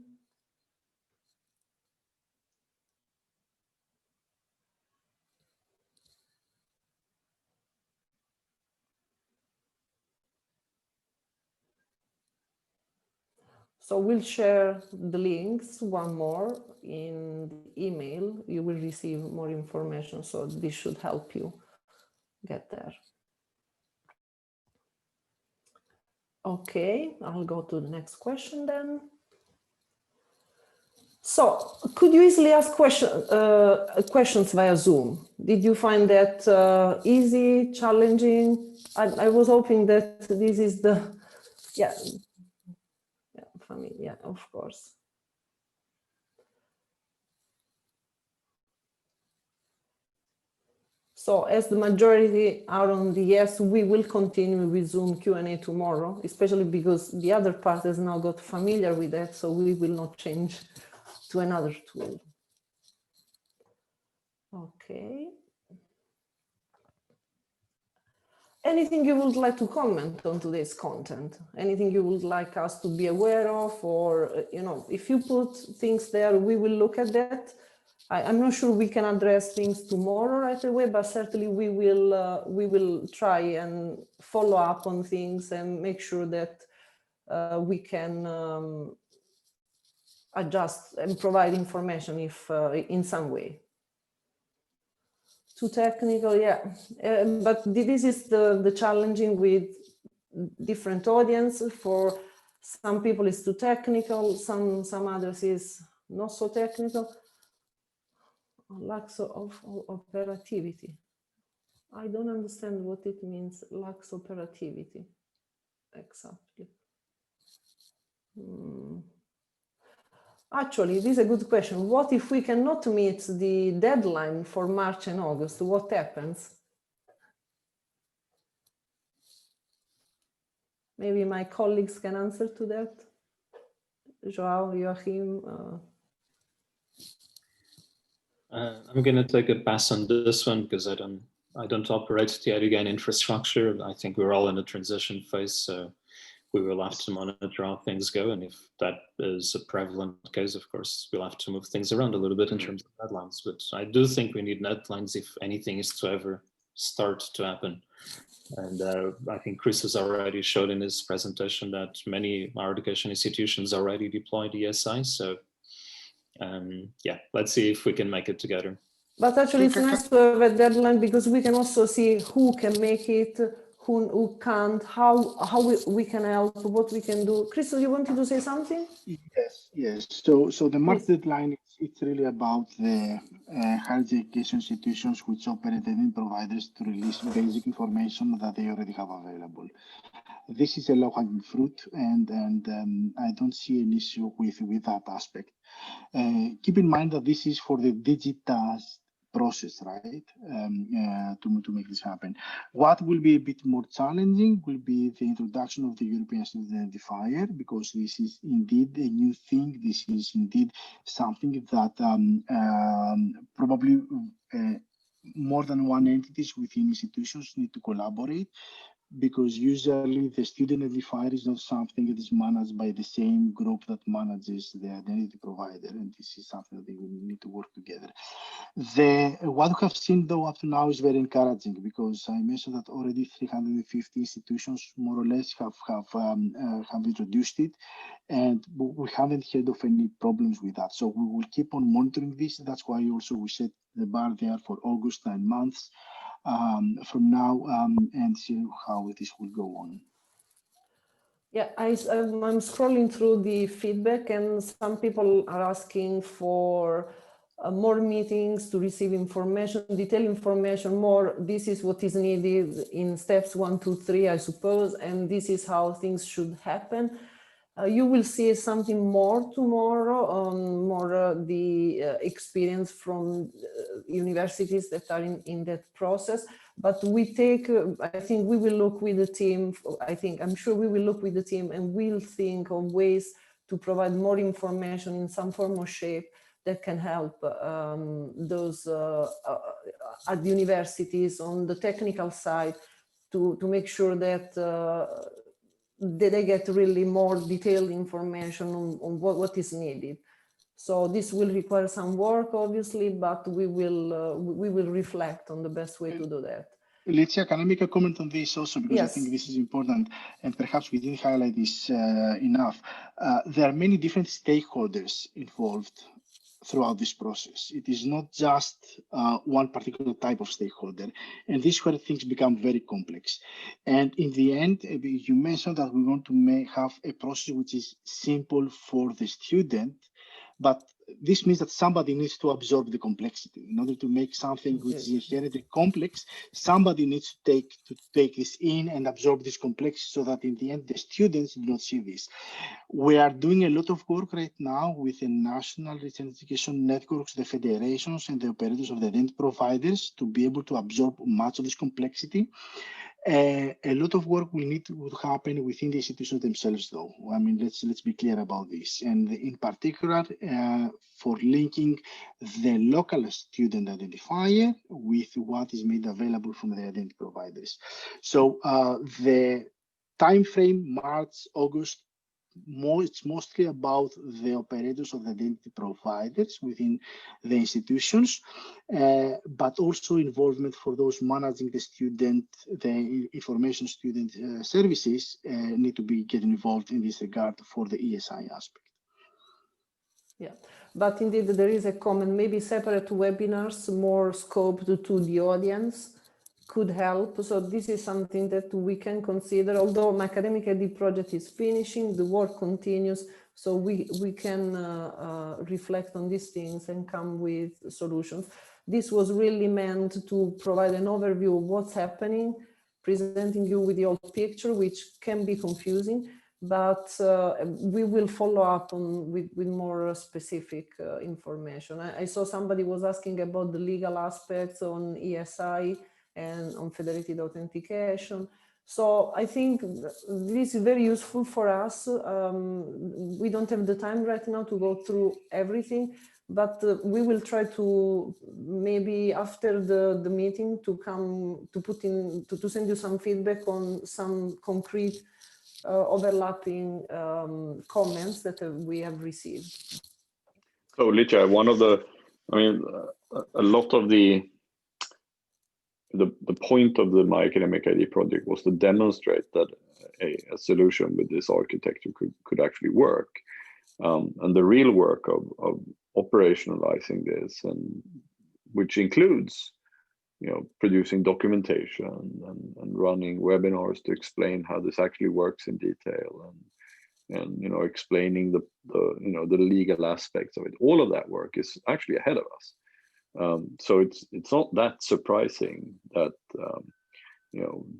So we'll share the links one more in the email. You will receive more information, so this should help you get there. Okay, I'll go to the next question then. So could you easily ask questions via Zoom? Did you find that easy, challenging? I was hoping that this is the, yeah, family, yeah, of course. So as the majority are on the yes, we will continue with Zoom Q&A tomorrow, especially because the other part has now got familiar with that, so we will not change to another tool. Okay. Anything you would like to comment on today's content? Anything you would like us to be aware of? Or, you know, if you put things there, we will look at that. I'm not sure we can address things tomorrow right away, but certainly we will try and follow up on things and make sure that we can adjust and provide information if in some way. Too technical, yeah, but this is the challenging with different audience. For some people it's too technical, some others is not so technical. Lack of operativity. I don't understand what it means, lack of operativity exactly. Actually, this is a good question. What if we cannot meet the deadline for March and August? What happens? Maybe my colleagues can answer to that. Joao, Joachim. I'm going to take a pass on this one because I don't operate the EduGain infrastructure. I think we're all in a transition phase, so we will have to monitor how things go. And if that is a prevalent case, of course, we'll have to move things around a little bit in terms of deadlines. But I do think we need deadlines if anything is to ever start to happen. And I think Chris has already showed in his presentation that many higher education institutions already deployed ESI. So yeah, let's see if we can make it together. But actually it's nice to have a deadline because we can also see who can make it, who can't, how we can help, what we can do. Crystal, you wanted to say something? Yes. So the March deadline, it's really about the higher education institutions which operate and providers to release basic information that they already have available. This is a low-hanging fruit, and I don't see an issue with that aspect. Keep in mind that this is for the digitized process, right? To make this happen. What will be a bit more challenging will be the introduction of the European Identifier, because this is indeed a new thing. This is indeed something that probably more than one entities within institutions need to collaborate because usually the student identifier is not something that is managed by the same group that manages the identity provider, and this is something that they will need to work together. What we have seen though up to now is very encouraging, because I mentioned that already 350 institutions more or less have introduced it, and we haven't heard of any problems with that. So we will keep on monitoring this. That's why also we set the bar there for August, 9 months from now, and see how this will go on. Yeah, I'm scrolling through the feedback, and some people are asking for more meetings to receive information, detailed information, more. This is what is needed in steps 1, 2, 3, I suppose, and this is how things should happen. You will see something more tomorrow on more the experience from universities that are in that process. But we take, I think we will look with the team, I'm sure we will look with the team and we'll think of ways to provide more information in some form or shape that can help those at the universities on the technical side to make sure that they get really more detailed information on what is needed. So this will require some work, obviously, but we will reflect on the best way to do that. Letizia, can I make a comment on this also, because Yes. I think this is important, and perhaps we didn't highlight this enough. There are many different stakeholders involved throughout this process. It is not just one particular type of stakeholder, and this is where things become very complex. And in the end, you mentioned that we want to have a process which is simple for the student, but this means that somebody needs to absorb the complexity. In order to make something which is inherently complex, somebody needs to take this in and absorb this complexity, so that in the end, the students do not see this. We are doing a lot of work right now with the national authentication networks, the federations, and the operators of the identity providers to be able to absorb much of this complexity. A lot of work will need to happen within the institutions themselves, though. I mean, let's be clear about this. And in particular, for linking the local student identifier with what is made available from the identity providers. So the time frame, March, August, it's mostly about the operators of the identity providers within the institutions, but also involvement for those managing the information student services need to be getting involved in this regard for the ESI aspect. Yeah, but indeed there is a comment, maybe separate webinars, more scoped to the audience could help. So this is something that we can consider, although MyAcademicID project is finishing, the work continues, so we can reflect on these things and come with solutions. This was really meant to provide an overview of what's happening, presenting you with the whole picture, which can be confusing, but we will follow up with more specific information. I saw somebody was asking about the legal aspects on ESI and on federated authentication. So I think this is very useful for us. We don't have the time right now to go through everything, but we will try to maybe after the meeting to come to send you some feedback on some concrete overlapping comments that we have received. So Licia, a lot of the point of the MyAcademicID project was to demonstrate that a solution with this architecture could actually work. And the real work of operationalizing this, and which includes producing documentation and running webinars to explain how this actually works in detail, and explaining the legal aspects of it. All of that work is actually ahead of us. So it's not that surprising that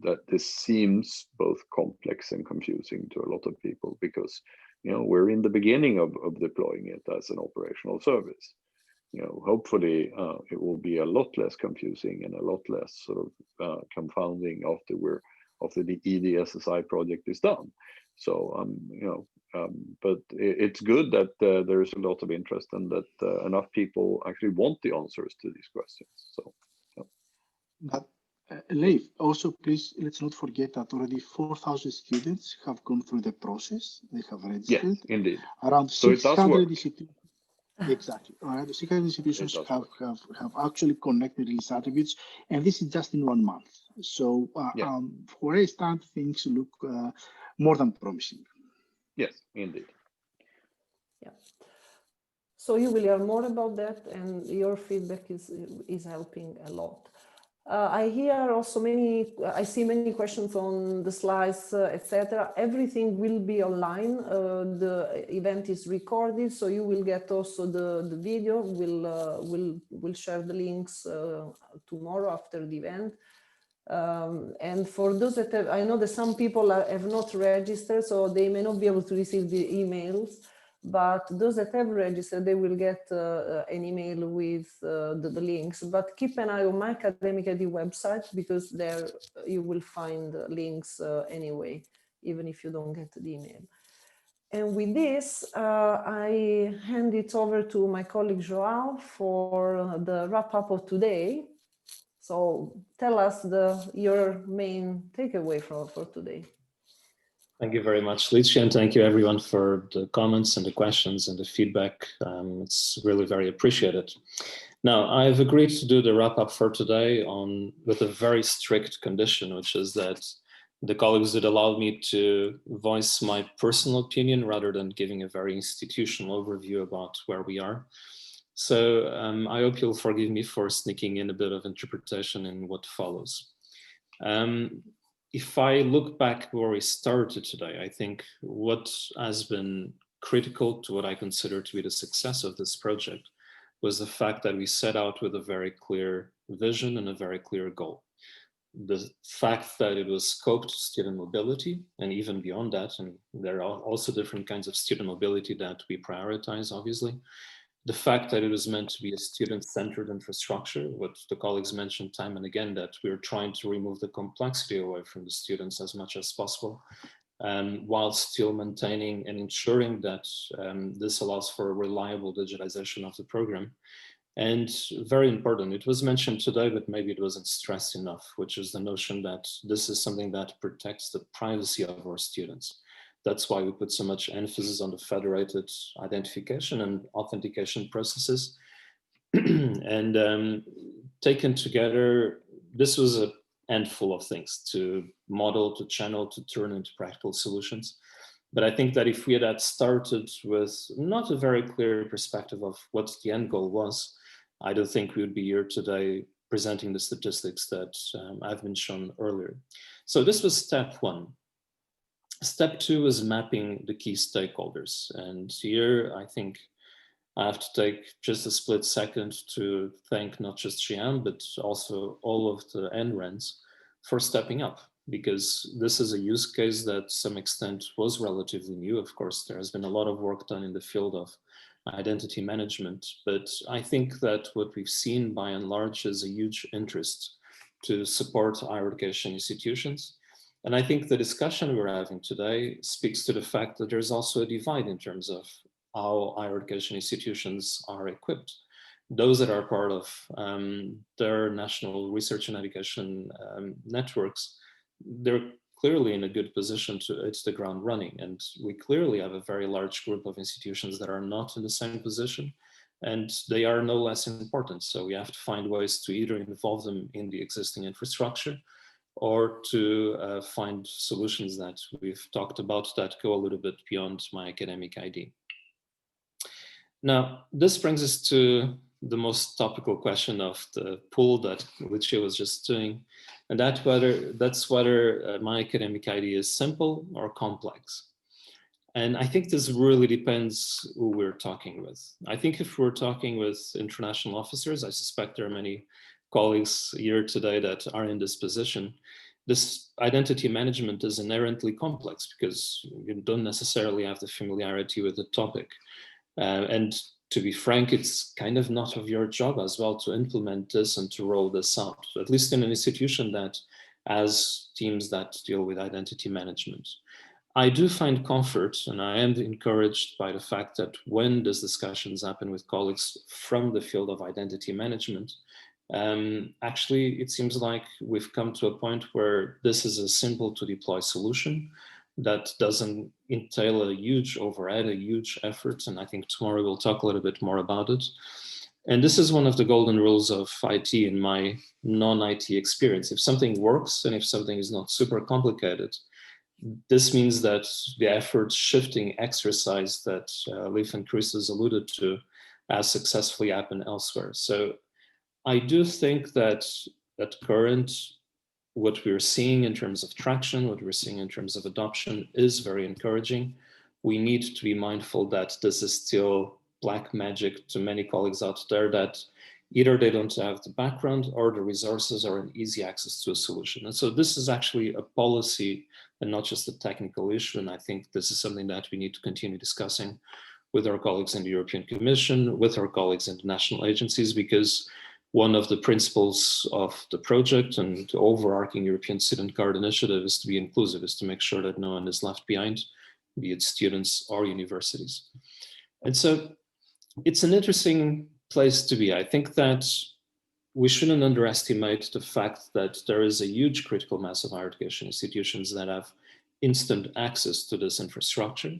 that this seems both complex and confusing to a lot of people, because we're in the beginning of deploying it as an operational service. Hopefully it will be a lot less confusing and a lot less sort of confounding after the EDSSI project is done. So but it's good that there is a lot of interest, and that enough people actually want the answers to these questions. So but Leif, also please, let's not forget that already 4,000 students have gone through the process. They have registered. Yeah, indeed. Around So it does 600 work. institutions. Exactly. Around 600 institutions have actually connected these attributes, and this is just in 1 month. So where I stand, things look more than promising. Yes, indeed. Yeah. So you will learn more about that, and your feedback is helping a lot. I hear also I see many questions on the slides, etc. Everything will be online. The event is recorded, so you will get also the video. We'll share the links tomorrow after the event. And for those that I know that some people have not registered, so they may not be able to receive the emails. But those that have registered, they will get an email with the links. But keep an eye on MyAcademicID website, because there you will find links anyway, even if you don't get the email. And with this, I hand it over to my colleague Joao for the wrap-up of today. So tell us your main takeaway for today. Thank you very much, Licia, and thank you everyone for the comments and the questions and the feedback. It's really very appreciated. Now, I've agreed to do the wrap up for today with a very strict condition, which is that the colleagues that allowed me to voice my personal opinion rather than giving a very institutional overview about where we are. So I hope you'll forgive me for sneaking in a bit of interpretation in what follows. If I look back where we started today, I think what has been critical to what I consider to be the success of this project was the fact that we set out with a very clear vision and a very clear goal. The fact that it was scoped to student mobility, and even beyond that, and there are also different kinds of student mobility that we prioritize, obviously. The fact that it was meant to be a student-centered infrastructure, what the colleagues mentioned time and again, that we're trying to remove the complexity away from the students as much as possible, while still maintaining and ensuring that this allows for a reliable digitization of the program. And very important, it was mentioned today, but maybe it wasn't stressed enough, which is the notion that this is something that protects the privacy of our students. That's why we put so much emphasis on the federated identification and authentication processes. And taken together, this was a handful of things to model, to channel, to turn into practical solutions. But I think that if we had started with not a very clear perspective of what the end goal was, I don't think we would be here today presenting the statistics that I've been shown earlier. So this was step one. Step two is mapping the key stakeholders. And here I think I have to take just a split second to thank not just Xi'an, but also all of the NRENs for stepping up, because this is a use case that to some extent was relatively new. Of course, there has been a lot of work done in the field of identity management, but I think that what we've seen by and large is a huge interest to support higher education institutions. And I think the discussion we're having today speaks to the fact that there's also a divide in terms of how higher education institutions are equipped. Those that are part of their national research and education networks, they're clearly in a good position to hit the ground running. And we clearly have a very large group of institutions that are not in the same position, and they are no less important. So we have to find ways to either involve them in the existing infrastructure or to find solutions that we've talked about that go a little bit beyond MyAcademicID. Now, this brings us to the most topical question of the poll that Lucia was just doing, and that's whether MyAcademicID is simple or complex. And I think this really depends who we're talking with. I think if we're talking with international officers, I suspect there are many colleagues here today that are in this position. This identity management is inherently complex because you don't necessarily have the familiarity with the topic. And to be frank, it's kind of not of your job as well to implement this and to roll this out, at least in an institution that has teams that deal with identity management. I do find comfort, and I am encouraged by the fact that when these discussions happen with colleagues from the field of identity management, Actually, it seems like we've come to a point where this is a simple to deploy solution that doesn't entail a huge overhead, a huge effort. And I think tomorrow we'll talk a little bit more about it. And this is one of the golden rules of IT in my non-IT experience. If something works and if something is not super complicated, this means that the effort shifting exercise that Leif and Chris has alluded to has successfully happened elsewhere. So I do think that at current, what we're seeing in terms of traction, what we're seeing in terms of adoption is very encouraging. We need to be mindful that this is still black magic to many colleagues out there, that either they don't have the background or the resources or an easy access to a solution. And so this is actually a policy and not just a technical issue. And I think this is something that we need to continue discussing with our colleagues in the European Commission, with our colleagues in the national agencies, because one of the principles of the project and the overarching European Student Card Initiative is to be inclusive, is to make sure that no one is left behind, be it students or universities. And so it's an interesting place to be. I think that we shouldn't underestimate the fact that there is a huge critical mass of higher education institutions that have instant access to this infrastructure.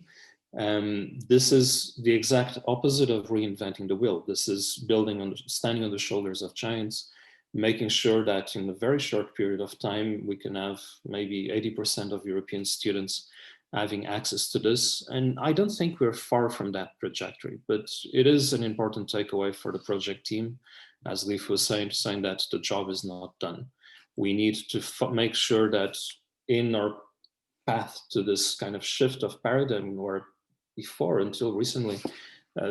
This is the exact opposite of reinventing the wheel. This is building on, standing on the shoulders of giants, making sure that in a very short period of time, we can have maybe 80% of European students having access to this. And I don't think we're far from that trajectory, but it is an important takeaway for the project team, as Leif was saying that the job is not done. We need to make sure that in our path to this kind of shift of paradigm, where before, until recently,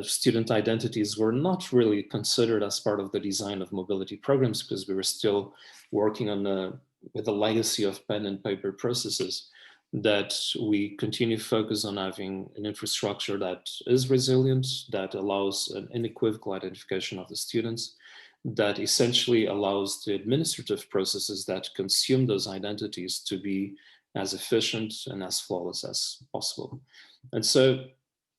student identities were not really considered as part of the design of mobility programs, because we were still working on with a legacy of pen and paper processes, that we continue to focus on having an infrastructure that is resilient, that allows an unequivocal identification of the students, that essentially allows the administrative processes that consume those identities to be as efficient and as flawless as possible. And so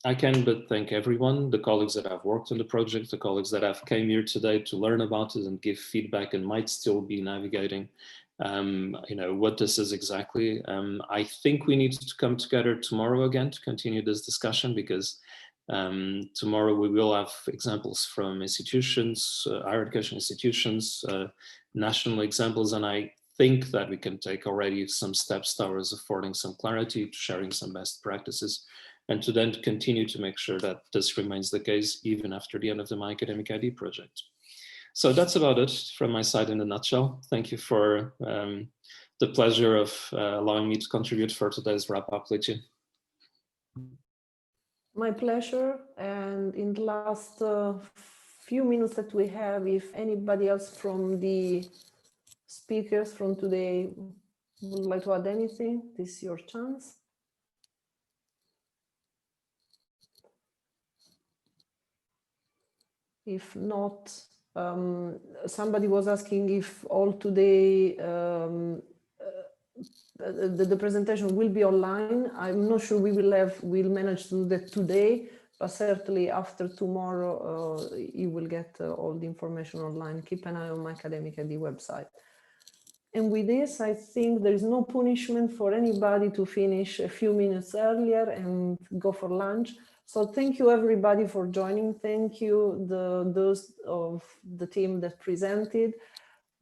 I can but thank everyone, the colleagues that have worked on the project, the colleagues that have came here today to learn about it and give feedback and might still be navigating what this is exactly. I think we need to come together tomorrow again to continue this discussion, because tomorrow we will have examples from institutions, higher education institutions, national examples, and I think that we can take already some steps towards affording some clarity, to sharing some best practices, and to then continue to make sure that this remains the case even after the end of the MyAcademicID project. So that's about it from my side in a nutshell. Thank you for the pleasure of allowing me to contribute for today's wrap up, Luigi. My pleasure. And in the last few minutes that we have, if anybody else from the speakers from today would like to add anything, this is your chance. If not, somebody was asking if all today the presentation will be online. I'm not sure we'll manage to do that today, but certainly after tomorrow you will get all the information online. Keep an eye on MyAcademicID website. And with this, I think there is no punishment for anybody to finish a few minutes earlier and go for lunch. So thank you everybody for joining. Thank you those of the team that presented.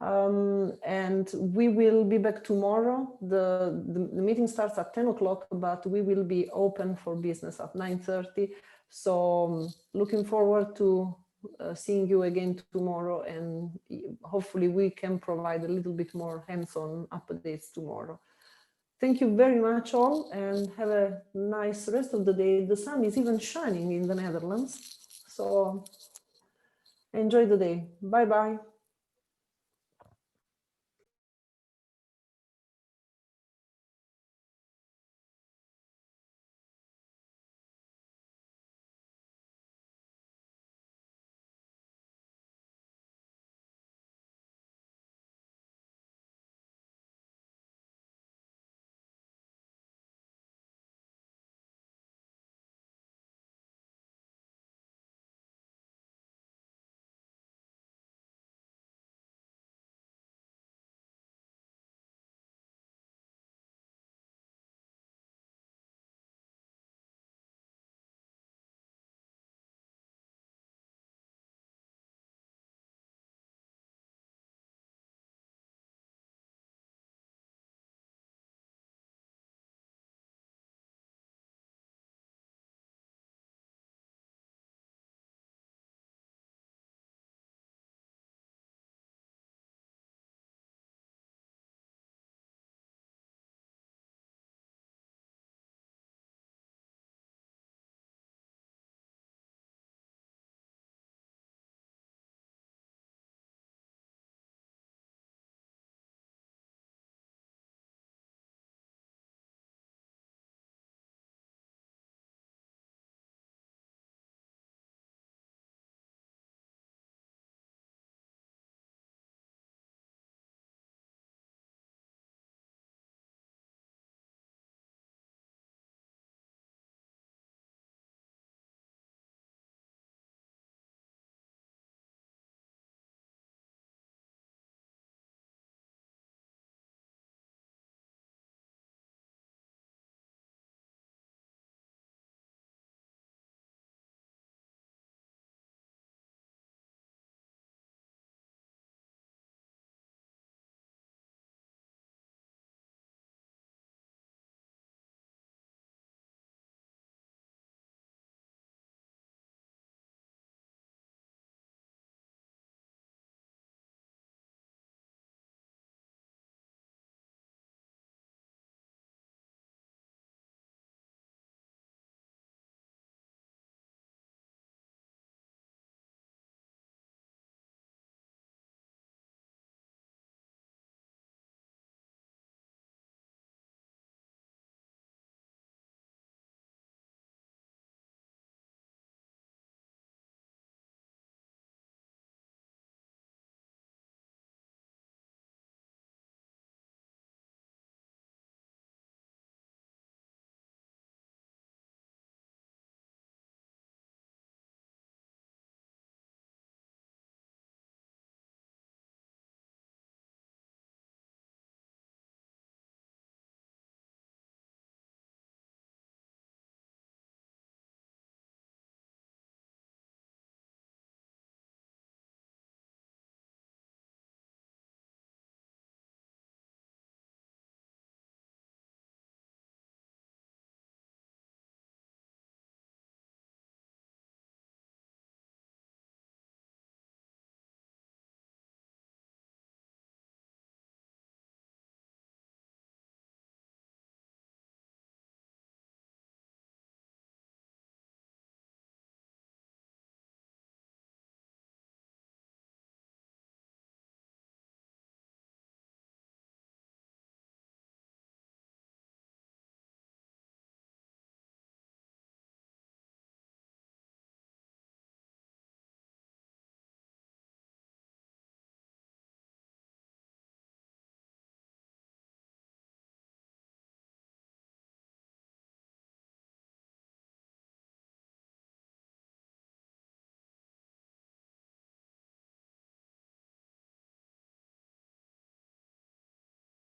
And we will be back tomorrow. The meeting starts at 10 o'clock, but we will be open for business at 9:30. So looking forward to seeing you again tomorrow, and hopefully we can provide a little bit more hands-on updates tomorrow. Thank you very much all, and have a nice rest of the day. The sun is even shining in the Netherlands, so enjoy the day. Bye-bye.